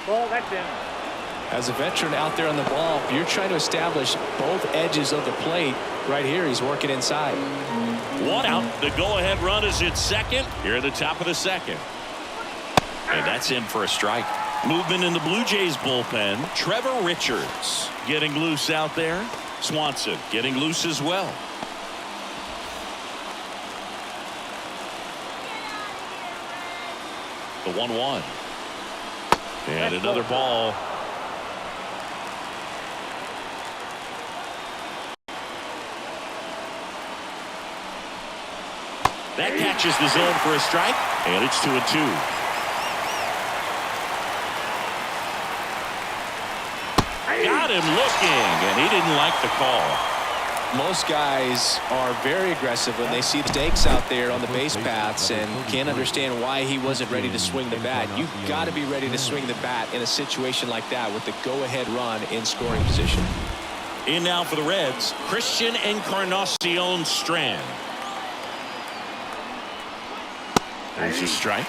Ball, that's in. As a veteran out there on the ball, you're trying to establish both edges of the plate. Right here, he's working inside. One out. The go-ahead run is at second. Here at the top of the second. And that's in for a strike. Movement in the Blue Jays bullpen. Trevor Richards getting loose out there. Swanson getting loose as well. The 1-1. And another ball. That catches the zone for a strike, and it's 2-2. Got him looking, and he didn't like the call. Most guys are very aggressive when they see the stakes out there on the base paths and can't understand why he wasn't ready to swing the bat. You've got to be ready to swing the bat in a situation like that with the go-ahead run in scoring position. In now for the Reds, Christian Encarnacion Strand. There's a strike.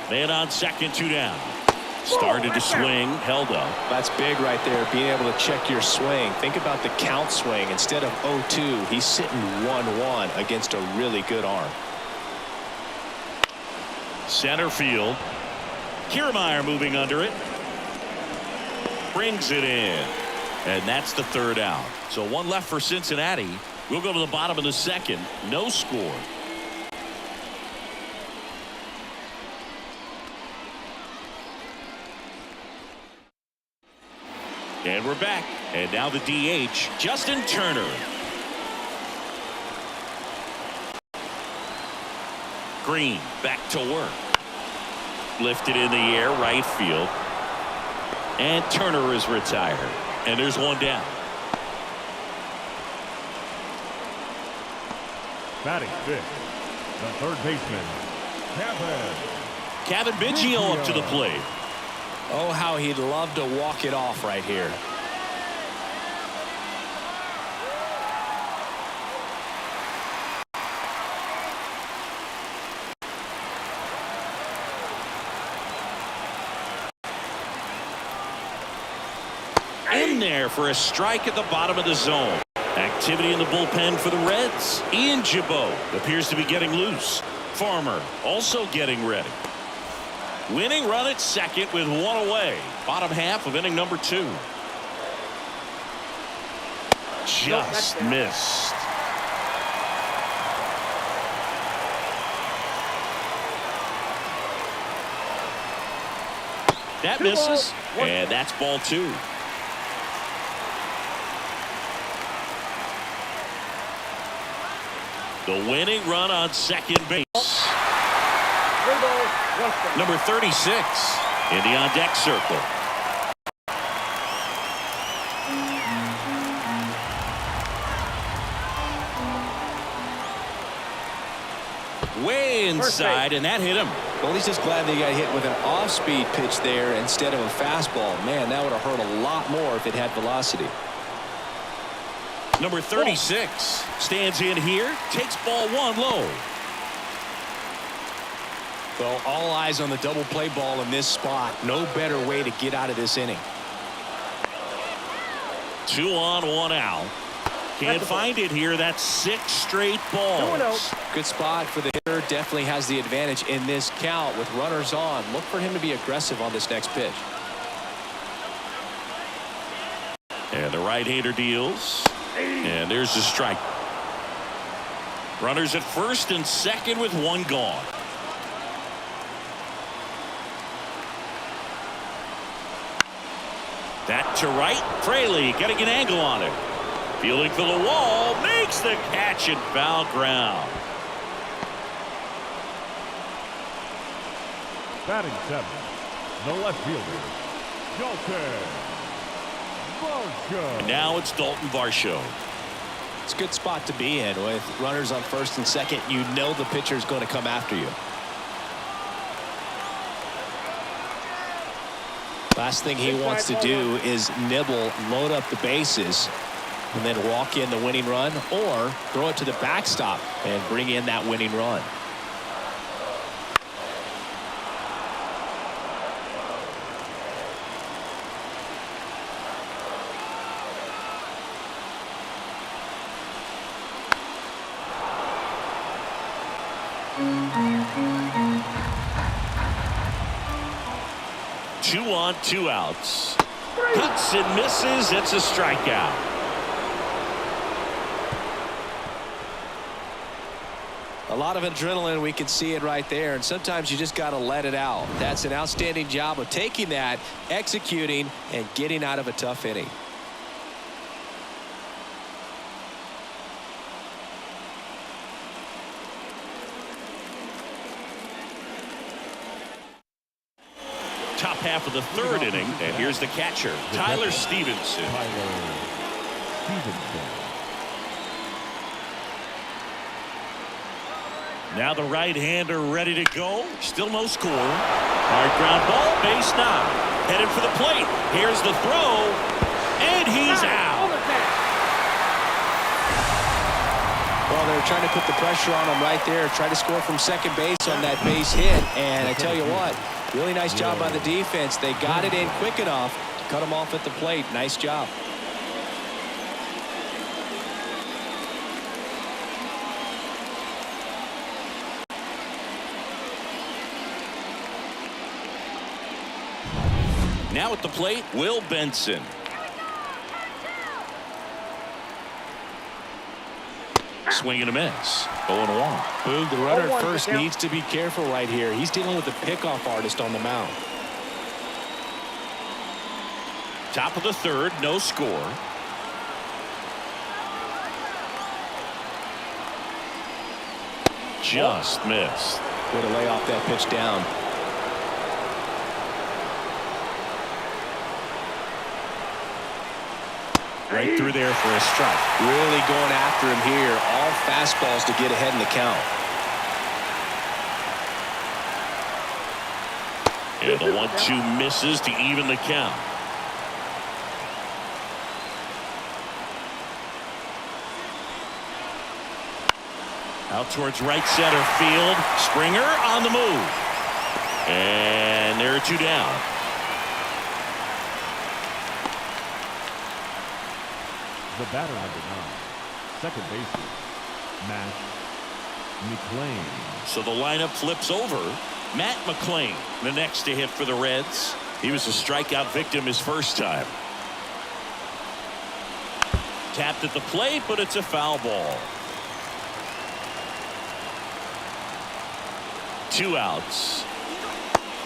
Man on second, 2 down. Started to swing, held up. That's big right there, being able to check your swing. Think about the count swing. Instead of 0-2, he's sitting 1-1 against a really good arm. Center field. Kiermaier moving under it. Brings it in. And that's the 3rd out. So 1 left for Cincinnati. We'll go to the bottom of the second. No score. And we're back. And now the DH, Justin Turner. Green back to work. Lifted in the air, right field. And Turner is retired. And there's 1 down. Batting 5th, the third baseman, Kevin Biggio up to the plate. Oh, how he'd love to walk it off right here. In there for a strike at the bottom of the zone. Activity in the bullpen for the Reds. Ian Gibaut appears to be getting loose. Farmer also getting ready. Winning run at second with 1 away. Bottom half of inning number 2. Just missed. That misses. And that's ball 2. The winning run on second base. Number 36 in the on-deck circle. Way inside, and that hit him. Well, he's just glad they got hit with an off-speed pitch there instead of a fastball. Man, that would have hurt a lot more if it had velocity. Number 36 stands in here, takes ball 1 low. Well, all eyes on the double play ball in this spot. No better way to get out of this inning. 2 on, 1 out. Can't find it here. That's 6 straight balls. Good spot for the hitter. Definitely has the advantage in this count with runners on. Look for him to be aggressive on this next pitch. And the right-hander deals. And there's the strike. Runners at first and second with 1 gone. That to right. Fraley getting an angle on it. Fielding for the wall. Makes the catch in foul ground. batting 7th, the left fielder, Dalton Varsho. And now it's Dalton Varsho. It's a good spot to be in with runners on first and second. You know the pitcher is going to come after you. Last thing he wants to do is nibble, load up the bases, and then walk in the winning run, or throw it to the backstop and bring in that winning run. Two on, two outs. Hits and misses. It's a strikeout. A lot of adrenaline, we can see it right there, and sometimes you just got to let it out. That's an outstanding job of taking that, executing, and getting out of a tough inning. Top half of the third inning, and here's the catcher, Tyler Stevenson. Now the right-hander ready to go. Still no score. Hard ground ball, base knock. Headed for the plate. Here's the throw, and he's out. Well, they're trying to put the pressure on him right there. Try to score from second base on that base hit, and I tell you what, really nice job by the defense. They got it in quick enough to cut him off at the plate. Nice job. Now at the plate, Will Benson. Swing and a miss. 0-1. Boog, the runner at first needs to be careful right here. He's dealing with the pickoff artist on the mound. Top of the third, no score. Just missed. Way to lay off that pitch down. Right through there for a strike. Really going after him here. All fastballs to get ahead in the count. And the 1-2 misses to even the count. Out towards right center field. Springer on the move. And there are two down. The batter number 9, second baseman, Matt McLain. So the lineup flips over. Matt McLain, the next to hit for the Reds. He was a strikeout victim his first time. Tapped at the plate, but it's a foul ball. 2 outs.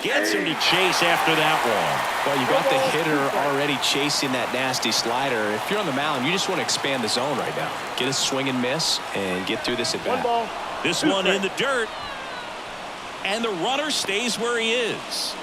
Gets him to chase after that one. Well, you got the hitter already chasing that nasty slider. If you're on the mound, you just want to expand the zone right now. Get a swing and miss and get through this at bat. This one in the dirt. And the runner stays where he is.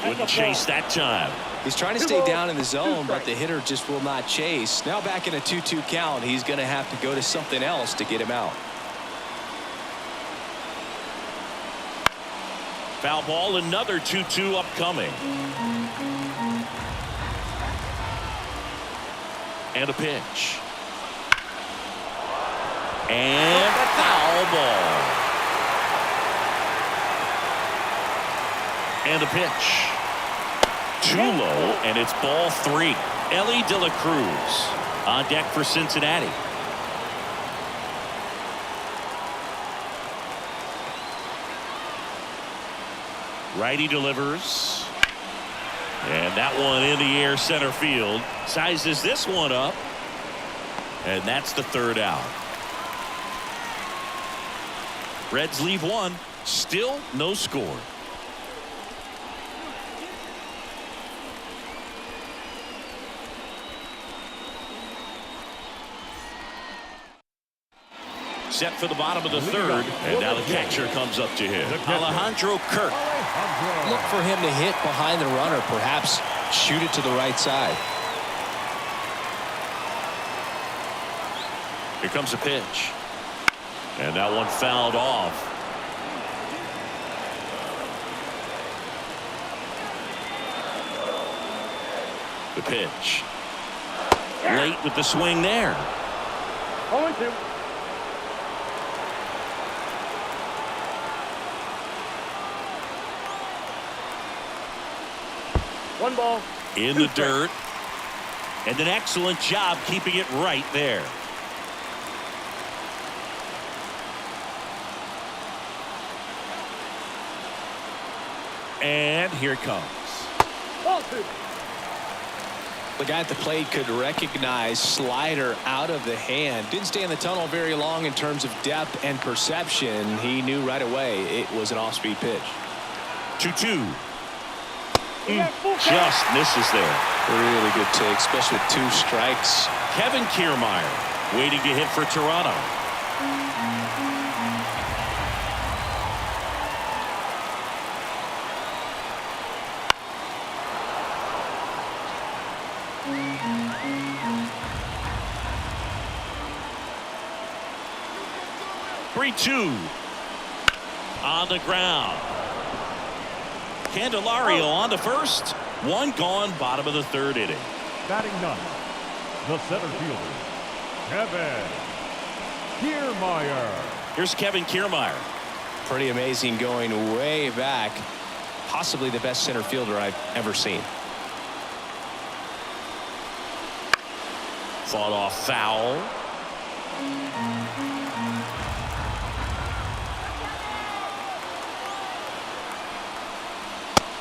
Wouldn't chase that time. He's trying to stay down in the zone, but the hitter just will not chase. Now back in a 2-2 count, he's going to have to go to something else to get him out. Foul ball, another 2-2 upcoming. And a pitch. And foul ball. And a pitch. Too low, and it's ball 3. Ellie De La Cruz on deck for Cincinnati. Righty delivers. And that one in the air center field. Sizes this one up. And that's the third out. Reds leave one. Still no score. Set for the bottom of the third, and now the catcher comes up to him. Alejandro Kirk. Look for him to hit behind the runner, perhaps shoot it to the right side. Here comes the pitch. And that one fouled off. The pitch. Late with the swing there. 0-2. One ball. In the dirt. And an excellent job keeping it right there. And here it comes. Ball 2. The guy at the plate could recognize slider out of the hand. Didn't stay in the tunnel very long in terms of depth and perception. He knew right away it was an off-speed pitch. 2-2. Just misses there. Really good take, especially with 2 strikes. Kevin Kiermaier waiting to hit for Toronto. Three-two on the ground. Candelario on the first. One gone, bottom of the 3rd inning. Batting 9th, the center fielder, Kevin Kiermaier. Here's Kevin Kiermaier. Pretty amazing, going way back. Possibly the best center fielder I've ever seen. Fought off foul.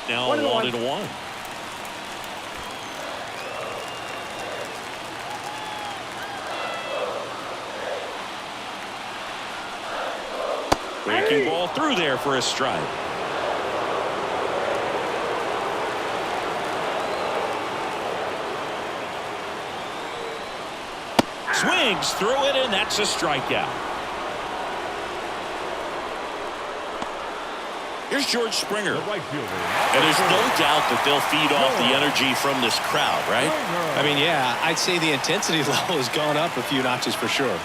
Now 1-1. Breaking ball through there for a strike. Swings through it, and that's a strikeout. Here's George Springer. The right fielder. And there's no doubt that they'll feed off the energy from this crowd, right? I mean, yeah, I'd say the intensity level has gone up a few notches for sure.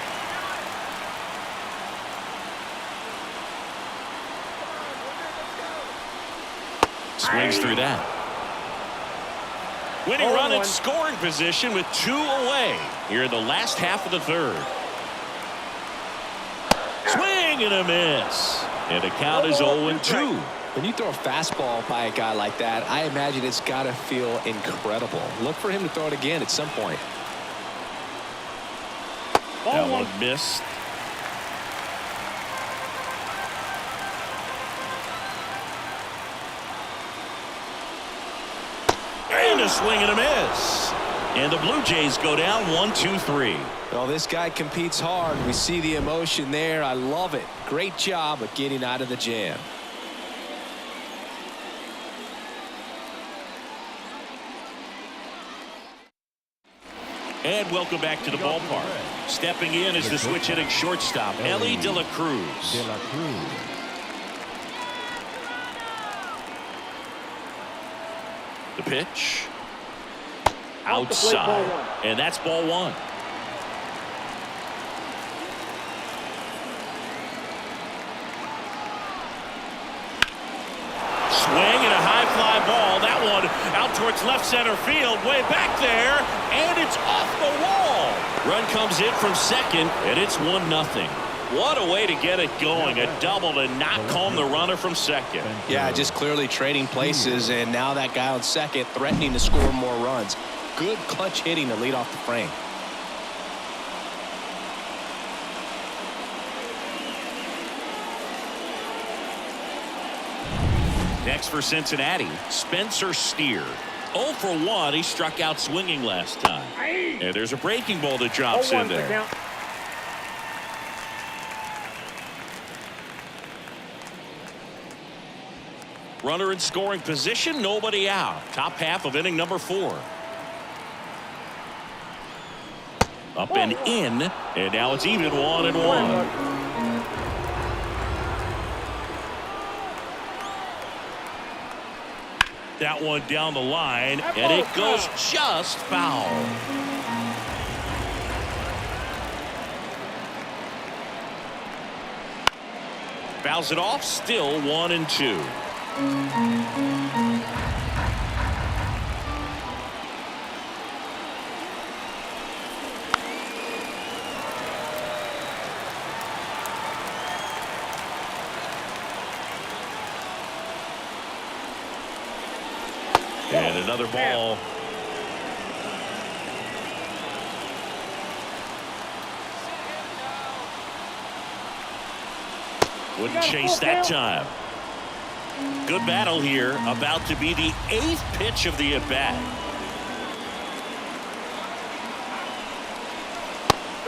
Swings through that. Winning run in scoring position with 2 away here in the last half of the 3rd. Swing and a miss. And the count is 0-2. When you throw a fastball by a guy like that, I imagine it's got to feel incredible. Look for him to throw it again at some point. That one missed. And a swing and a miss. And the Blue Jays go down 1-2-3. Well, this guy competes hard. We see the emotion there. I love it. Great job of getting out of the jam. And welcome back to the ballpark. Stepping in is the switch hitting shortstop, Ellie De La Cruz. The pitch. Outside. And that's ball 1. Swing and a high fly ball. That one out towards left center field. Way back there. And it's off the wall. Run comes in from second. And it's 1-0. What a way to get it going. A double to knock home the runner from second. Yeah, just clearly trading places. And now that guy on second threatening to score more runs. Good clutch hitting to lead off the frame. Next for Cincinnati, Spencer Steer. 0 for 1. He struck out swinging last time. And there's a breaking ball that drops in there. Runner in scoring position, nobody out. Top half of inning number 4. Up and in, and now it's even 1-1. That one down the line, and it goes just foul. Fouls it off, still 1-2. And another ball. Wouldn't chase that time. Good battle here. About to be the 8th pitch of the at-bat.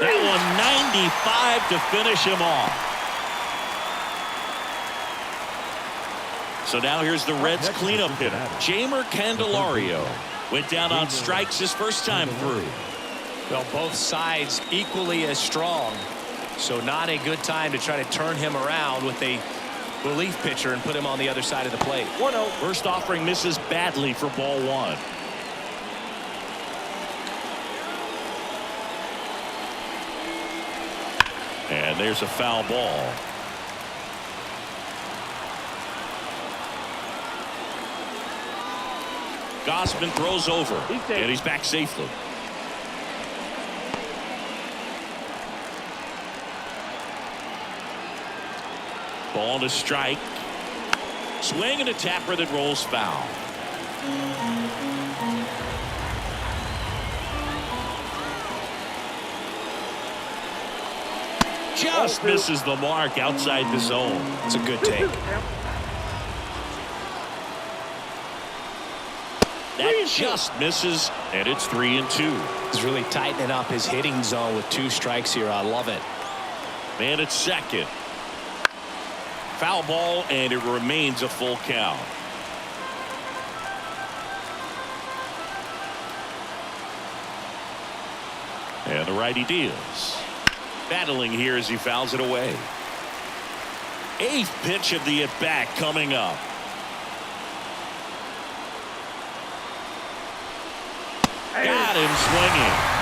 That one 95 to finish him off. So now here's the Reds cleanup hitter, Jeimer Candelario. Went down on strikes his first time through. Well, both sides equally as strong. So not a good time to try to turn him around with a relief pitcher and put him on the other side of the plate. 1-0. First offering misses badly for ball one. And there's a foul ball. Gausman throws over, and he's back safely. Ball to strike. Swing and a tapper that rolls foul. Just misses the mark outside the zone. It's a good take. That just misses, and it's 3-2. He's really tightening up his hitting zone with 2 strikes here. I love it. Man at second. Foul ball, and it remains a full count. And the righty deals. Battling here as he fouls it away. 8th pitch of the at-bat coming up. Got him swinging.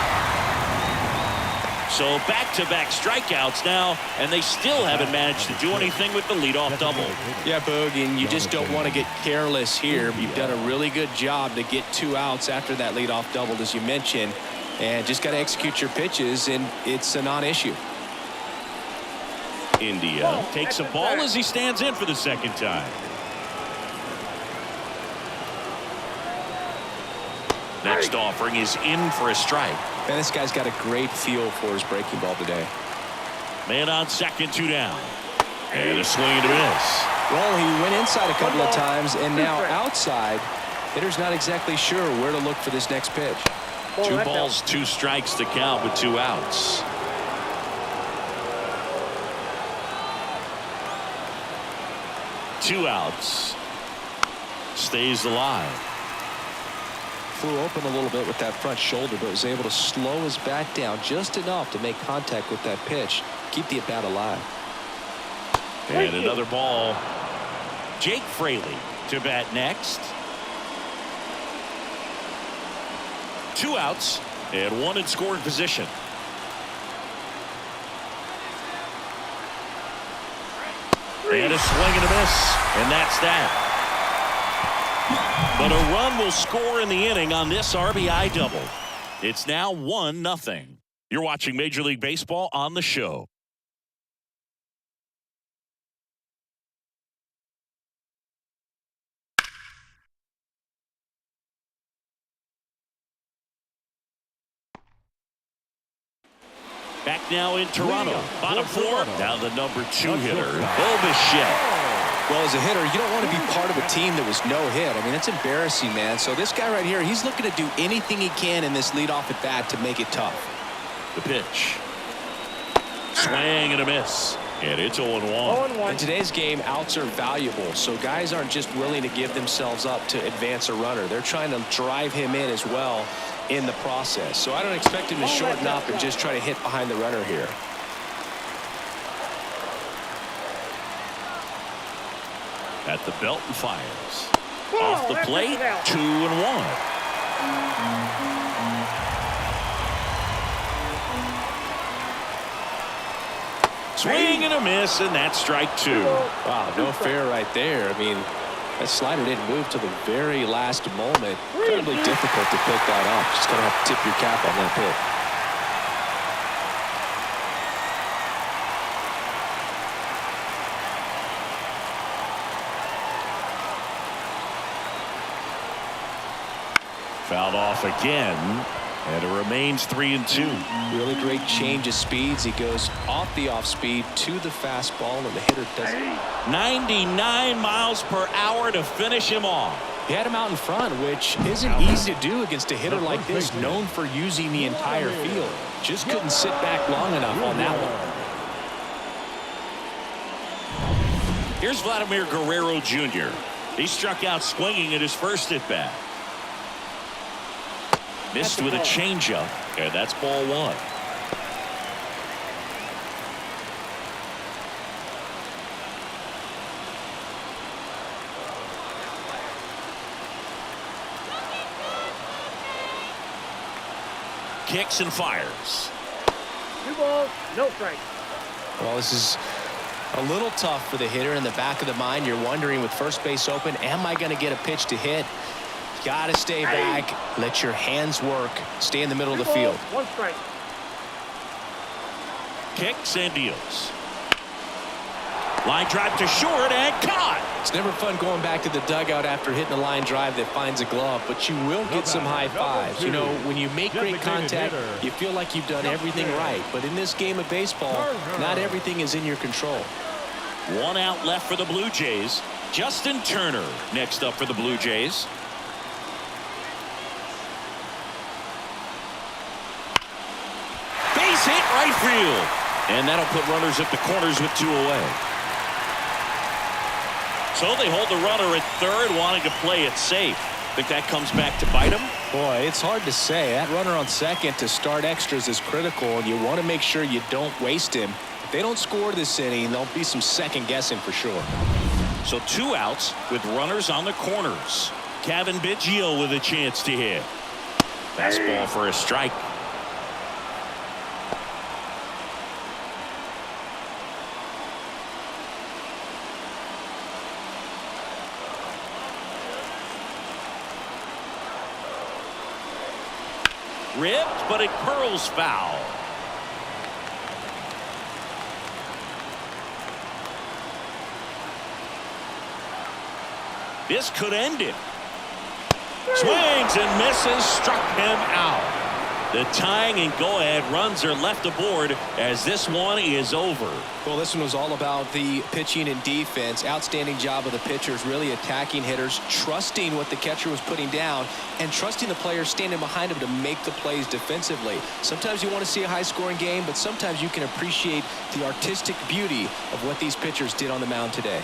So back-to-back strikeouts now, and they still haven't managed to do anything with the leadoff double. Yeah, Boog, and you just don't want to get careless here. You've done a really good job to get 2 outs after that leadoff double, as you mentioned, and just got to execute your pitches, and it's a non-issue. India takes a ball as he stands in for the second time. Next offering is in for a strike. Man, this guy's got a great feel for his breaking ball today. Man on second, 2 down. And a swing and a miss. Well, he went inside a couple of times, and now outside. Hitter's not exactly sure where to look for this next pitch. 2 balls, 2 strikes to count with 2 outs. Two outs. Stays alive. Flew open a little bit with that front shoulder, but was able to slow his back down just enough to make contact with that pitch. Keep the at-bat alive. And another ball. Jake Fraley to bat next. 2 outs and 1 in scoring position. And a swing and a miss, and that's that. But a run will score in the inning on this RBI double. It's now 1-0. You're watching Major League Baseball on the show. Back now in Toronto. Bottom 4. Now the number 2 hitter, Bo Bichette. Well, as a hitter, you don't want to be part of a team that was no hit. I mean, that's embarrassing, man. So this guy right here, he's looking to do anything he can in this leadoff at bat to make it tough. The pitch. Swing and a miss. And it's 0-1. In today's game, outs are valuable. So guys aren't just willing to give themselves up to advance a runner. They're trying to drive him in as well in the process. So I don't expect him to shorten up and just try to hit behind the runner here. At the belt and fires. Off the plate, 2-1. Swing and a miss, and that's strike 2. Wow, no fair right there. I mean, that slider didn't move till the very last moment. Incredibly difficult to pick that up. Just going to have to tip your cap on that pick. Fouled off again, and it remains 3-2. Really great change of speeds. He goes off the off speed to the fastball, and the hitter doesn't. 99 miles per hour to finish him off. He had him out in front, which isn't easy to do against a hitter like this, known for using the entire field. Just couldn't sit back long enough on that one. Here's Vladimir Guerrero Jr. He struck out swinging at his first at-bat. Missed with a changeup, and that's ball 1. Kicks and fires. 2 balls, no strikes. Well, this is a little tough for the hitter. In the back of the mind, you're wondering, with first base open, am I going to get a pitch to hit? Got to stay back, let your hands work, stay in the middle of the field. 1 strike. Kicks and deals. Line drive to short and caught. It's never fun going back to the dugout after hitting a line drive that finds a glove, but you will get some high fives. You know, when you make great contact, you feel like you've done everything right. But in this game of baseball, not everything is in your control. 1 out left for the Blue Jays. Justin Turner next up for the Blue Jays. Base hit right field. And that'll put runners at the corners with 2 away. So they hold the runner at third, wanting to play it safe. Think that comes back to bite him? Boy, it's hard to say. That runner on second to start extras is critical, and you want to make sure you don't waste him. If they don't score this inning, there'll be some second guessing for sure. So 2 outs with runners on the corners. Kevin Biggio with a chance to hit. Fastball for a strike. Ripped, but it curls foul. This could end it. Swings and misses, struck him out. The tying and go-ahead runs are left aboard as this one is over. Well, this one was all about the pitching and defense. Outstanding job of the pitchers, really attacking hitters, trusting what the catcher was putting down, and trusting the players standing behind him to make the plays defensively. Sometimes you want to see a high-scoring game, but sometimes you can appreciate the artistic beauty of what these pitchers did on the mound today.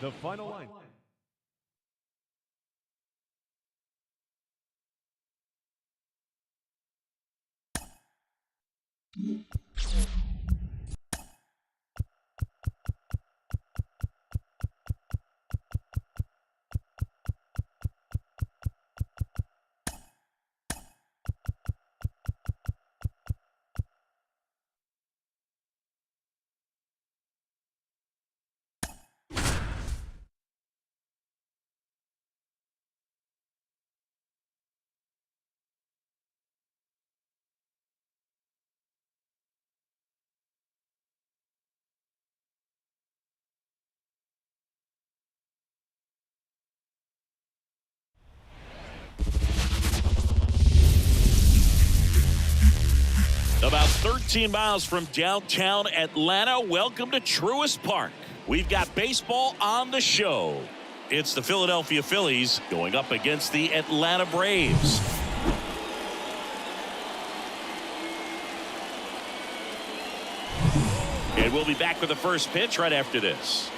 The final line. 13 miles from downtown Atlanta. Welcome to Truist Park. We've got baseball on the show. It's the Philadelphia Phillies going up against the Atlanta Braves. And we'll be back with the first pitch right after this.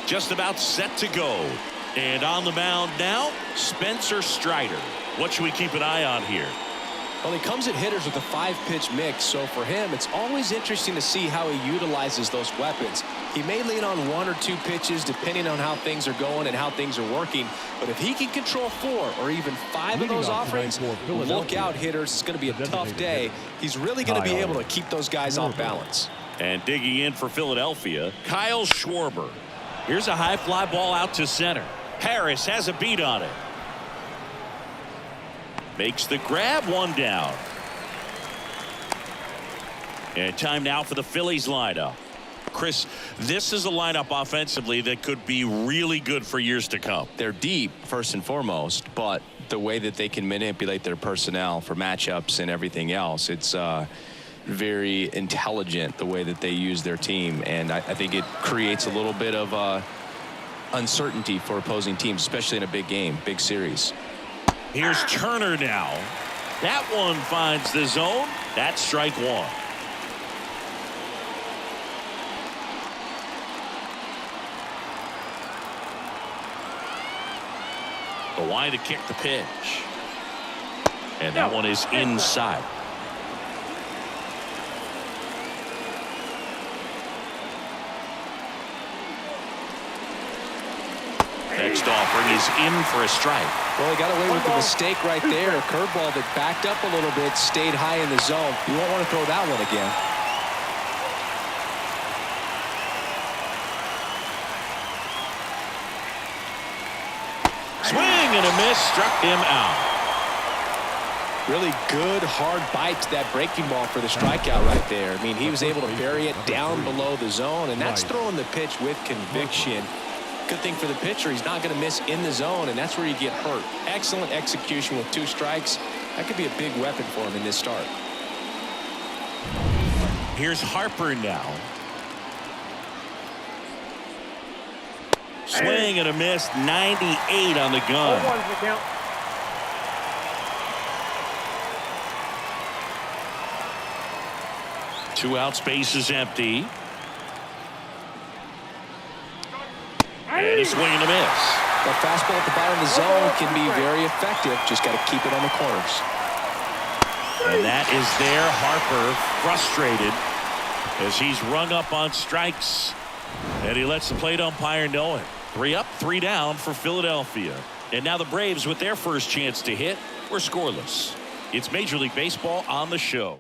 Just about set to go. And on the mound now, Spencer Strider. What should we keep an eye on here? Well, he comes at hitters with a 5-pitch mix, so for him, it's always interesting to see how he utilizes those weapons. He may lean on 1 or 2 pitches depending on how things are going and how things are working, but if he can control 4 or even 5 of those offerings, look out, hitters. It's going to be a tough day. He's really going to be able to keep those guys off balance. And digging in for Philadelphia, Kyle Schwarber. Here's a high fly ball out to center. Harris has a beat on it. Makes the grab, 1 down. And time now for the Phillies lineup. Chris, this is a lineup offensively that could be really good for years to come. They're deep, first and foremost, but the way that they can manipulate their personnel for matchups and everything else, it's very intelligent the way that they use their team. And I think it creates a little bit of uncertainty for opposing teams, especially in a big game, big series. Here's Turner now. That one finds the zone. That's strike 1. Kwai to kick the pitch. And that one is inside. Next offering is in for a strike. Well, he got away with the mistake right there. A curveball that backed up a little bit, stayed high in the zone. You won't want to throw that one again. Swing and a miss, struck him out. Really good, hard bite to that breaking ball for the strikeout right there. I mean, he was able to bury it down below the zone, and that's throwing the pitch with conviction. Good thing for the pitcher, he's not going to miss in the zone, and that's where you get hurt. Excellent execution with 2 strikes. That could be a big weapon for him in this start. Here's Harper now. Swing and a miss, 98 on the gun. 0-1's the count. Two out, space is empty. And a swing and a miss. That fastball at the bottom of the zone can be very effective. Just got to keep it on the corners. And that is there. Harper frustrated as he's rung up on strikes. And he lets the plate umpire know it. 3 up, 3 down for Philadelphia. And now the Braves, with their first chance to hit, were scoreless. It's Major League Baseball on the show.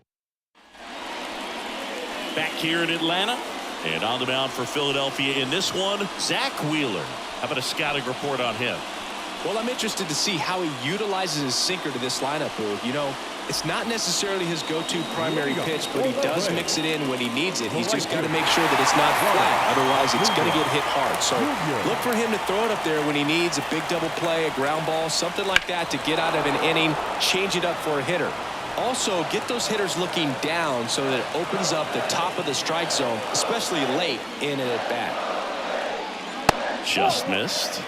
Back here in Atlanta. And on the mound for Philadelphia in this one, Zach Wheeler. How about a scouting report on him? Well, I'm interested to see how he utilizes his sinker to this lineup, Boo. You know, it's not necessarily his go-to primary pitch, but he does mix it in when he needs it. He's just got to make sure that it's not flat. Otherwise, it's going to get hit hard. So look for him to throw it up there when he needs a big double play, a ground ball, something like that to get out of an inning, change it up for a hitter. Also, get those hitters looking down so that it opens up the top of the strike zone, especially late in an at-bat. Just missed.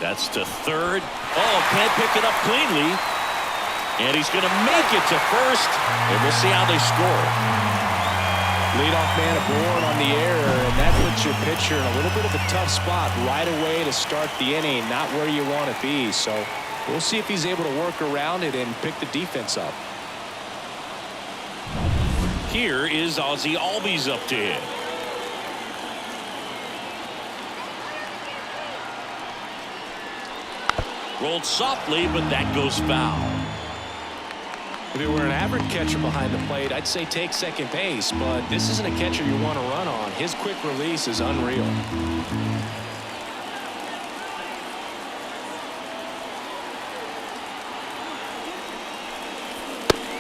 That's to third. Oh, can't pick it up cleanly. And he's going to make it to first. And we'll see how they score. Leadoff man aboard on the error, and that puts your pitcher in a little bit of a tough spot right away to start the inning, not where you want to be. So we'll see if he's able to work around it and pick the defense up. Here is Ozzie Albies up to hit. Rolled softly, but that goes foul. If it were an average catcher behind the plate, I'd say take second base, but this isn't a catcher you want to run on. His quick release is unreal.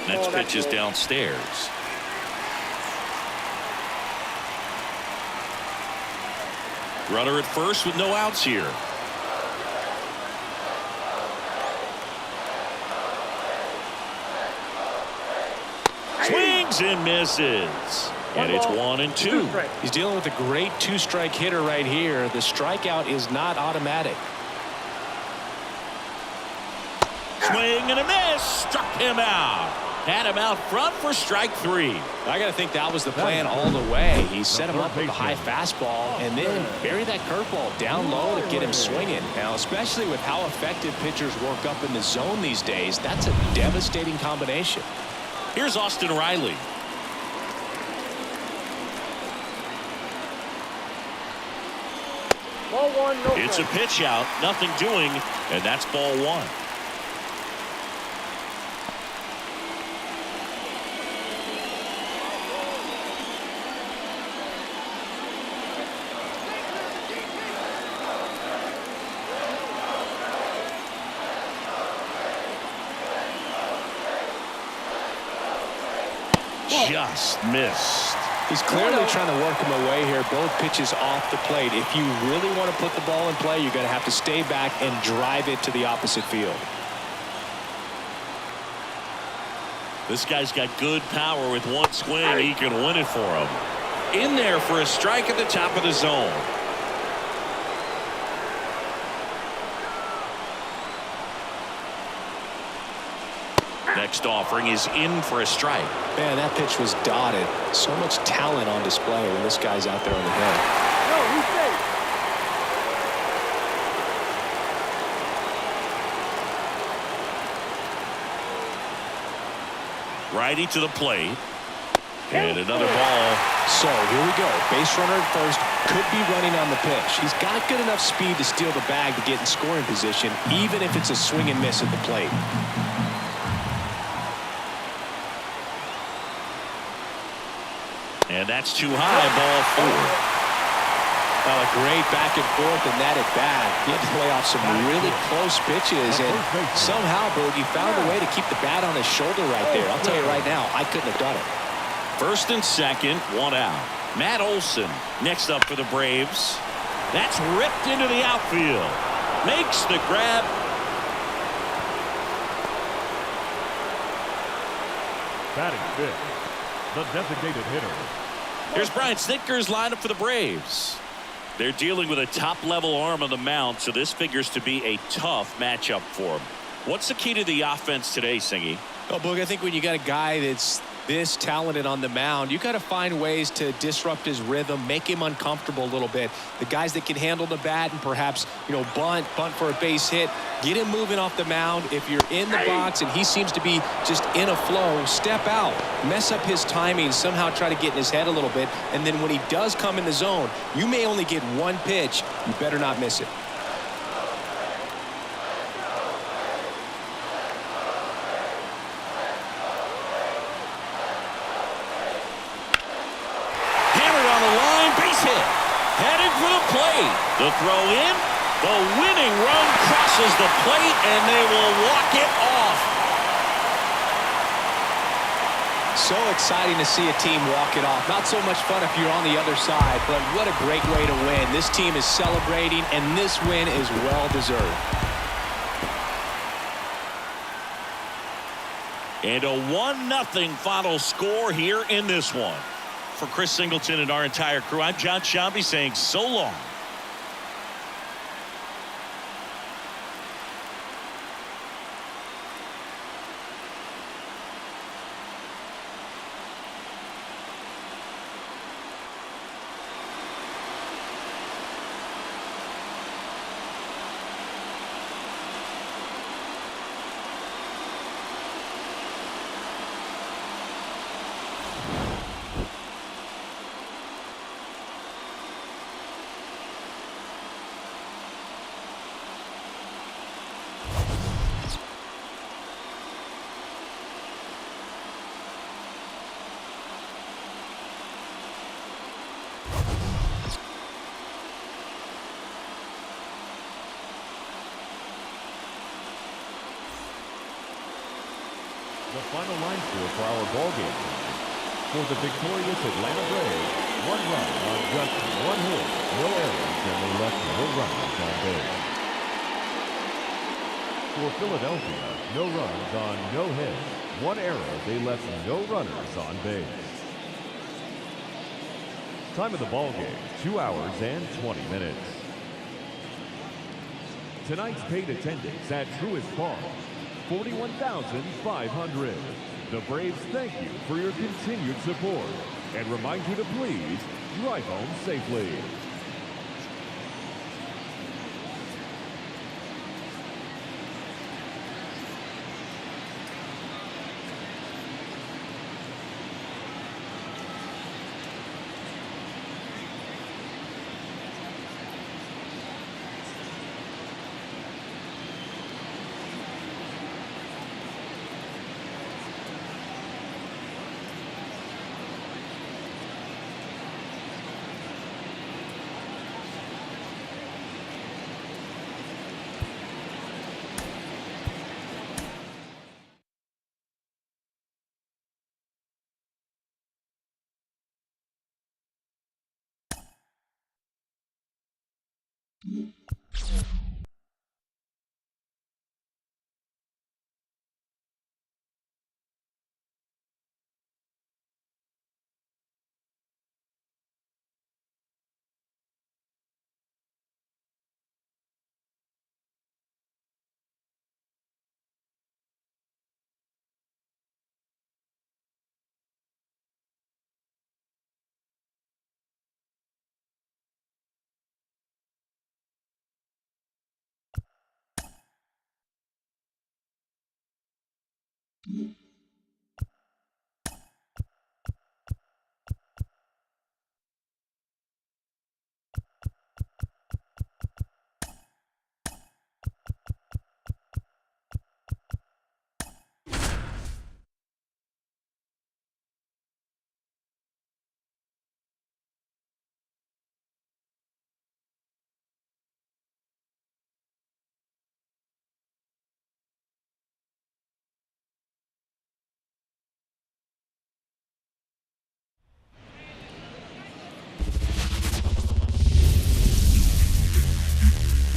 Next pitch is downstairs. Runner at first with no outs here. Swings and misses. And it's 1-2. He's dealing with a great two-strike hitter right here. The strikeout is not automatic. Swing and a miss. Struck him out. Had him out front for strike 3. I got to think that was the plan all the way. He set him up with a high fastball and then bury that curveball down low to get him swinging. Now, especially with how effective pitchers work up in the zone these days, that's a devastating combination. Here's Austin Riley. Ball one, no It's a strike. pitch out, nothing doing, and that's ball 1. Just missed. He's clearly trying to work him away here. Both pitches off the plate. If you really want to put the ball in play, you're going to have to stay back and drive it to the opposite field. This guy's got good power. With one swing, he can win it for him. In there for a strike at the top of the zone. Next offering is in for a strike. Man, that pitch was dotted. So much talent on display when this guy's out there on the hill. No, he's safe. Righty to the plate. And another ball. So here we go. Base runner at first. Could be running on the pitch. He's got good enough speed to steal the bag to get in scoring position, even if it's a swing and miss at the plate. And that's too high. Ball 4. Well, a great back and forth in that at bat. He had to play off some really close pitches, and somehow, Boogie found a way to keep the bat on his shoulder right there. I'll tell you right now, I couldn't have done it. First and second, 1 out. Matt Olson next up for the Braves. That's ripped into the outfield. Makes the grab. Batting fifth, the designated hitter. Here's Brian Snitker's lineup for the Braves. They're dealing with a top-level arm on the mound, so this figures to be a tough matchup for him. What's the key to the offense today, Singy? Well, Boog, I think when you got a guy that's this talented on the mound, you got to find ways to disrupt his rhythm, make him uncomfortable a little bit. The guys that can handle the bat and perhaps, bunt for a base hit, get him moving off the mound. If you're in the box and he seems to be just in a flow, step out, mess up his timing, somehow try to get in his head a little bit. And then when he does come in the zone, you may only get one pitch. You better not miss it. Headed for the plate. The throw in. The winning run crosses the plate, and they will walk it off. So exciting to see a team walk it off. Not so much fun if you're on the other side, but what a great way to win. This team is celebrating, and this win is well deserved. And a 1-0 final score here in this one. For Chris Singleton and our entire crew, I'm John Shambi saying so long. The final line score for our ball game tonight. For the victorious Atlanta Braves, 1 run on just 1 hit. No errors, and they left no runners on base. For Philadelphia, no runs on no hits. 1 error, they left no runners on base. Time of the ball game, 2 hours and 20 minutes. Tonight's paid attendance at Truist Park, 41,500. The Braves thank you for your continued support and remind you to please drive home safely.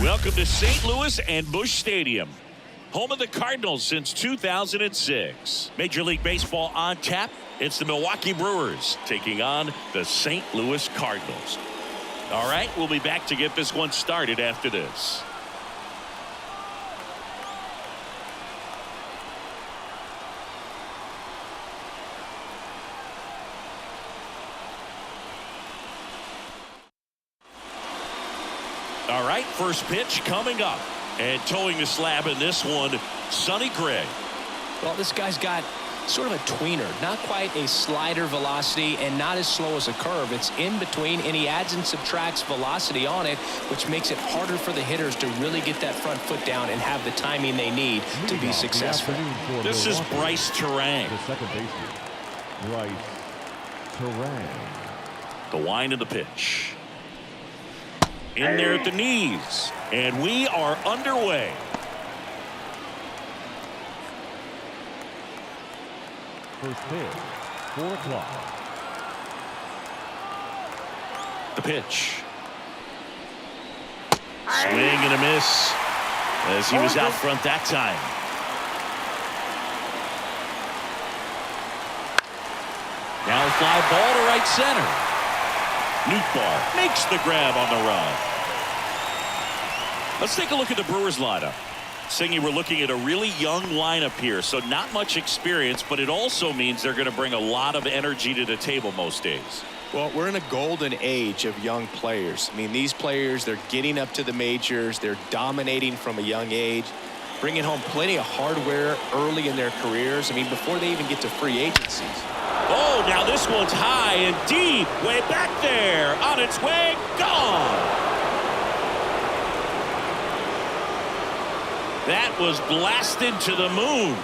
Welcome to St. Louis and Busch Stadium, home of the Cardinals since 2006. Major League Baseball on tap. It's the Milwaukee Brewers taking on the St. Louis Cardinals. All right, we'll be back to get this one started after this. All right, first pitch coming up. And towing the slab in this one, Sonny Gray. Well, this guy's got sort of a tweener, not quite a slider velocity and not as slow as a curve. It's in between, and he adds and subtracts velocity on it, which makes it harder for the hitters to really get that front foot down and have the timing they need to be successful. This is Bryce Terang. The second baseman, Bryce Terang. The wind of the pitch. In there at the knees. And we are underway. First pitch, 4 o'clock. The pitch. Swing and a miss as he was out front that time. Now a fly ball to right center. Nootbaar makes the grab on the run. Let's take a look at the Brewers lineup. Singy, we're looking at a really young lineup here, so not much experience, but it also means they're going to bring a lot of energy to the table most days. Well, we're in a golden age of young players. I mean, these players, they're getting up to the majors. They're dominating from a young age, bringing home plenty of hardware early in their careers. I mean, before they even get to free agencies. Oh, now this one's high and deep, way back there, on its way, gone. That was blasted to the moon.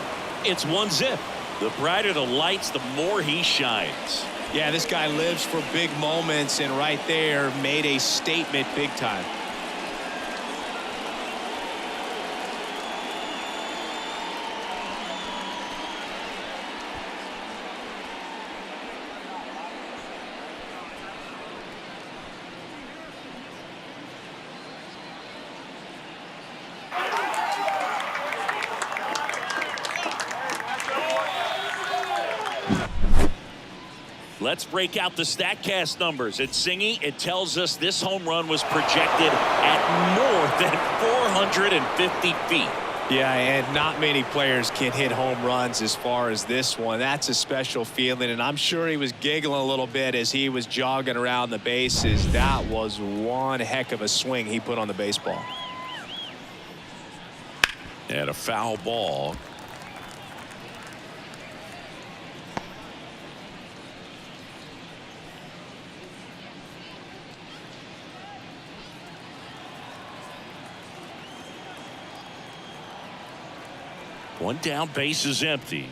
It's 1-0. The brighter the lights, the more he shines. Yeah, this guy lives for big moments, and right there made a statement big time. Let's break out the StatCast numbers. It's Singy. It tells us this home run was projected at more than 450 feet. Yeah, and not many players can hit home runs as far as this one. That's a special feeling, and I'm sure he was giggling a little bit as he was jogging around the bases. That was one heck of a swing he put on the baseball. And a foul ball. One down, base is empty.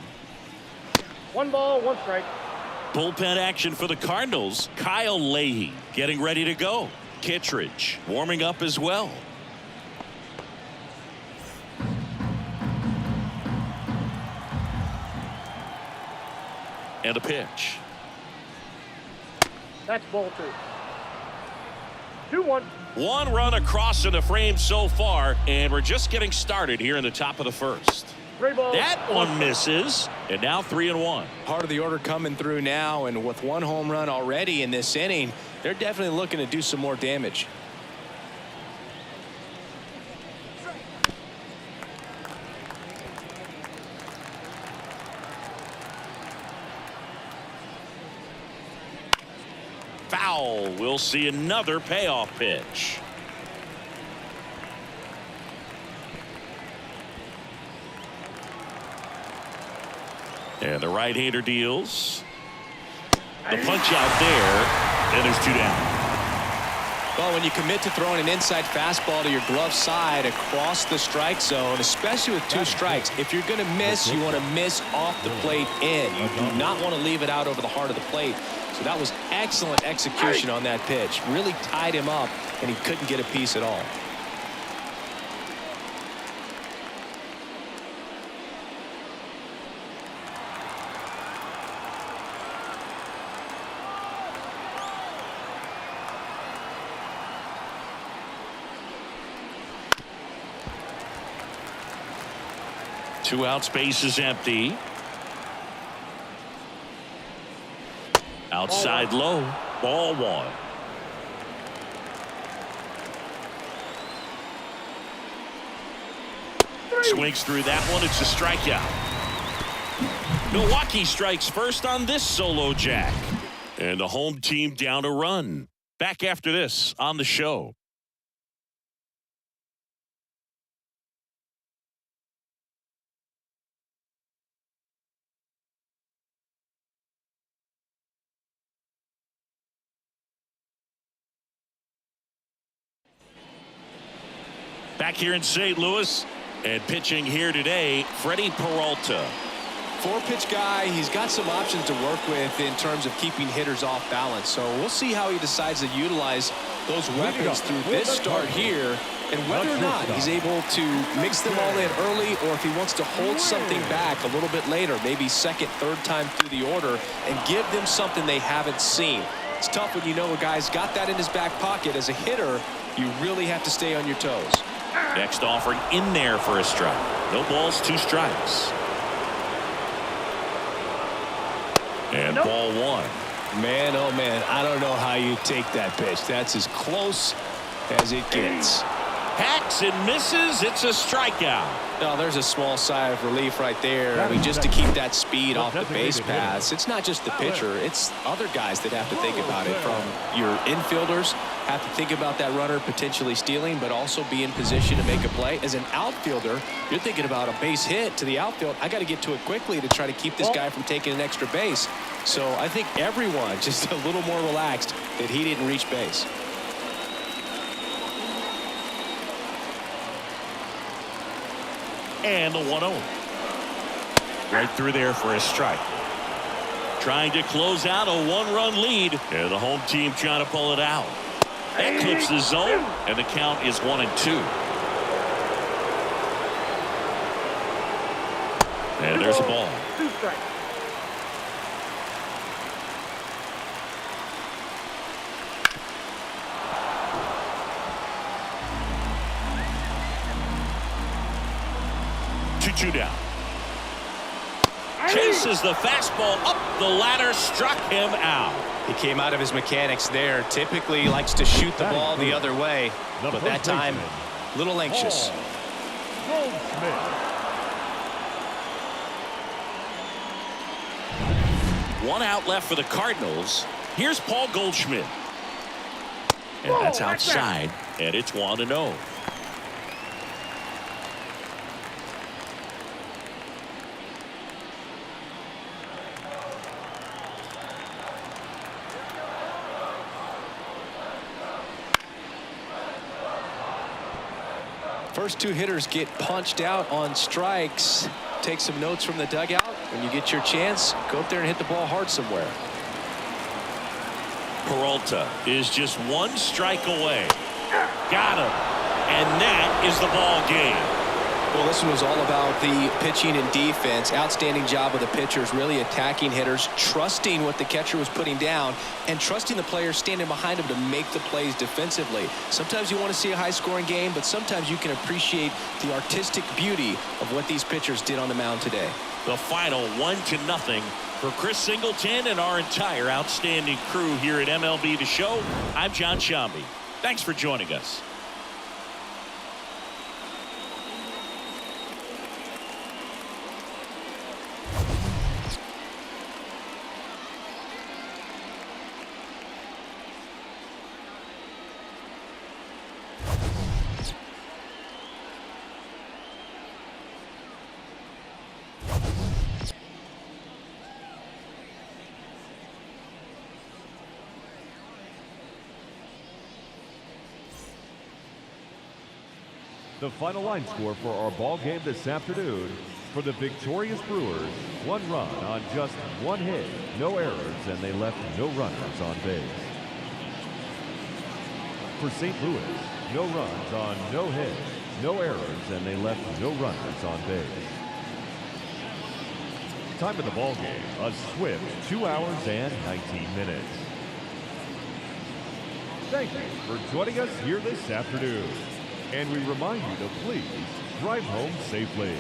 1 ball, 1 strike. Bullpen action for the Cardinals. Kyle Leahy getting ready to go. Kittredge warming up as well. And a pitch. That's ball 2. 2-1. One run across in the frame so far, and we're just getting started here in the top of the first. 3 balls. That one misses, and now 3-1. Part of the order coming through now, and with 1 home run already in this inning, they're definitely looking to do some more damage. Foul. We'll see another payoff pitch. And the right-hander deals. The punch out there, and there's 2 down. Well, when you commit to throwing an inside fastball to your glove side across the strike zone, especially with 2 strikes, if you're going to miss, you want to miss off the plate in. You do not want to leave it out over the heart of the plate. So that was excellent execution on that pitch. Really tied him up, and he couldn't get a piece at all. Two out, space is empty. Outside low, ball 1. Swings through that one. It's a strikeout. Milwaukee strikes first on this solo jack. And the home team down a run. Back after this on the show. Back here in St. Louis, and pitching here today, Freddie Peralta. 4-pitch guy. He's got some options to work with in terms of keeping hitters off balance. So we'll see how he decides to utilize those weapons through this start here, and whether or not he's able to mix them all in early, or if he wants to hold something back a little bit later, maybe second, third time through the order, and give them something they haven't seen. It's tough when you know a guy's got that in his back pocket. As a hitter, you really have to stay on your toes. Next offering in there for a strike. No balls, 2 strikes. And ball 1. Man, oh man, I don't know how you take that pitch. That's as close as it gets. Hacks and misses. It's a strikeout. No, there's a small sigh of relief right there. I mean, just to keep that speed off the base paths. It's not just the pitcher. It's other guys that have to think about it. From your infielders have to think about that runner potentially stealing, but also be in position to make a play. As an outfielder, you're thinking about a base hit to the outfield. I got to get to it quickly to try to keep this guy from taking an extra base. So I think everyone just a little more relaxed that he didn't reach base. And the 1-0. Right through there for a strike. Trying to close out a 1-run lead. And the home team trying to pull it out. That clips the zone, and the count is 1-2. And there's a ball. 2 strikes. Two down. chases the fastball up the ladder, struck him out. He came out of his mechanics there. Typically he likes to shoot the ball the other way, but that time a little anxious. One out left for the Cardinals. Here's Paul Goldschmidt. And that's outside, and it's 1-0. First two hitters get punched out on strikes. Take some notes from the dugout. When you get your chance, go up there and hit the ball hard somewhere. Peralta is just one strike away. Got him. And that is the ball game. Well, this one was all about the pitching and defense. Outstanding job of the pitchers, really attacking hitters, trusting what the catcher was putting down, and trusting the players standing behind him to make the plays defensively. Sometimes you want to see a high-scoring game, but sometimes you can appreciate the artistic beauty of what these pitchers did on the mound today. The final 1-0 for Chris Singleton and our entire outstanding crew here at MLB The Show. I'm John Shambi. Thanks for joining us. The final line score for our ball game this afternoon: for the victorious Brewers, 1 run on just 1 hit, no errors, and they left no runners on base. For St. Louis, no runs on no hits, no errors, and they left no runners on base. Time of the ball game, a swift 2 hours and 19 minutes. Thank you for joining us here this afternoon. And we remind you to please drive home safely.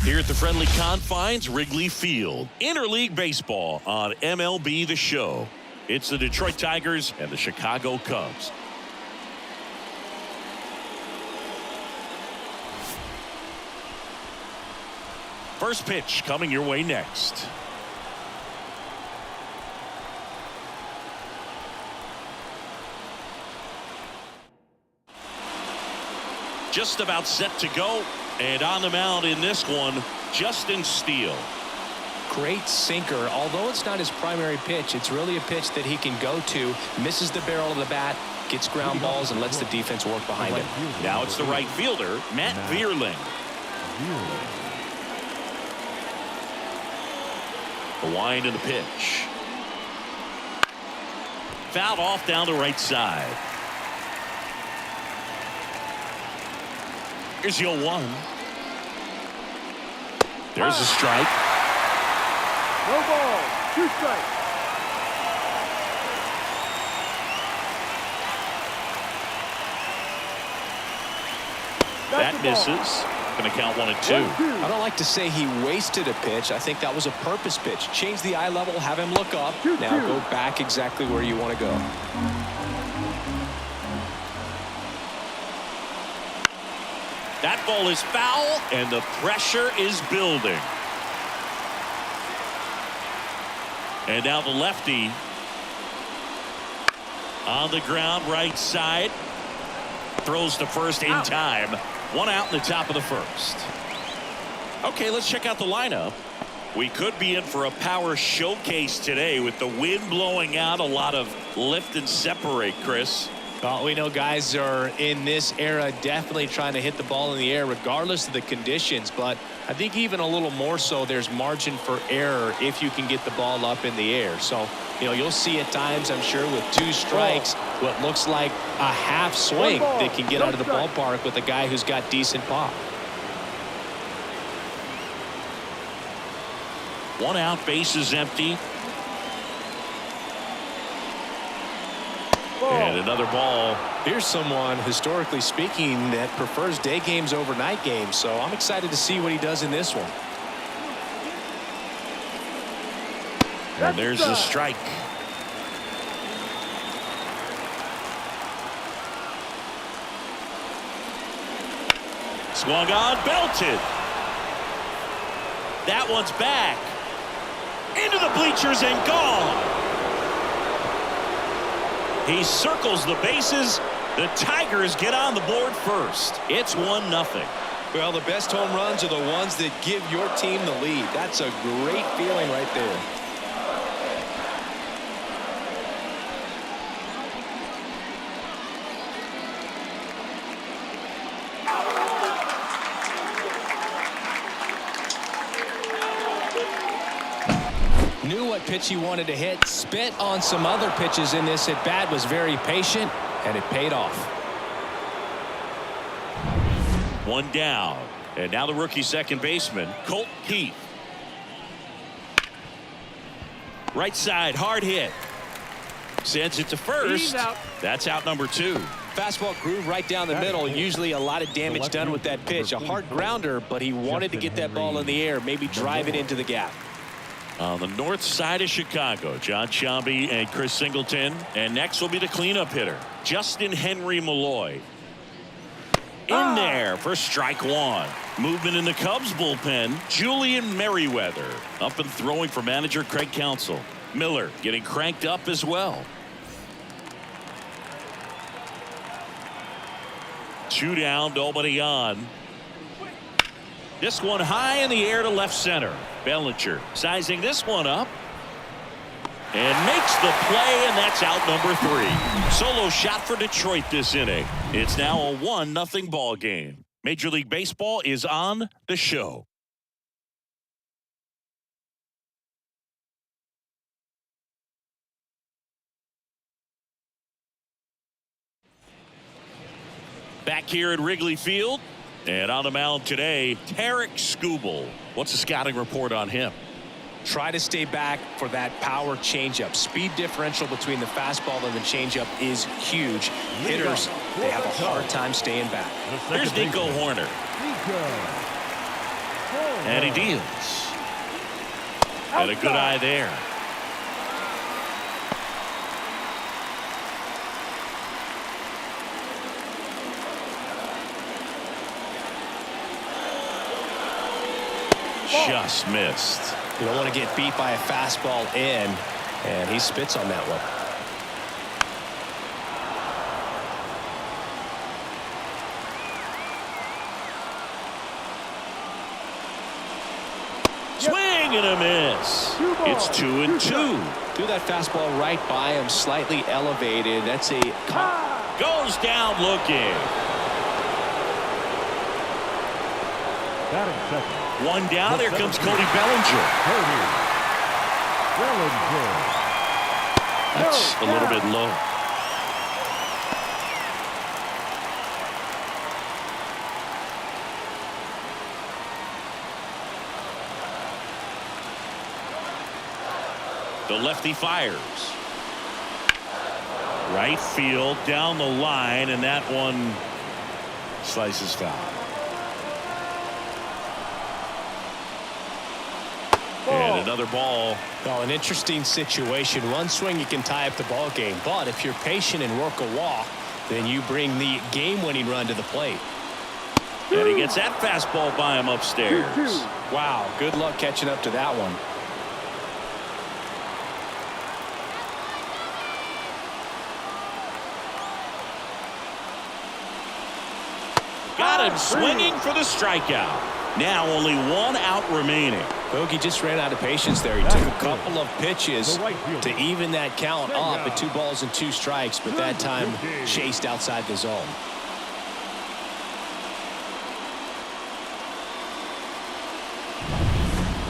Here at the friendly confines, Wrigley Field. Interleague baseball on MLB The Show. It's the Detroit Tigers and the Chicago Cubs. First pitch coming your way next. Just about set to go. And on the mound in this one, Justin Steele. Great sinker. Although it's not his primary pitch, it's really a pitch that he can go to. Misses the barrel of the bat, gets ground balls, and lets the defense work behind him. Now it's the right fielder, Matt Vierling. The wind and the pitch. Fouled off down the right side. Here's your 1. There's a strike. No ball. 2 strikes. That misses. Going to count 1 and 2. I don't like to say he wasted a pitch. I think that was a purpose pitch. Change the eye level, have him look up. Now go back exactly where you want to go. That ball is foul, and the pressure is building. And now the lefty on the ground, right side. Throws to first in time. 1 out in the top of the first. Okay, let's check out the lineup. We could be in for a power showcase today with the wind blowing out. A lot of lift and separate, Chris. Well, we know guys are in this era definitely trying to hit the ball in the air regardless of the conditions, but I think even a little more so there's margin for error if you can get the ball up in the air. So, you know, you'll see at times, I'm sure, with 2 strikes, what looks like a half swing that can get out of the ballpark with a guy who's got decent pop. 1 out, base is empty. And another ball. Here's someone, historically speaking, that prefers day games over night games. So I'm excited to see what he does in this one. And there's the strike. Swung on, belted. That one's back. Into the bleachers and gone. He circles the bases. The Tigers get on the board first. It's 1-0. Well, the best home runs are the ones that give your team the lead. That's a great feeling right there. Knew what pitch he wanted to hit, spit on some other pitches in this at bat, was very patient, and it paid off. 1 down. And now the rookie second baseman, Colt Keith. Right side, hard hit. Sends it to first. That's out number 2. Fastball groove right down the middle. Usually a lot of damage done with that pitch. A hard grounder, but he wanted to get that ball in the air, maybe drive it into the gap. On the north side of Chicago, John Sciambi and Chris Singleton. And next will be the cleanup hitter, Justin Henry Malloy. In there for strike 1. Movement in the Cubs bullpen, Julian Merriweather. Up and throwing for manager Craig Counsell. Miller getting cranked up as well. 2 down, nobody on. This one high in the air to left center. Bellinger sizing this one up. And makes the play, and that's out number 3. Solo shot for Detroit this inning. It's now a 1-0 ball game. Major League Baseball is on the show. Back here at Wrigley Field. And on the mound today, Tarek Skubal. What's the scouting report on him? Try to stay back for that power changeup. Speed differential between the fastball and the changeup is huge. Hitters, they have a hard time staying back. Here's Nico Horner. And he deals. And a good eye there. Just missed. You don't want to get beat by a fastball in, and he spits on that one. Swing and a miss. It's 2-2. Threw that fastball right by him, slightly elevated. That's a goes down looking. Batting second. 1 down. Here comes Cody Bellinger. That's a little bit low. The lefty fires. Right field down the line, and that one slices foul. And another ball. Well, an interesting situation. One swing, you can tie up the ball game. But if you're patient and work a walk, then you bring the game-winning run to the plate. And he gets that fastball by him upstairs. Wow, good luck catching up to that one. Got him swinging for the strikeout. Now only 1 out remaining. Bogey just ran out of patience there. He took a couple of pitches to even that count up at 2 balls and 2 strikes, but that time chased outside the zone.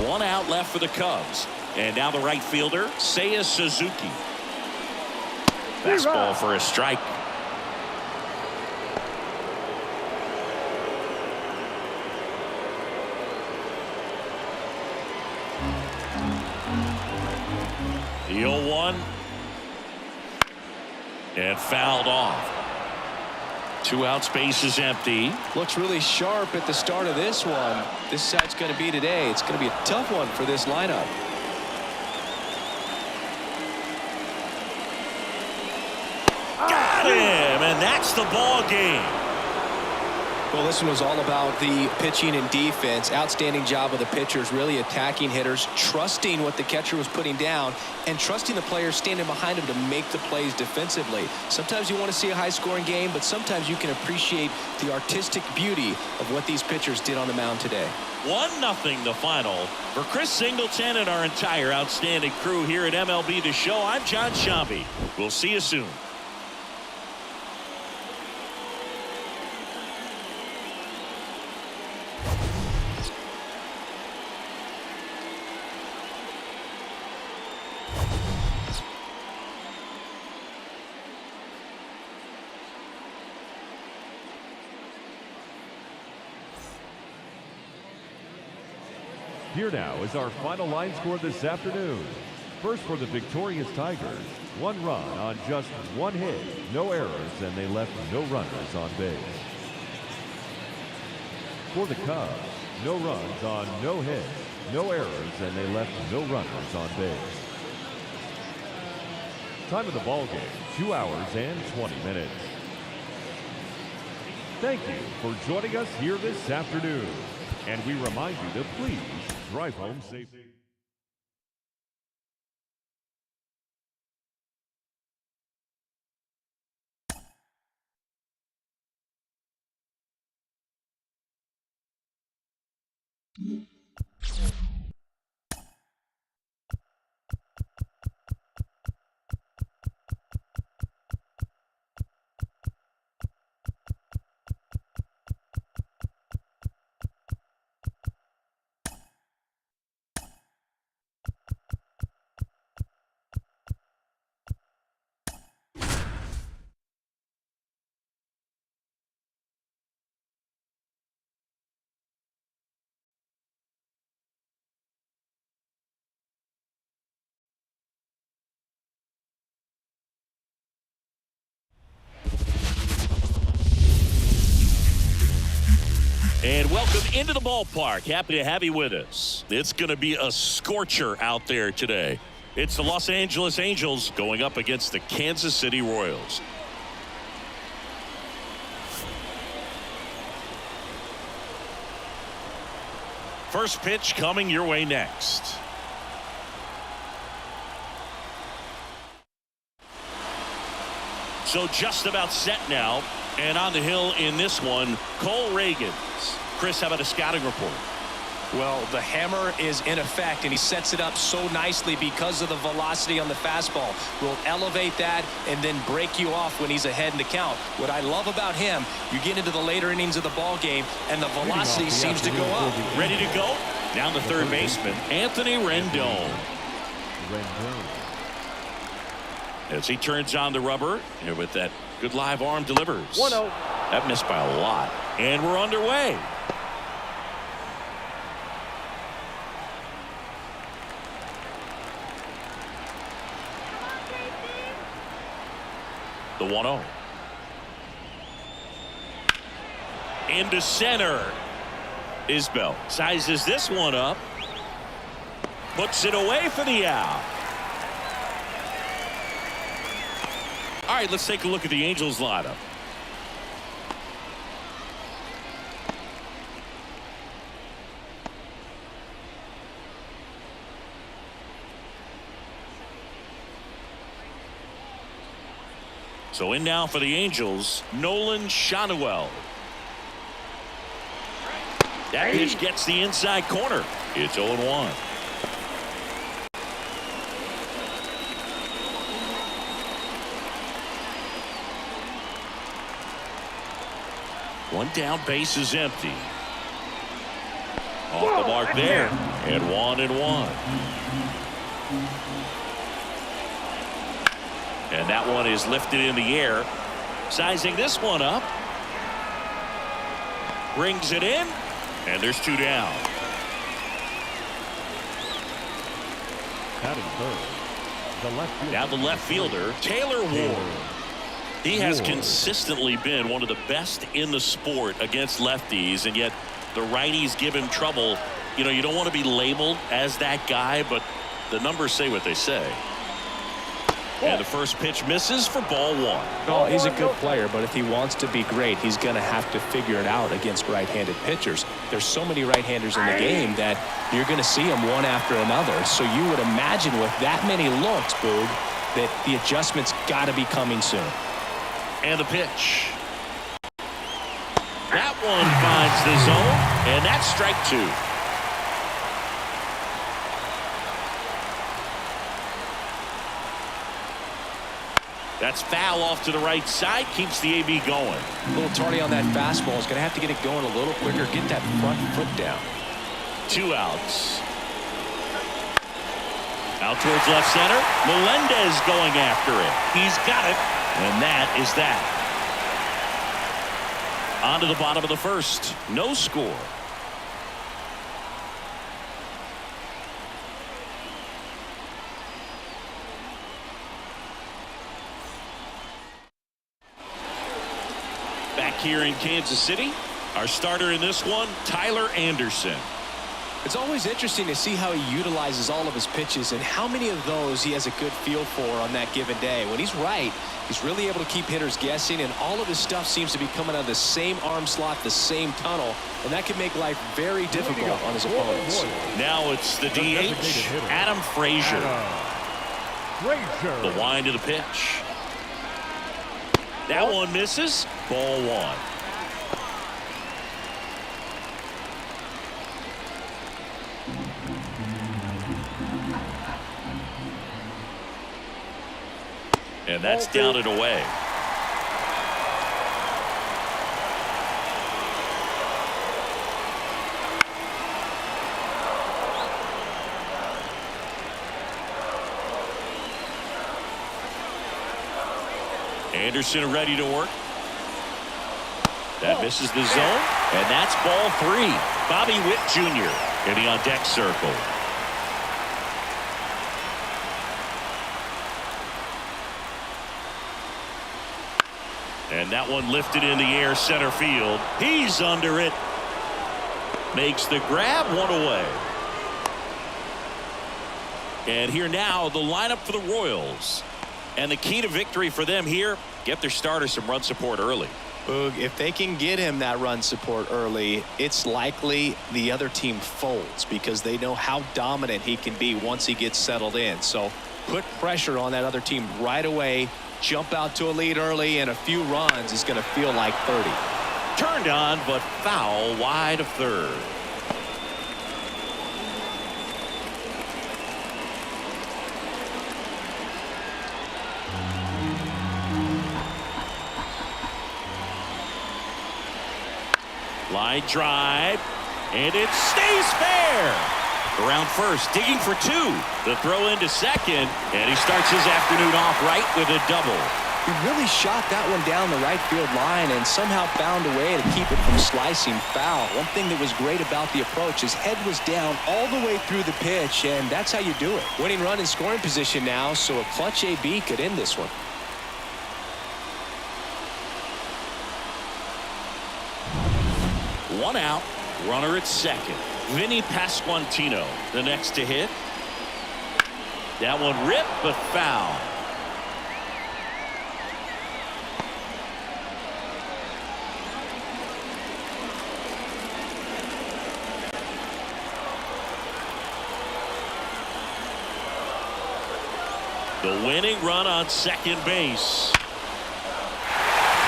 One out left for the Cubs. And now the right fielder, Seiya Suzuki. Fastball for a strike. The 0-1. And fouled off. 2 out, space is empty. Looks really sharp at the start of this one. This side's going to be today. It's going to be a tough one for this lineup. Got him, and that's the ball game. Well, this one was all about the pitching and defense. Outstanding job of the pitchers, really attacking hitters, trusting what the catcher was putting down, and trusting the players standing behind him to make the plays defensively. Sometimes you want to see a high-scoring game, but sometimes you can appreciate the artistic beauty of what these pitchers did on the mound today. 1-0 the final. For Chris Singleton and our entire outstanding crew here at MLB The Show, I'm John Sciambi. We'll see you soon. Here now is our final line score this afternoon. First for the victorious Tigers, 1 run on just 1 hit, no errors, and they left no runners on base. For the Cubs, no runs on no hits, no errors, and they left no runners on base. Time of the ball game, 2 hours and 20 minutes. Thank you for joining us here this afternoon. And we remind you to please drive home safely. And welcome into the ballpark. Happy to have you with us. It's going to be a scorcher out there today. It's the Los Angeles Angels going up against the Kansas City Royals. First pitch coming your way next. So just about set now. And on the hill in this one, Cole Reagans. Chris, how about a scouting report? Well, the hammer is in effect, and he sets it up so nicely because of the velocity on the fastball. Will elevate that and then break you off when he's ahead in the count. What I love about him, you get into the later innings of the ball game, and the velocity seems to go up. Ready to go? Down the third baseman, Anthony Rendon. As he turns on the rubber, and with that good live arm delivers. 1-0. That missed by a lot. And we're underway. The 1-0. Into center. Isbell sizes this one up. Puts it away for the out. All right, let's take a look at the Angels lineup. So in now for the Angels, Nolan Shanuel. That pitch gets the inside corner. It's 0-1. One down, base is empty. Off the mark there, and 1-1. And that one is lifted in the air. Sizing this one up. Brings it in. And there's 2 down. Batting third, the left fielder. Now the left fielder, Taylor Ward. He has consistently been one of the best in the sport against lefties, and yet the righties give him trouble. You know, you don't want to be labeled as that guy, but the numbers say what they say. And the first pitch misses for ball 1. Oh, he's a good player, but if he wants to be great, he's going to have to figure it out against right-handed pitchers. There's so many right-handers in the game that you're going to see them one after another. So you would imagine with that many looks, Boog, that the adjustment's got to be coming soon. And the pitch. That one finds the zone, and that's strike 2. That's foul off to the right side. Keeps the AB going. A little tardy on that fastball. Is going to have to get it going a little quicker. Get that front foot down. 2 outs. Out towards left center. Melendez going after it. He's got it. And that is that. On to the bottom of the first. No score. Back here in Kansas City, our starter in this one, Tyler Anderson. It's always interesting to see how he utilizes all of his pitches and how many of those he has a good feel for on that given day. When he's right, he's really able to keep hitters guessing, and all of his stuff seems to be coming out of the same arm slot, the same tunnel, and that can make life very difficult on his opponents. Now it's the DH, Adam Frazier. The wind of the pitch. That one misses. Ball 1. And that's down and away. Anderson ready to work. That misses the zone, and that's ball 3. Bobby Witt Jr. in the on-deck circle. And that one lifted in the air, center field. He's under it. Makes the grab, 1 away. And here now, the lineup for the Royals. And the key to victory for them here, get their starter some run support early. Boog, if they can get him that run support early, it's likely the other team folds because they know how dominant he can be once he gets settled in. So put pressure on that other team right away. Jump out to a lead early, and a few runs is going to feel like 30. Turned on, but foul wide of third. Line drive, and it stays fair. Around first, digging for 2. The throw into second, and he starts his afternoon off right with a double. He really shot that one down the right field line and somehow found a way to keep it from slicing foul. One thing that was great about the approach, his head was down all the way through the pitch, and that's how you do it. Winning run in scoring position now, so a clutch AB could end this one. One out, runner at second. Vinny Pasquantino, the next to hit. That one ripped, but foul. The winning run on second base.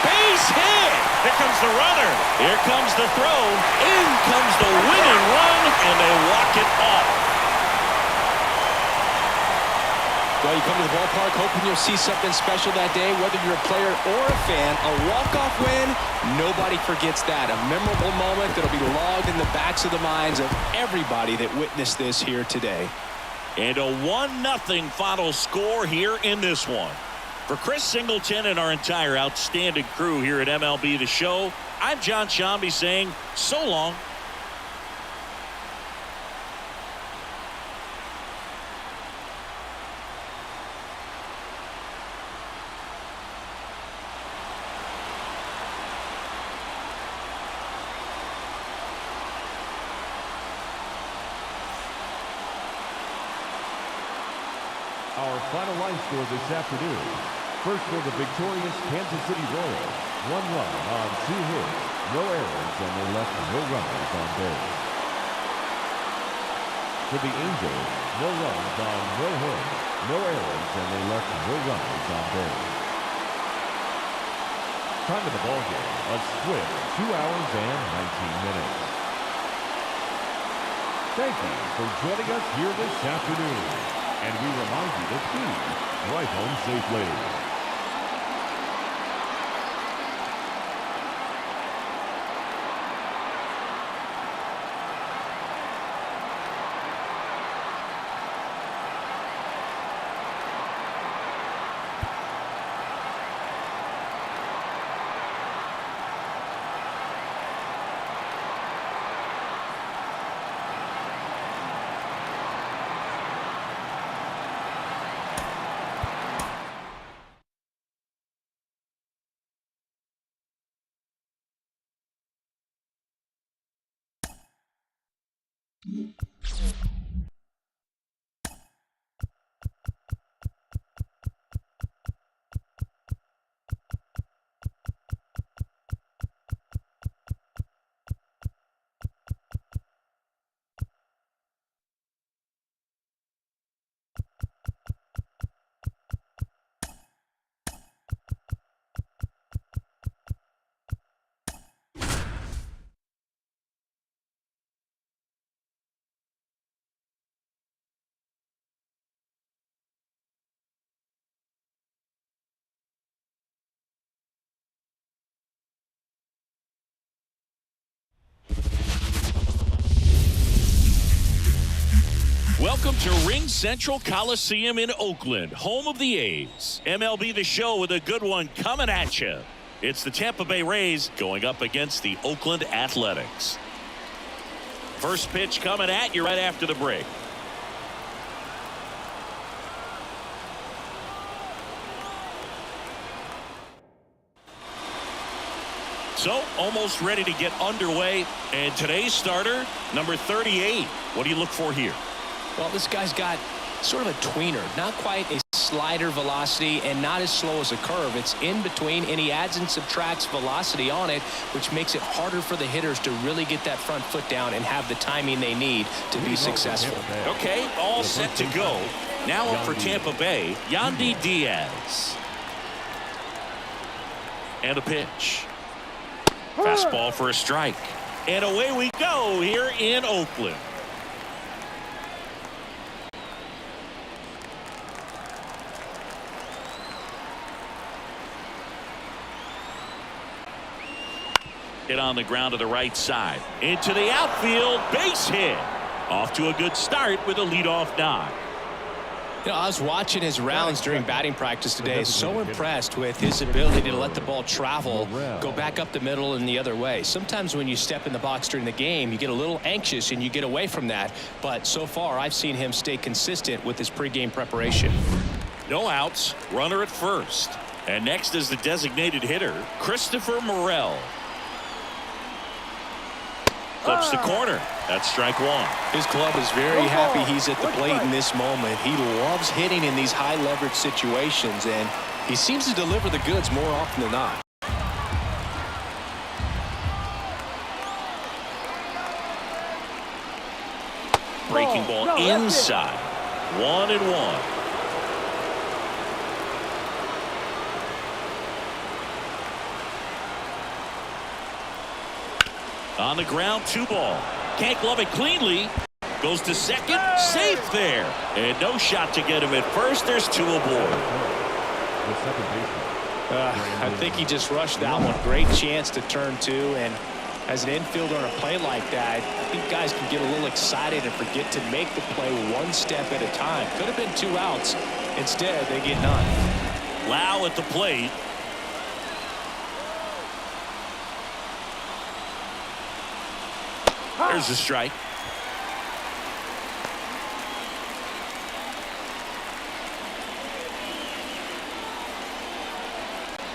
Base hit! Here comes the runner. Here comes the throw. In comes the winning run, and they walk it off. Well, you come to the ballpark hoping you'll see something special that day, whether you're a player or a fan. A walk-off win, nobody forgets that. A memorable moment that'll be logged in the backs of the minds of everybody that witnessed this here today. And a 1-0 final score here in this one. For Chris Singleton and our entire outstanding crew here at MLB The Show, I'm John Shambi saying so long. Our final line score this afternoon. First for the victorious Kansas City Royals. 1 run on 2 hits, no errors, and they left no runners on base. For the Angels, no runs on no hits, no errors, and they left no runners on base. Time of the ball game, a swift 2 hours and 19 minutes. Thank you for joining us here this afternoon. And we remind you to please drive home safely. Welcome to Ring Central Coliseum in Oakland, home of the A's. MLB The Show with a good one coming at you. It's the Tampa Bay Rays going up against the Oakland Athletics. First pitch coming at you right after the break. So, almost ready to get underway. And today's starter, number 38. What do you look for here? Well, this guy's got sort of a tweener, not quite a slider velocity and not as slow as a curve. It's in between, and he adds and subtracts velocity on it, which makes it harder for the hitters to really get that front foot down and have the timing they need to be successful. Okay, all set to go. Now up for Tampa Bay, Yandy Diaz. And a pitch. Fastball for a strike. And away we go here in Oakland. Hit on the ground to the right side. Into the outfield, base hit. Off to a good start with a leadoff knock. You know, I was watching his rounds during batting practice today. So impressed with his ability to let the ball travel, go back up the middle and the other way. Sometimes when you step in the box during the game, you get a little anxious and you get away from that. But so far, I've seen him stay consistent with his pregame preparation. No outs, runner at first. And next is the designated hitter, Christopher Morel. Clips the corner. That's strike one. His club is very happy he's at the plate in this moment. He loves hitting in these high leverage situations, and he seems to deliver the goods more often than not. Breaking ball inside. 1-1. On the ground, 2-ball. Can't glove it cleanly. Goes to second. Safe there. And no shot to get him at first. There's 2 aboard. I think he just rushed that one. Great chance to turn 2. And as an infielder on a play like that, I think guys can get a little excited and forget to make the play one step at a time. Could have been 2 outs. Instead, they get none. Lau at the plate. There's a strike.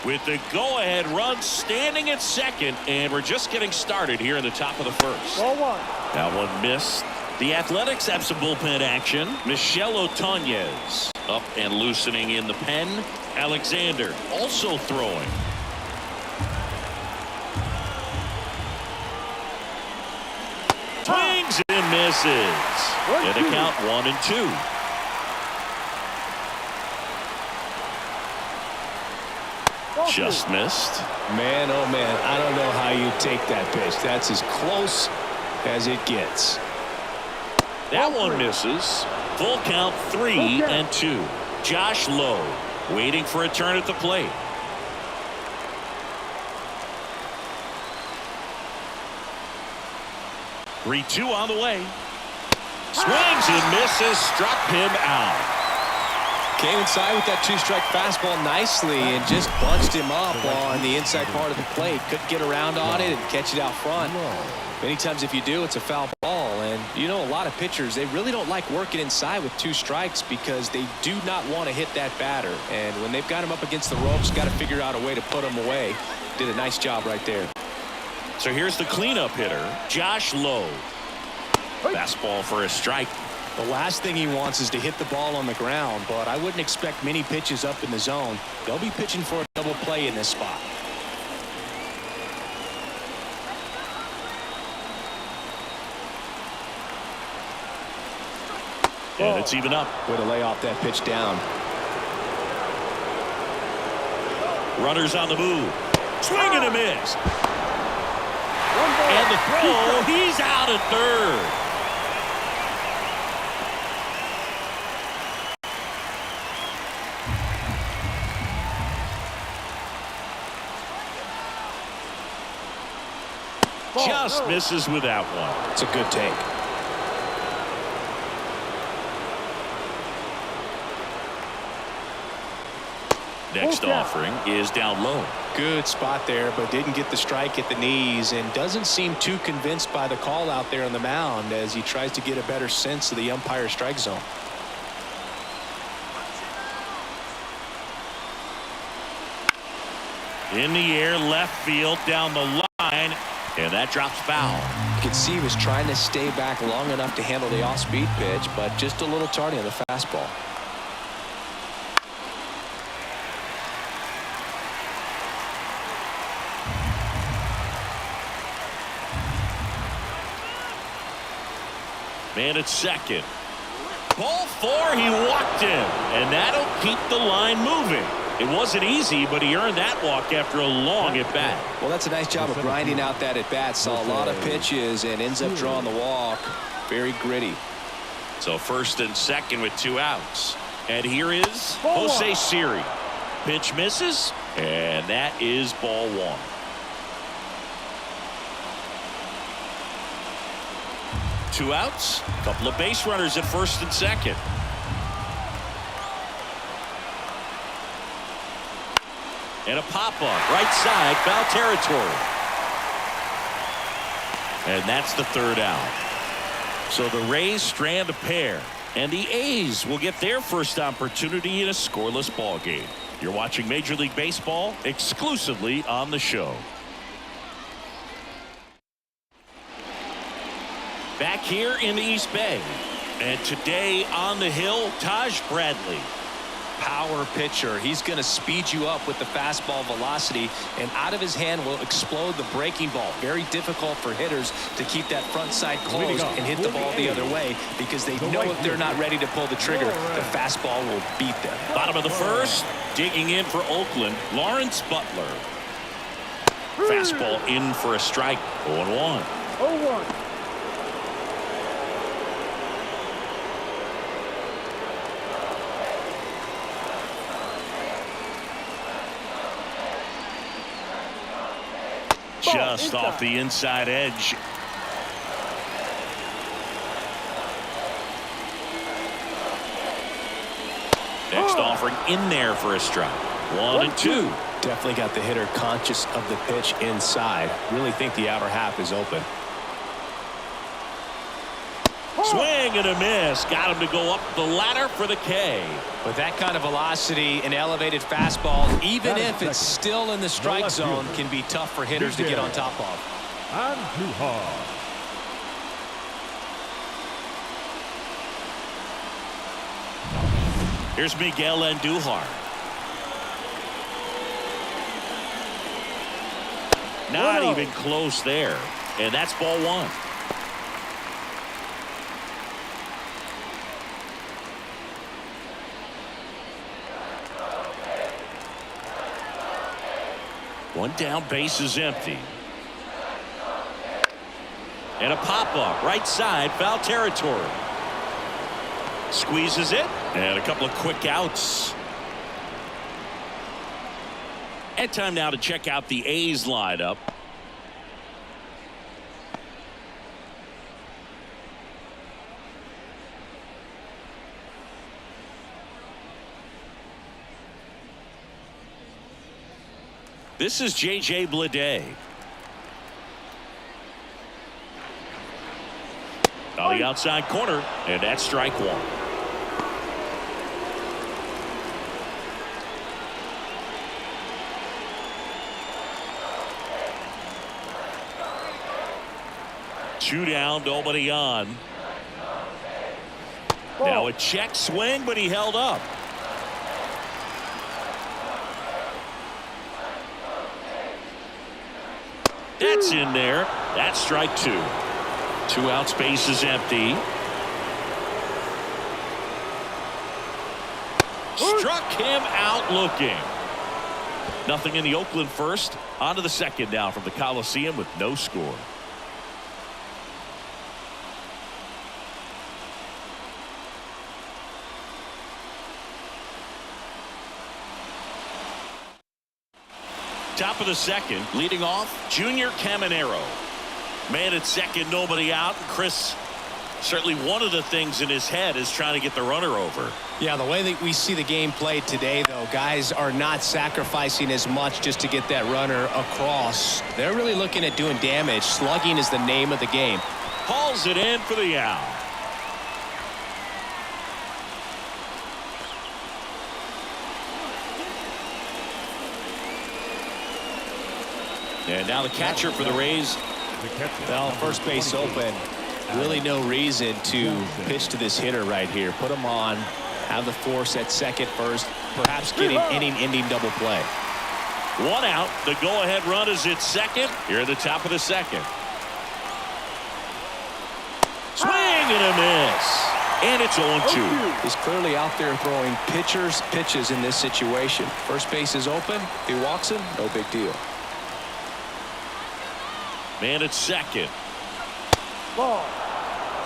With the go-ahead run standing at second, and we're just getting started here in the top of the first. Ball 1. That one missed. The Athletics have some bullpen action. Michel Otanez up and loosening in the pen. Alexander also throwing. Swings and misses. And a count 1-2. Just missed. Man, oh man, I don't know how you take that pitch. That's as close as it gets. That one misses. Full count 3-2. Josh Lowe waiting for a turn at the plate. Three-2 on the way. Swings and misses. Struck him out. Came inside with that 2-strike fastball nicely and just bunched him up on the inside part of the plate. Couldn't get around on it and catch it out front. Many times if you do, it's a foul ball. And you know, a lot of pitchers, they really don't like working inside with 2 strikes because they do not want to hit that batter. And when they've got him up against the ropes, got to figure out a way to put him away. Did a nice job right there. So here's the cleanup hitter, Josh Lowe. Fastball for a strike. The last thing he wants is to hit the ball on the ground, but I wouldn't expect many pitches up in the zone. They'll be pitching for a double play in this spot. And it's even up. Way to lay off that pitch down. Runners on the move. Swing and a miss. And the throw, he's out at third. Just misses with that one. It's a good take. Next offering is down low. Good spot there, but didn't get the strike at the knees and doesn't seem too convinced by the call out there on the mound as he tries to get a better sense of the umpire's strike zone. In the air, left field, down the line, and that drops foul. You can see he was trying to stay back long enough to handle the off-speed pitch, but just a little tardy on the fastball. Man at second. Ball 4, he walked him, and that'll keep the line moving. It wasn't easy, but he earned that walk after a long at-bat. Well, that's a nice job of grinding out that at-bat. Saw a lot of pitches and ends up drawing the walk. Very gritty. So first and second with 2 outs. And here is Jose Siri. Pitch misses, and that is ball 1. Two outs, a couple of base runners at first and second. And a pop-up, right side, foul territory. And that's the 3rd out. So the Rays strand a pair, and the A's will get their first opportunity in a scoreless ball game. You're watching Major League Baseball exclusively on the show. Back here in the East Bay. And today on the hill, Taj Bradley. Power pitcher. He's going to speed you up with the fastball velocity, and out of his hand will explode the breaking ball. Very difficult for hitters to keep that front side closed and hit the ball the other way, because they know if they're not ready to pull the trigger, the fastball will beat them. Bottom of the first, digging in for Oakland, Lawrence Butler. Fastball in for a strike. 0-1. 0-1. Just off the inside edge. Next offering in there for a strike. 1-2. Definitely got the hitter conscious of the pitch inside. Really think the outer half is open. Swing and a miss. Got him to go up the ladder for the K. With that kind of velocity, an elevated fastball, even if it's still in the strike zone, can be tough for hitters to get on top of. And too hard. Here's Miguel Andujar. Not even close there. And that's ball one. One down, base is empty. And a pop-up, right side, foul territory. Squeezes it, and a couple of quick outs. And time now to check out the A's lineup. This is J.J. Bleday. On the outside corner, and that's strike one. Two down, nobody on. Now a check swing, but he held up. That's in there. That's strike two. Two outs, base is empty. Struck him out looking. Nothing in the Oakland first. On to the second now from the Coliseum with no score. Top of the second, leading off, Junior Caminero. Man at second, nobody out. Chris, certainly one of the things in his head is trying to get the runner over. Yeah, the way that we see the game played today, though, guys are not sacrificing as much just to get that runner across. They're really looking at doing damage. Slugging is the name of the game. Hauls it in for the out. And now the catcher for the Rays. Well, first base open. Really no reason to pitch to this hitter right here. Put him on. Have the force at second first. Perhaps getting inning-ending double play. One out. The go-ahead run is at second. Here at the top of the second. Swing and a miss. And it's 0-2. He's clearly out there throwing pitches in this situation. First base is open. If he walks him, no big deal. Man at second. Ball.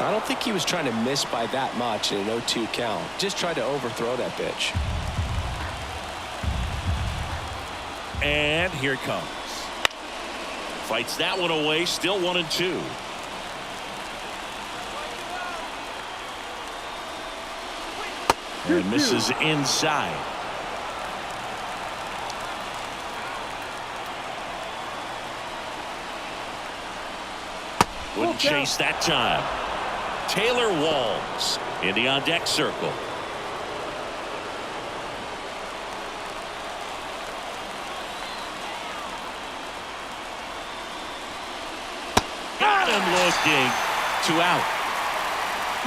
I don't think he was trying to miss by that much in an 0-2 count. Just tried to overthrow that pitch. And here it comes. Fights that one away. Still 1-2. And misses inside. Wouldn't chase that time. Taylor Walls in the on-deck circle. Got him looking. 2 out.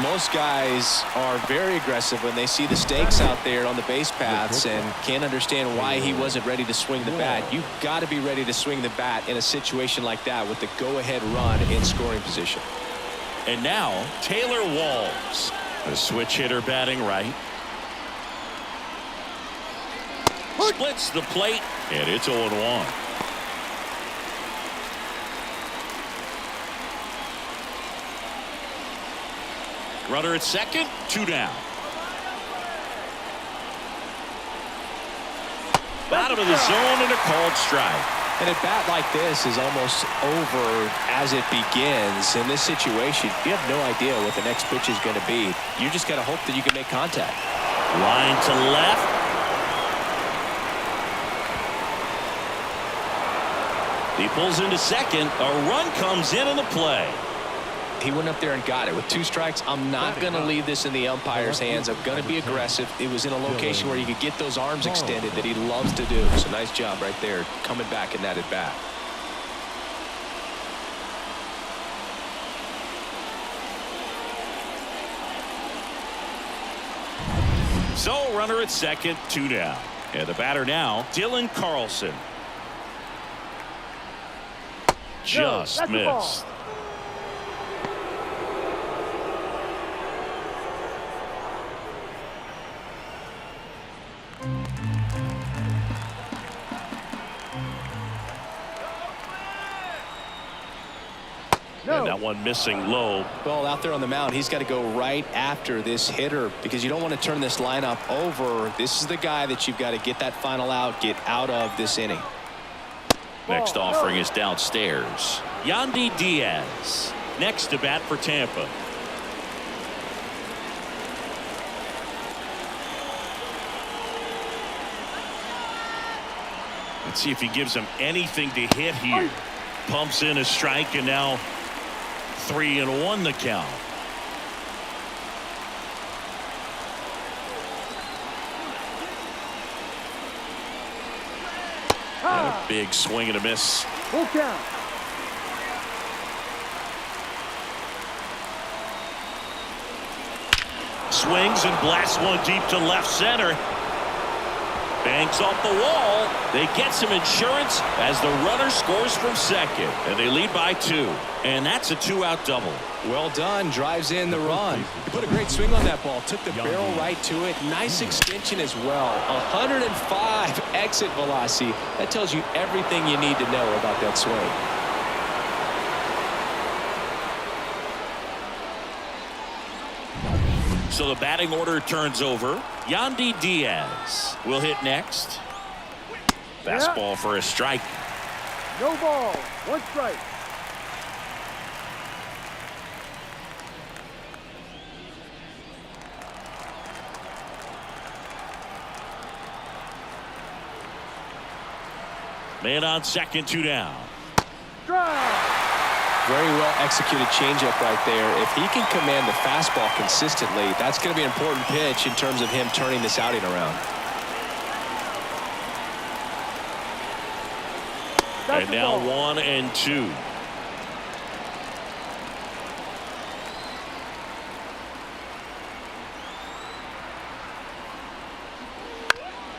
Most guys are very aggressive when they see the stakes out there on the base paths and can't understand why he wasn't ready to swing the bat. You've got to be ready to swing the bat in a situation like that with the go-ahead run in scoring position. And now Taylor Walls, the switch hitter batting right. Splits the plate, and it's 0-1. Runner at second, 2 down. Bottom of the zone and a called strike. And a bat like this is almost over as it begins. In this situation, you have no idea what the next pitch is going to be. You just got to hope that you can make contact. Line to left. He pulls into second. A run comes in the play. He went up there and got it. With 2 strikes, I'm not going to leave this in the umpire's hands. I'm going to be aggressive. It was in a location where you could get those arms extended that he loves to do. So nice job right there coming back in that at bat. So runner at second, 2 down. And the batter now, Dylan Carlson. Just missed. And that one missing low. Well, out there on the mound, he's got to go right after this hitter because you don't want to turn this lineup over. This is the guy that you've got to get that final out, get out of this inning. Next offering is downstairs. Yandy Diaz next to bat for Tampa. Let's see if he gives him anything to hit here. Pumps in a strike, and now 3-1 the count. And a big swing and a miss. Full count. Swings and blasts one deep to left center. Banks off the wall. They get some insurance as the runner scores from second, and they lead by 2. And that's a 2-out double. Well done. Drives in the run. He put a great swing on that ball. Took the barrel right to it. Nice extension as well. 105 exit velocity. That tells you everything you need to know about that swing. So the batting order turns over. Yandy Diaz will hit next. Fastball for a strike. No ball. 1 strike. Man on second, 2 down. Drive. Very well executed changeup right there. If he can command the fastball consistently, that's going to be an important pitch in terms of him turning this outing around. And now 1-2.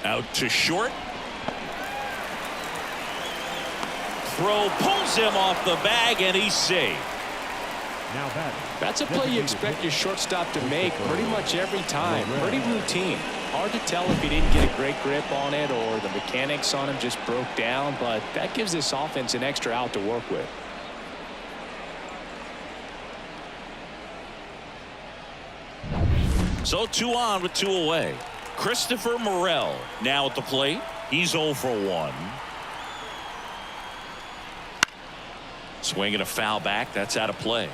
Out to short. Throw pulls him off the bag, and he's safe. Now batting. That's a play you expect your shortstop to make pretty much every time. Pretty routine. Hard to tell if he didn't get a great grip on it or the mechanics on him just broke down, but that gives this offense an extra out to work with. So 2 on with 2 away. Christopher Morel now at the plate. He's 0 for 1. Swinging a foul back. That's out of play.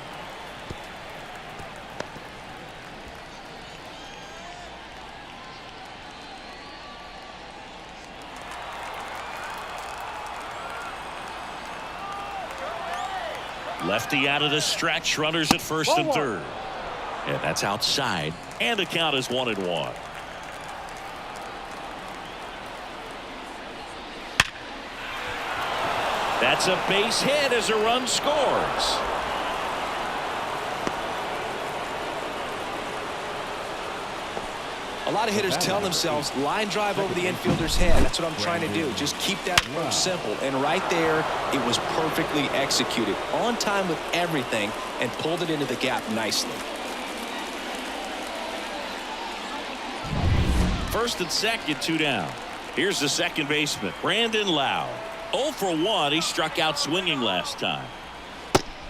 Lefty out of the stretch. Runners at first and third. And that's outside. And the count is 1-1. That's a base hit as a run scores. A lot of hitters tell themselves, line drive over the infielder's head. That's what I'm trying to do. Just keep that approach simple. And right there, it was perfectly executed. On time with everything and pulled it into the gap nicely. First and second, 2 down. Here's the second baseman, Brandon Lau. 0 for 1. He struck out swinging last time.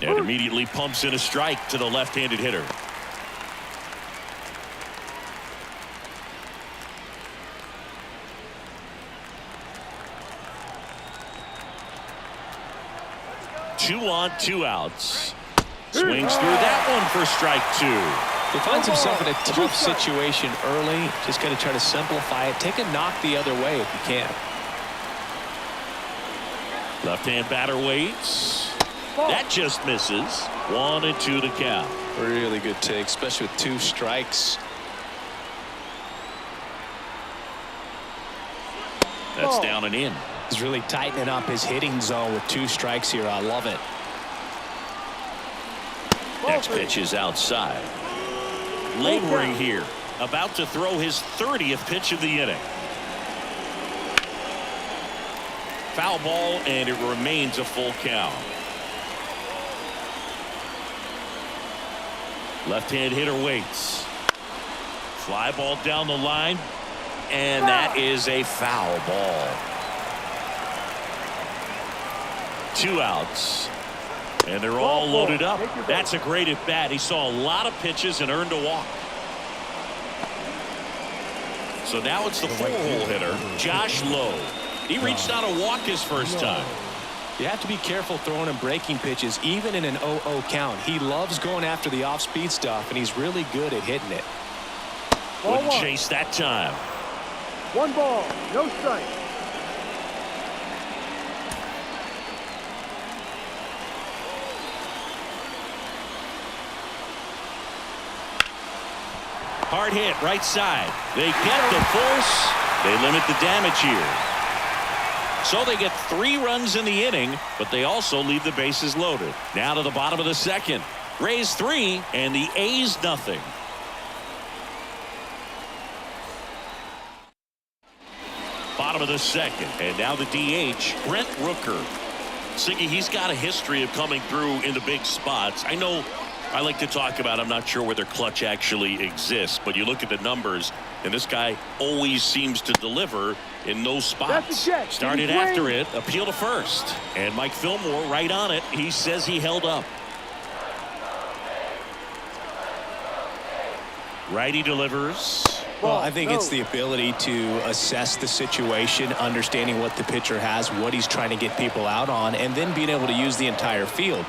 And immediately pumps in a strike to the left-handed hitter. Two on, 2 outs. Swings through that one for strike 2. He finds himself in a tough situation early. Just got to try to simplify it. Take a knock the other way if you can. Left-hand batter waits. That just misses. 1-2 to count. Really good take, especially with 2 strikes. That's down and in. He's really tightening up his hitting zone with 2 strikes here. I love it. Next pitch is outside. Lingering here. About to throw his 30th pitch of the inning. Foul ball, and it remains a full count. Left-hand hitter waits. Fly ball down the line, and that is a foul ball. 2 outs. And they're all loaded up. That's a great at bat. He saw a lot of pitches and earned a walk. So now it's the 4-hole hitter, Josh Lowe. He reached out a walk his first time. You have to be careful throwing him breaking pitches, even in an 0-0 count. He loves going after the off-speed stuff, and he's really good at hitting it. Wouldn't chase that time. 1 ball, no strike. Hard hit, right side. They get the force. They limit the damage here. So they get 3 runs in the inning, but they also leave the bases loaded. Now to the bottom of the second. Rays 3 and the A's nothing. Bottom of the second, and now the DH, Brent Rooker. Siggy, he's got a history of coming through in the big spots. I know I like to talk about, I'm not sure whether clutch actually exists, but you look at the numbers, and this guy always seems to deliver in those spots. Started after it, appeal to first. And Mike Fillmore right on it. He says he held up. Righty delivers. Well, I think it's the ability to assess the situation, understanding what the pitcher has, what he's trying to get people out on, and then being able to use the entire field.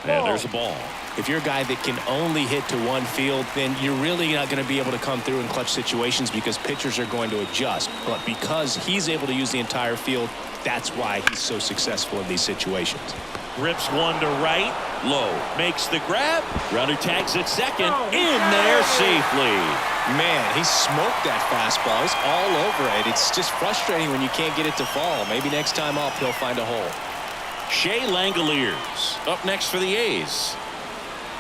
And there's a ball. If you're a guy that can only hit to one field, then you're really not going to be able to come through in clutch situations because pitchers are going to adjust. But because he's able to use the entire field, that's why he's so successful in these situations. Rips one to right. Low makes the grab. Runner tags at second. In there safely. Man, he smoked that fastball. He's all over it. It's just frustrating when you can't get it to fall. Maybe next time up he'll find a hole. Shea Langoliers up next for the A's.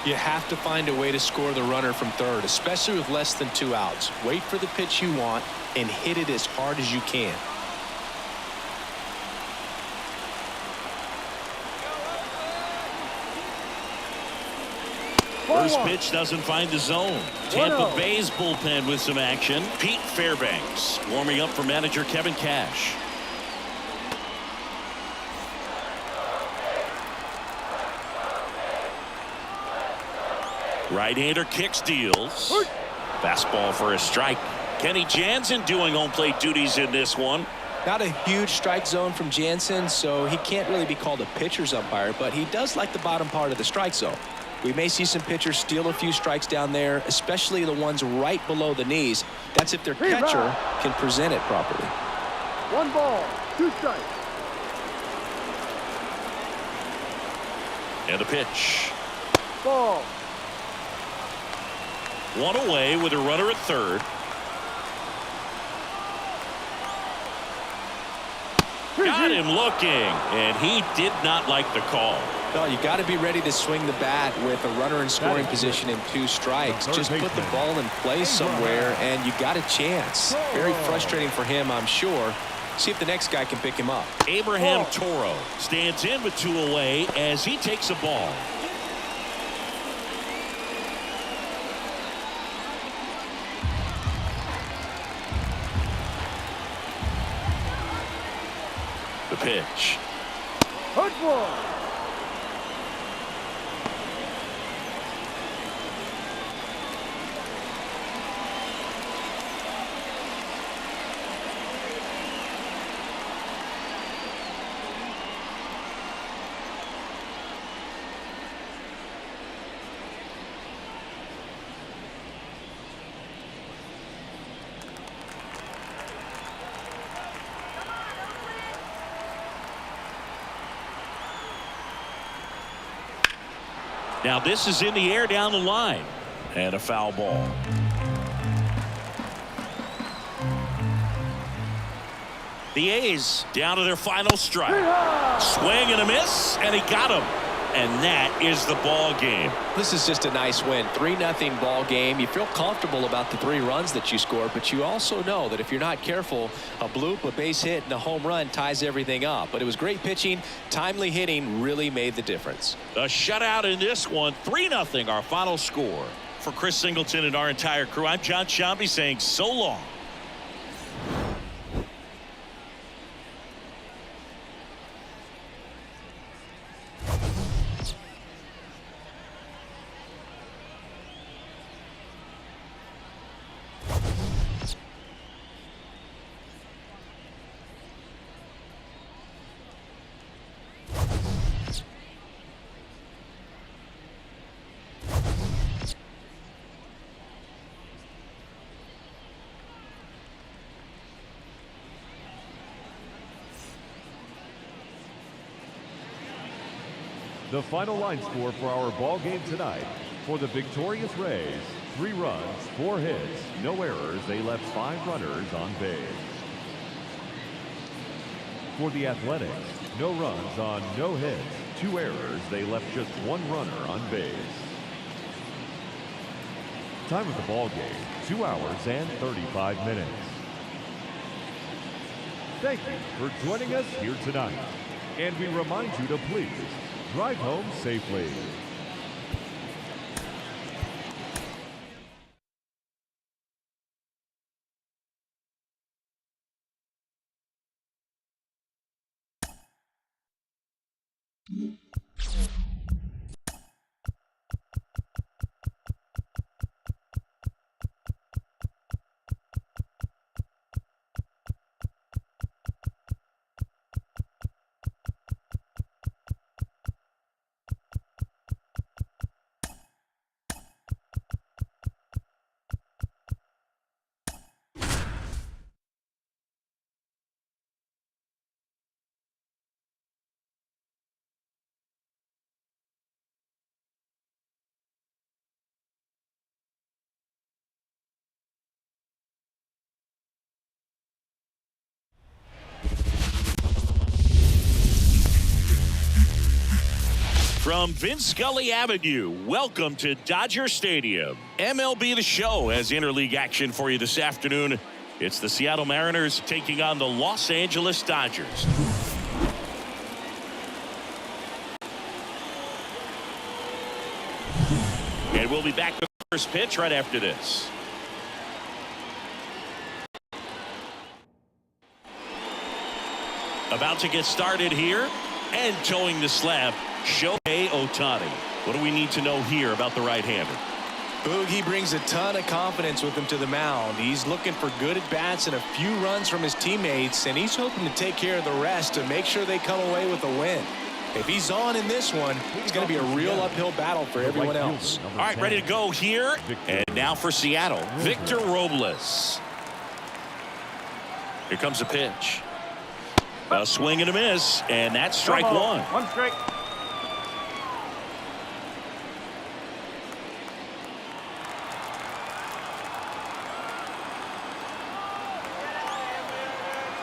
You have to find a way to score the runner from third, especially with less than 2 outs. Wait for the pitch you want and hit it as hard as you can. First pitch doesn't find the zone. Tampa Bay's bullpen with some action. Pete Fairbanks warming up for manager Kevin Cash. Right-hander kicks, deals. Fastball for a strike. Kenny Jansen doing home plate duties in this one. Not a huge strike zone from Jansen, so he can't really be called a pitcher's umpire, but he does like the bottom part of the strike zone. We may see some pitchers steal a few strikes down there, especially the ones right below the knees. That's if their catcher can present it properly. 1 ball, 2 strikes. And the pitch. Ball. 1 away with a runner at third. Got him looking, and he did not like the call. No, you got to be ready to swing the bat with a runner in scoring position and 2 strikes. Just put the ball in place somewhere, and you got a chance. Very frustrating for him, I'm sure. See if the next guy can pick him up. Abraham Toro stands in with 2 away as he takes a ball. The pitch. Hard ball. Now this is in the air down the line, and a foul ball. The A's down to their final strike. Swing and a miss, and he got him. And that is the ball game. This is just a nice win. 3-0 ball game. You feel comfortable about the 3 runs that you scored, but you also know that if you're not careful, a bloop, a base hit, and a home run ties everything up. But it was great pitching. Timely hitting really made the difference. A shutout in this one. 3-0 our final score. For Chris Singleton and our entire crew, I'm John Shambi saying so long. The final line score for our ball game tonight: for the victorious Rays, 3 runs, 4 hits, no errors. They left 5 runners on base. For the Athletics, no runs on no hits, 2 errors. They left just 1 runner on base. Time of the ball game, 2 hours and 35 minutes. Thank you for joining us here tonight. And we remind you to please drive home safely. From Vince Scully Avenue, welcome to Dodger Stadium. MLB The Show has interleague action for you this afternoon. It's the Seattle Mariners taking on the Los Angeles Dodgers. And we'll be back with the first pitch right after this. About to get started here, and towing the slab, Shohei Ohtani. What do we need to know here about the right-hander? Boogie brings a ton of confidence with him to the mound. He's looking for good at-bats and a few runs from his teammates, and he's hoping to take care of the rest to make sure they come away with a win. If he's on in this one, it's going to be a real uphill battle for everyone else. All right, ready to go here. And now for Seattle, Victor Robles. Here comes a pitch. A swing and a miss, and that's strike one. One strike.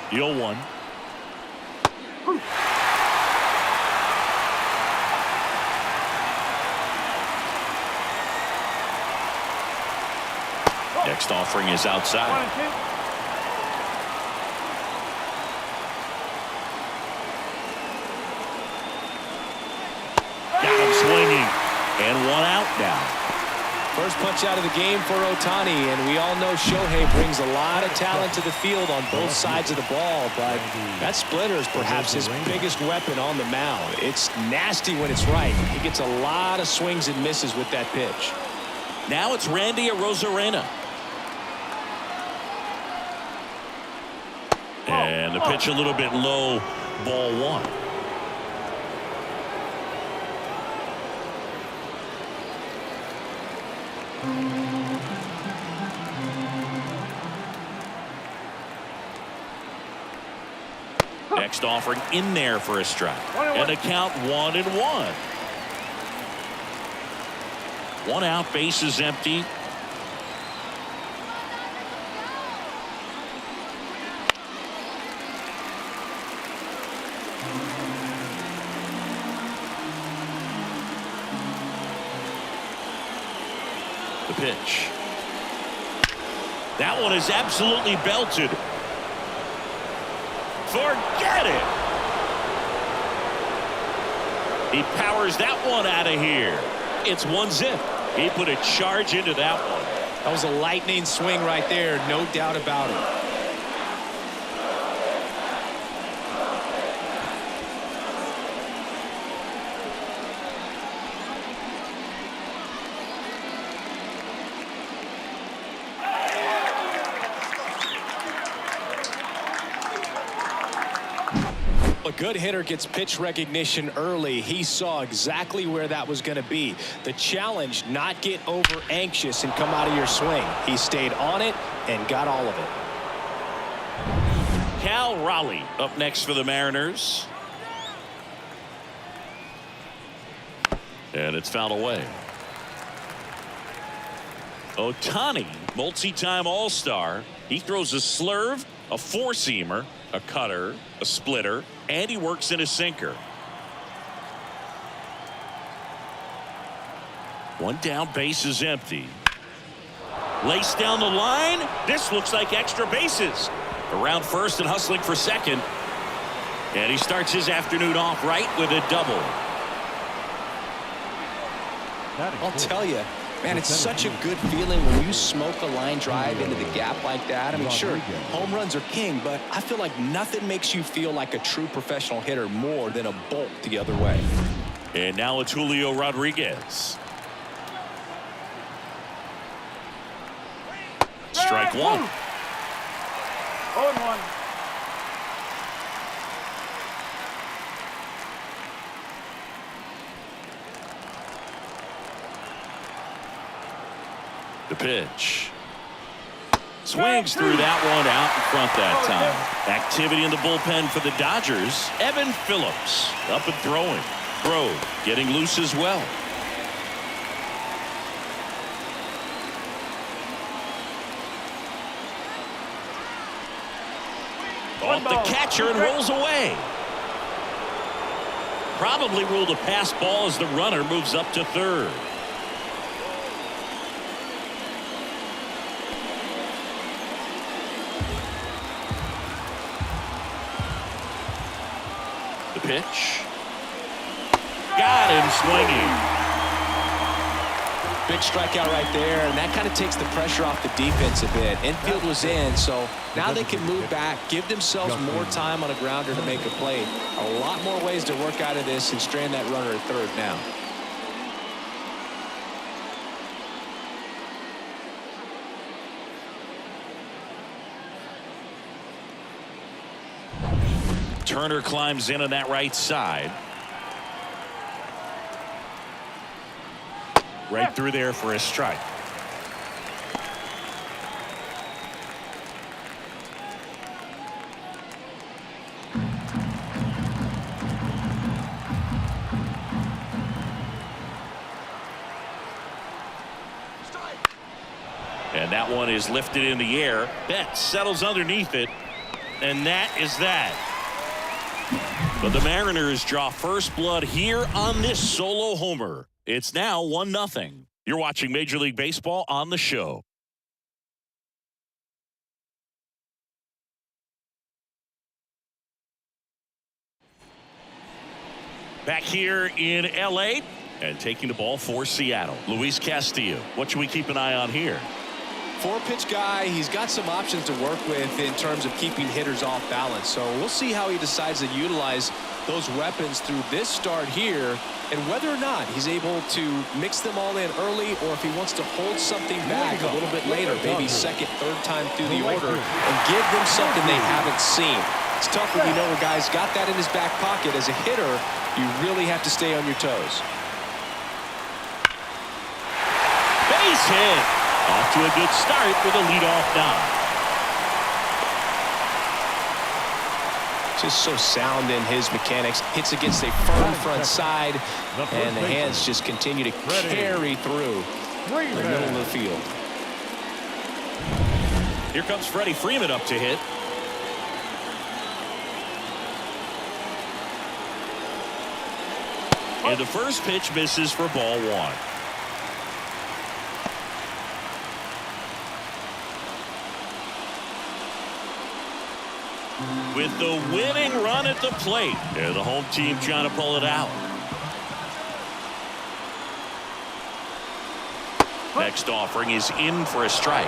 The 0-1. Next offering is outside. 1-2. Got him swinging. And one out now. First punch out of the game for Ohtani, and we all know Shohei brings a lot of talent to the field on both sides of the ball, but that splitter is perhaps his biggest weapon on the mound. It's nasty when it's right. He gets a lot of swings and misses with that pitch. Now it's Randy Arozarena. And the pitch a little bit low, ball one. Next offering in there for a strike. And a count 1-1. One out, base is empty. The pitch. That one is absolutely belted. Forget it. He powers that one out of here. It's 1-0. He put a charge into that one. That was a lightning swing right there, no doubt about it. A good hitter gets pitch recognition early. He saw exactly where that was going to be. The challenge, not get over anxious and come out of your swing. He stayed on it and got all of it. Cal Raleigh up next for the Mariners. And it's fouled away. Ohtani, multi-time All-Star. He throws a slurve, a four-seamer, a cutter, a splitter, and he works in a sinker. One down, base is empty. Laced down the line. This looks like extra bases. Around first and hustling for second. And he starts his afternoon off right with a double. I'll tell you, man, it's such a good feeling when you smoke a line drive into the gap like that. I mean, sure, home runs are king, but I feel like nothing makes you feel like a true professional hitter more than a bolt the other way. And now it's Julio Rodriguez. Strike one. 0-1. The pitch. Swings through that one out in front that time. Activity in the bullpen for the Dodgers. Evan Phillips up and throwing. Grove getting loose as well. Off the catcher and rolls away. Probably ruled a pass ball as the runner moves up to third. The pitch. Got him swinging. Big strikeout right there, and that kind of takes the pressure off the defense a bit. Infield was in, so now they can move back, give themselves more time on a grounder to make a play. A lot more ways to work out of this and strand that runner at third now. Turner climbs in on that right side. Right through there for a strike. And that one is lifted in the air. Betts settles underneath it. And that is that. But the Mariners draw first blood here on this solo homer. It's now 1-0. You're watching Major League Baseball on the show. Back here in L.A. and taking the ball for Seattle, Luis Castillo. What should we keep an eye on here? Four-pitch guy. He's got some options to work with in terms of keeping hitters off balance. So we'll see how he decides to utilize those weapons through this start here, and whether or not he's able to mix them all in early, or if he wants to hold something back a little bit later, maybe second, third time through the order, and give them something they haven't seen. It's tough when you know a guy's got that in his back pocket. As a hitter, you really have to stay on your toes. Base hit. Off to a good start with a leadoff knock. Just so sound in his mechanics. Hits against a firm front side, and the hands just continue to carry through the middle of the field. Here comes Freddie Freeman up to hit. And the first pitch misses for ball one. With the winning run at the plate. They're the home team trying to pull it out. Next offering is in for a strike.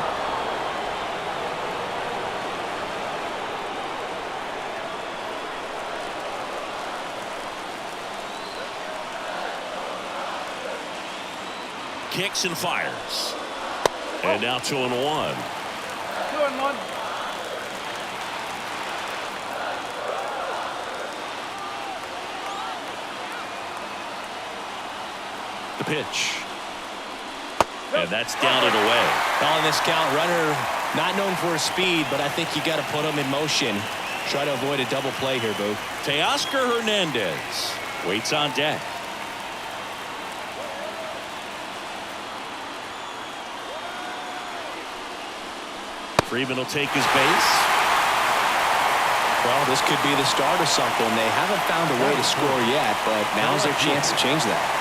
Kicks and fires. And now 2-1. 2-1. The pitch. And that's down and away. On this count, runner not known for his speed, but I think you got to put him in motion. Try to avoid a double play here, Boo. Teoscar Hernandez waits on deck. Freeman will take his base. Well, this could be the start of something. They haven't found a way to score yet, but now's their chance to change that.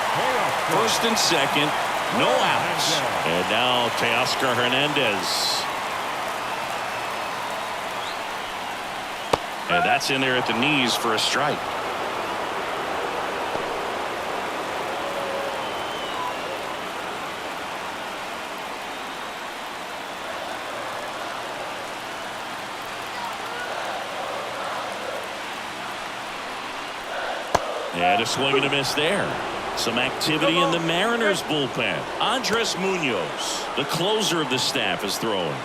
First and second, no outs. And now Teoscar Hernandez. And that's in there at the knees for a strike. And a swing and a miss there. Some activity in the Mariners bullpen. Andres Munoz, the closer of the staff, is throwing.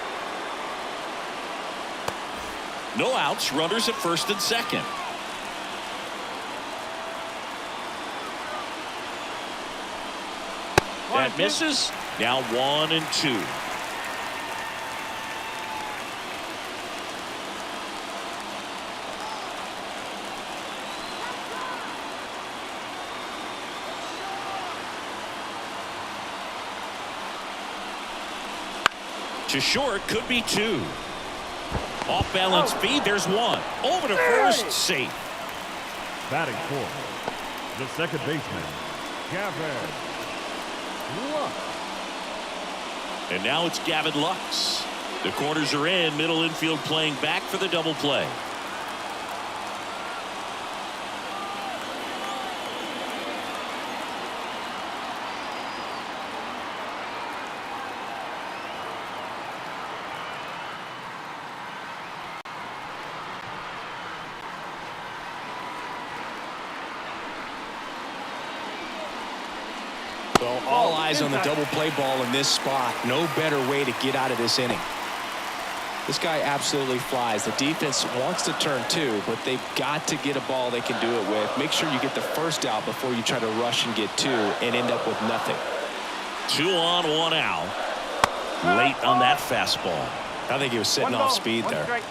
No outs, runners at first and second. That misses. Now 1-2. To short, could be 2. Off balance feed, there's 1. Over to first, safe. Batting fourth, the second baseman, Gavin Lux. And now it's Gavin Lux. The corners are in, middle infield playing back for the double play. Well, all eyes on the double play ball in this spot. No better way to get out of this inning. This guy absolutely flies. The defense wants to turn 2, but they've got to get a ball they can do it with. Make sure you get the first out before you try to rush and get 2 and end up with nothing. 2 on, 1 out. Late on that fastball. I think he was sitting off speed there.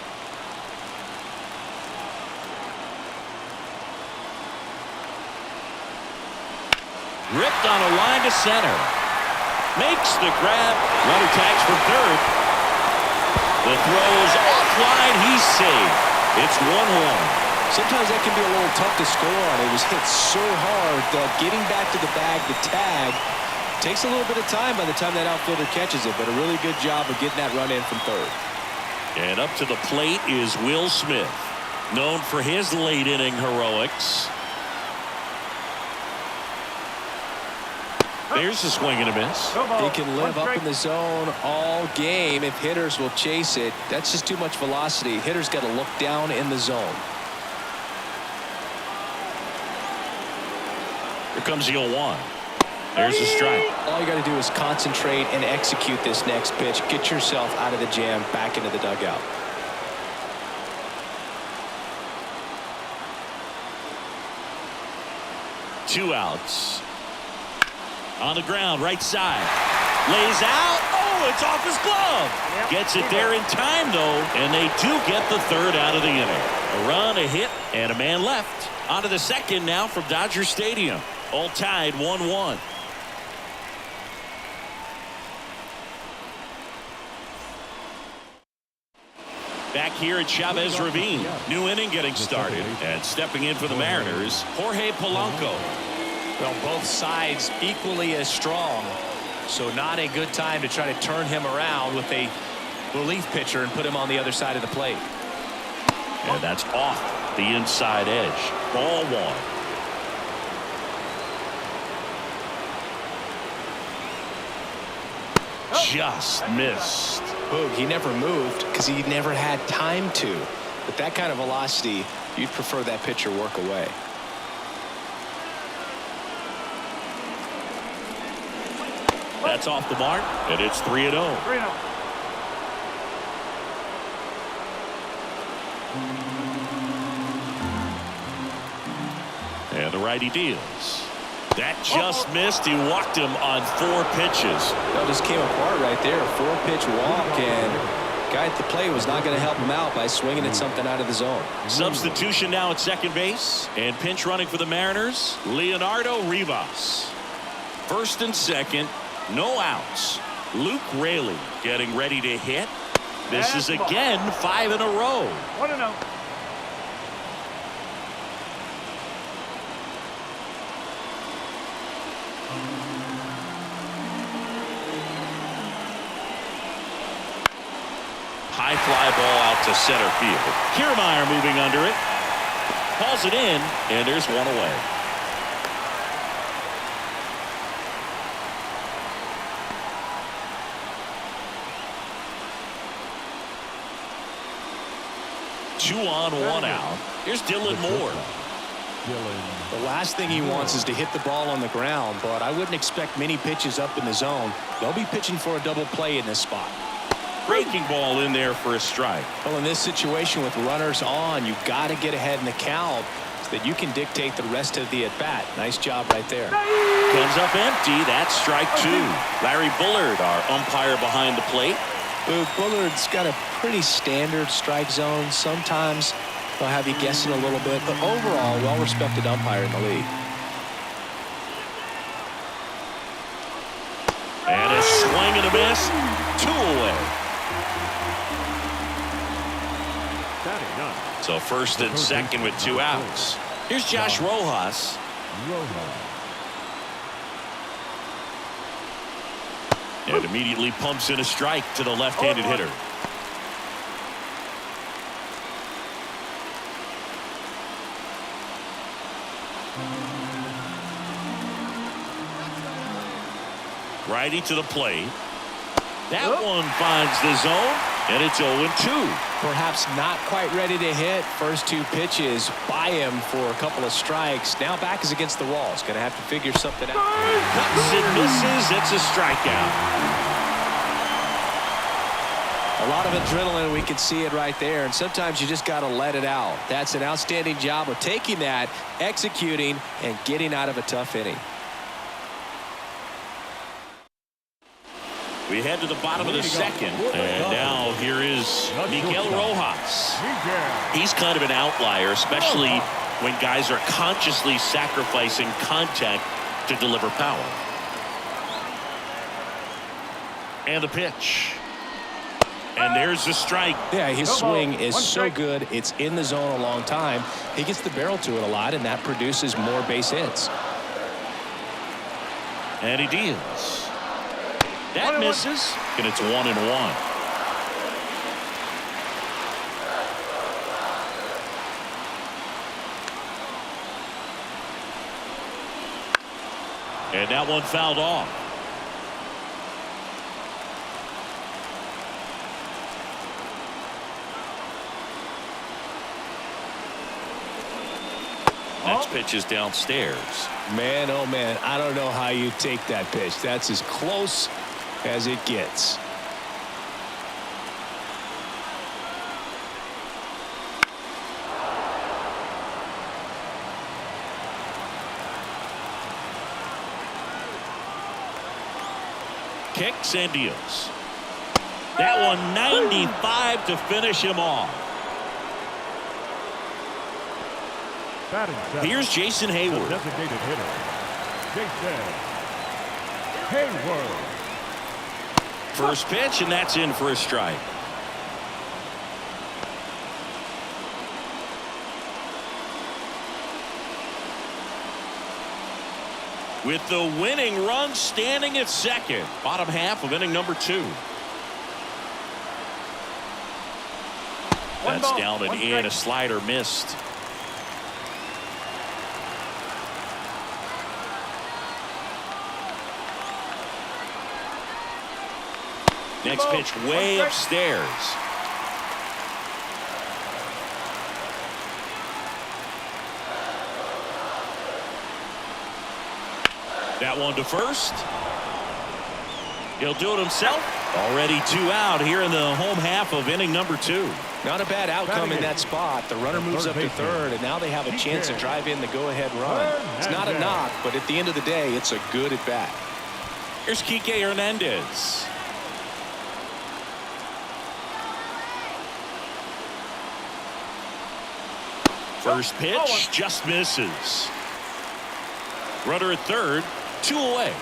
Ripped on a line to center. Makes the grab. Runner tags for third. The throw is offline. He's safe. It's 1-1. Sometimes that can be a little tough to score on. It was hit so hard that getting back to the bag, the tag, takes a little bit of time by the time that outfielder catches it, but a really good job of getting that run in from third. And up to the plate is Will Smith, known for his late inning heroics. There's a swing and a miss. He can live up in the zone all game if hitters will chase it. That's just too much velocity. Hitters got to look down in the zone. Here comes the 0-1. There's a strike. All you got to do is concentrate and execute this next pitch. Get yourself out of the jam, back into the dugout. Two outs. On the ground, right side. Lays out. Oh, it's off his glove. Gets it there in time, though, and they do get the third out of the inning. A run, a hit, and a man left. On to the second now from Dodger Stadium. All tied 1-1. Back here at Chavez Ravine. New inning getting started. And stepping in for the Mariners, Jorge Polanco. Well, both sides equally as strong. So not a good time to try to turn him around with a relief pitcher and put him on the other side of the plate. And that's off the inside edge. Ball one. Just missed. Boog, he never moved because he never had time to. With that kind of velocity, you'd prefer that pitcher work away. That's off the mark, and it's 3-0. 3-0. And the righty deals. That just missed. He walked him on 4 pitches. That just came apart right there. A 4-pitch walk, and guy at the plate was not going to help him out by swinging at something out of the zone. Substitution now at second base, and pinch running for the Mariners, Leonardo Rivas. First and second, no outs. Luke Raley getting ready to hit. This is again 5 in a row. 1-0. High fly ball out to center field. Kiermaier moving under it. Calls it in, and there's one away. Two on, one out. Here's Dylan Moore. The last thing he wants is to hit the ball on the ground, but I wouldn't expect many pitches up in the zone. They'll be pitching for a double play in this spot. Breaking ball in there for a strike. Well, in this situation with runners on, you've got to get ahead in the count so that you can dictate the rest of the at-bat. Nice job right there. Comes up empty. That's strike 2. Larry Bullard, our umpire behind the plate. Bullard's got a pretty standard strike zone. Sometimes they'll have you guessing a little bit, but overall, well-respected umpire in the league. And a swing and a miss. 2 away. So first and second with 2 outs. Here's Josh Rojas. And immediately pumps in a strike to the left-handed hitter. Righty to the plate. That one finds the zone, and it's 0-2. Perhaps not quite ready to hit. First 2 pitches by him for a couple of strikes. Now back is against the wall. He's going to have to figure something out. Cuts and misses. It's a strikeout. A lot of adrenaline. We can see it right there. And sometimes you just got to let it out. That's an outstanding job of taking that, executing, and getting out of a tough inning. We head to the bottom of the second, and now here is Miguel Rojas. He's kind of an outlier, especially when guys are consciously sacrificing contact to deliver power. And the pitch. And there's the strike. Yeah, his No swing ball. is One so strike. good. It's in the zone a long time. He gets the barrel to it a lot, and that produces more base hits. And he deals. That 1-1. misses. And it's 1-1. And that one fouled off. Next pitch is downstairs. Man, oh man, I don't know how you take that pitch. That's as close as it gets. Kicks and deals. That one 95 to finish him off. Batting seventh, Here's Jason the Hayward. designated hitter, Jason Hayward. First pitch, and that's in for a strike. With the winning run standing at second. Bottom half of inning number 2. One That's ball, down and one in. strike. A slider missed. Next ball, pitch one way strike. upstairs. That one to first. He'll do it himself. Already 2 out here in the home half of inning number 2. Not a bad outcome in that spot. The runner moves up to baseman. third, and now they have a chance to drive in the go-ahead run. It's not a knock, but at the end of the day, it's a good at-bat. Here's Kike Hernandez. First pitch just misses. Runner at third, 2 away.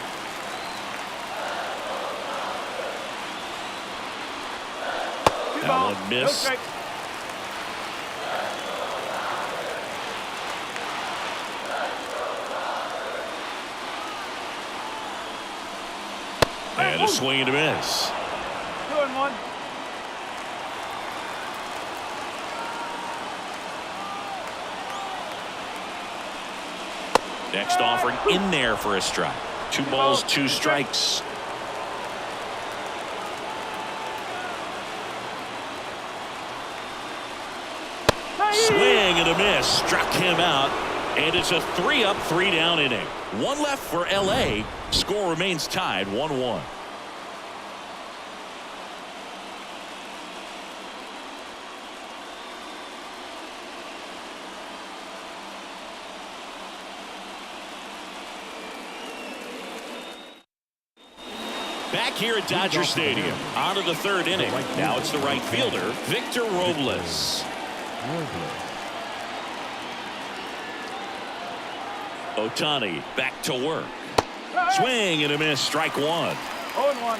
That Ball, one no missed. strike. And a swing and a miss. 2-1. Next offering in there for a strike. 2 balls, 2 strikes. Swing and a miss. Struck him out. And it's a 3-up, 3-down inning. 1 left for LA. Score remains tied 1-1. Back here at Dodger Stadium, on to the 3rd inning. Now it's the right fielder, Victor Robles. Ohtani back to work. Swing and a miss, strike 1. 0-1.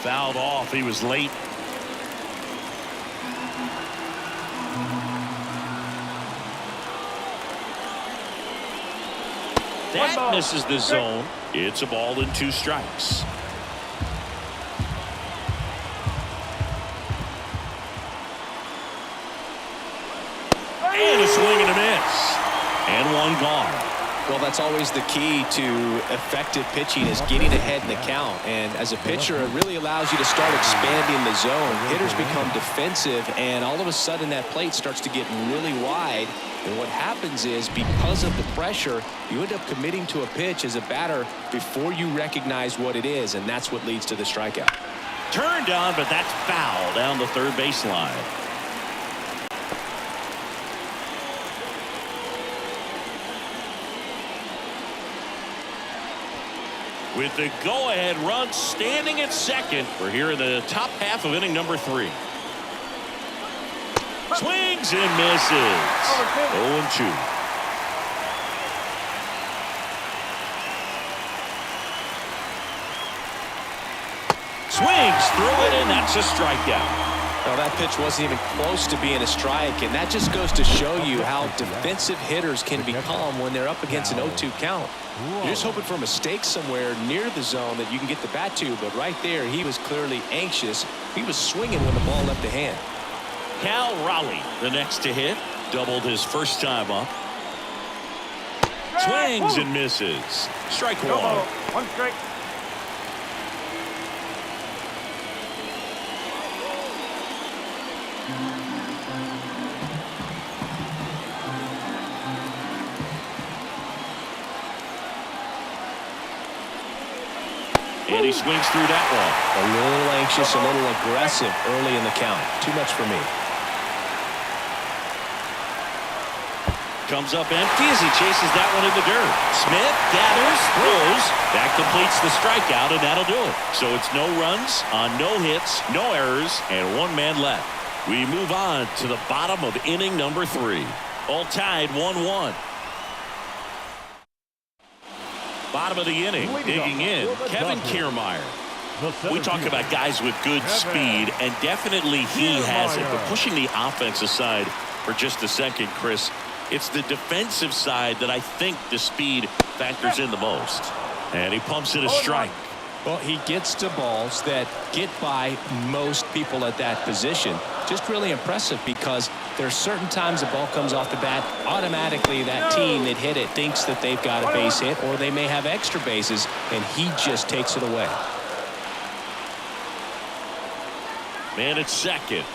Fouled off, he was late. That ball. misses the zone. It's a ball and 2 strikes. And a swing and a miss. And 1 gone. Well, that's always the key to effective pitching is getting ahead in the count. And as a pitcher, it really allows you to start expanding the zone. Hitters become defensive, and all of a sudden that plate starts to get really wide. And what happens is because of the pressure, you end up committing to a pitch as a batter before you recognize what it is, and that's what leads to the strikeout. Turned on, but that's foul down the 3rd baseline. With the go-ahead run standing at second, we're here in the top half of inning number 3. Swings and misses. 0-2. Swings through it, and that's a strikeout. Well, that pitch wasn't even close to being a strike, and that just goes to show you how defensive hitters can become when they're up against an 0-2 count. You're just hoping for a mistake somewhere near the zone that you can get the bat to, but right there, he was clearly anxious. He was swinging when the ball left the hand. Cal Raleigh, the next to hit, doubled his first time up. Swings and misses. Strike one. One strike. And he swings through that one. A little anxious, a little aggressive early in the count. Too much for me. Comes up empty as he chases that one in the dirt. Smith gathers, throws. That completes the strikeout, and that'll do it. So it's no runs on no hits, no errors, and one man left. We move on to the bottom of inning number 3. All tied 1-1. Bottom of the inning, digging in, Kevin Kiermaier. We talk about guys with good speed, and definitely he has it. But pushing the offense aside for just a second, Chris, it's the defensive side that I think the speed factors in the most. And he pumps it a strike. Well, he gets to balls that get by most people at that position. Just really impressive because there's certain times the ball comes off the bat, automatically that team that hit it thinks that they've got a base hit, or they may have extra bases, and he just takes it away. Man at second.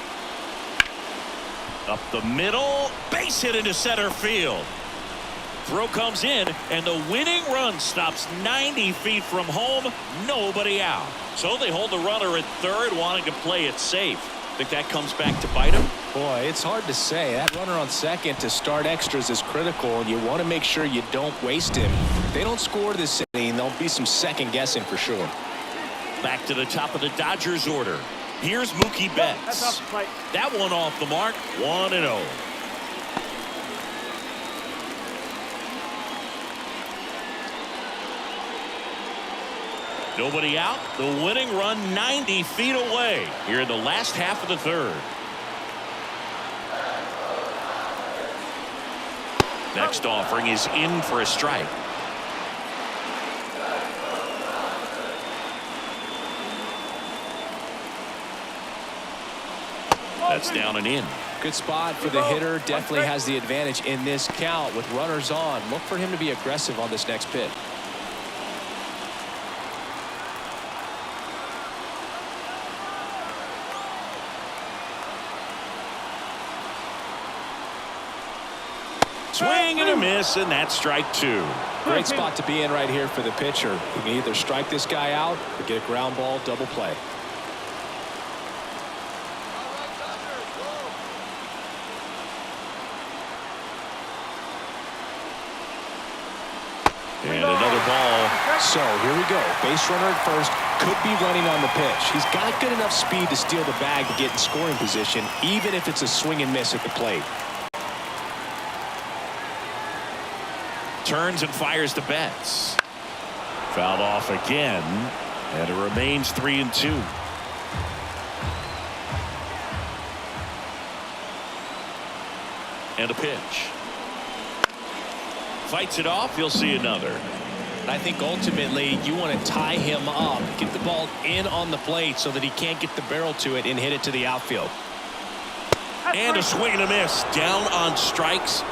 Up the middle, base hit into center field. Throw comes in, and the winning run stops 90 feet from home. Nobody out. So they hold the runner at third, wanting to play it safe. Think that comes back to bite him? Boy, it's hard to say. That runner on second to start extras is critical, and you want to make sure you don't waste him. If they don't score this inning, there'll be some second guessing for sure. Back to the top of the Dodgers order. Here's Mookie Betts. That one off the mark, 1-0. Nobody out. The winning run 90 feet away here in the last half of the third. Next offering is in for a strike. That's down and in. Good spot for the hitter. Definitely has the advantage in this count with runners on. Look for him to be aggressive on this next pitch. Swing and a miss, and that's strike 2. Great spot to be in right here for the pitcher. You can either strike this guy out or get a ground ball double play. And another ball. So here we go. Base runner at first. Could be running on the pitch. He's got good enough speed to steal the bag to get in scoring position, even if it's a swing and miss at the plate. Turns and fires to Betts. Fouled off again, and it remains 3-2. And a pitch. Fights it off. You'll see another. I think ultimately you want to tie him up, get the ball in on the plate so that he can't get the barrel to it and hit it to the outfield. And a swing and a miss. Down on strikes.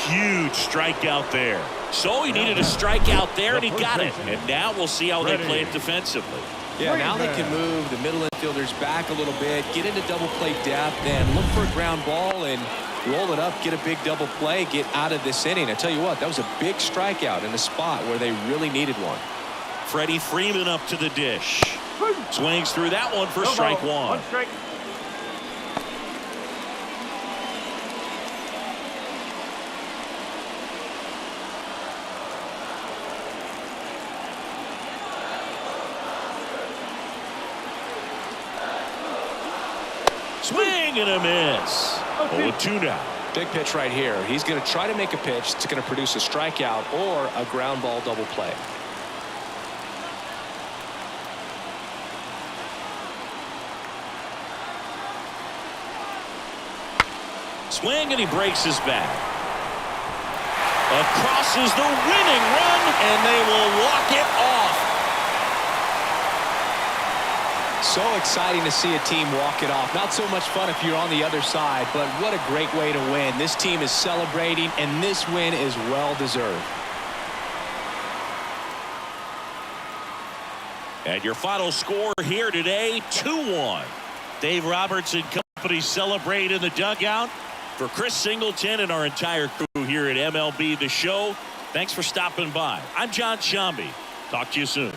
Huge strikeout there. So he needed a strikeout there, and he got it. And now we'll see how they play it defensively. Yeah, now they can move the middle infielders back a little bit, get into double play depth, and look for a ground ball and roll it up, get a big double play, get out of this inning. I tell you what, that was a big strikeout in a spot where they really needed one. Freddie Freeman up to the dish. Swings through that one for strike 1. One strike. Swing and a miss. 0-2 now. Big pitch right here. He's going to try to make a pitch that's going to produce a strikeout or a ground ball double play. Swing, and he breaks his bat. Across is the winning run, and they will walk it off. So exciting to see a team walk it off. Not so much fun if you're on the other side, but what a great way to win. This team is celebrating, and this win is well deserved. And your final score here today, 2-1. Dave Roberts and company celebrate in the dugout. For Chris Singleton and our entire crew here at MLB The Show, thanks for stopping by. I'm John Shambi. Talk to you soon.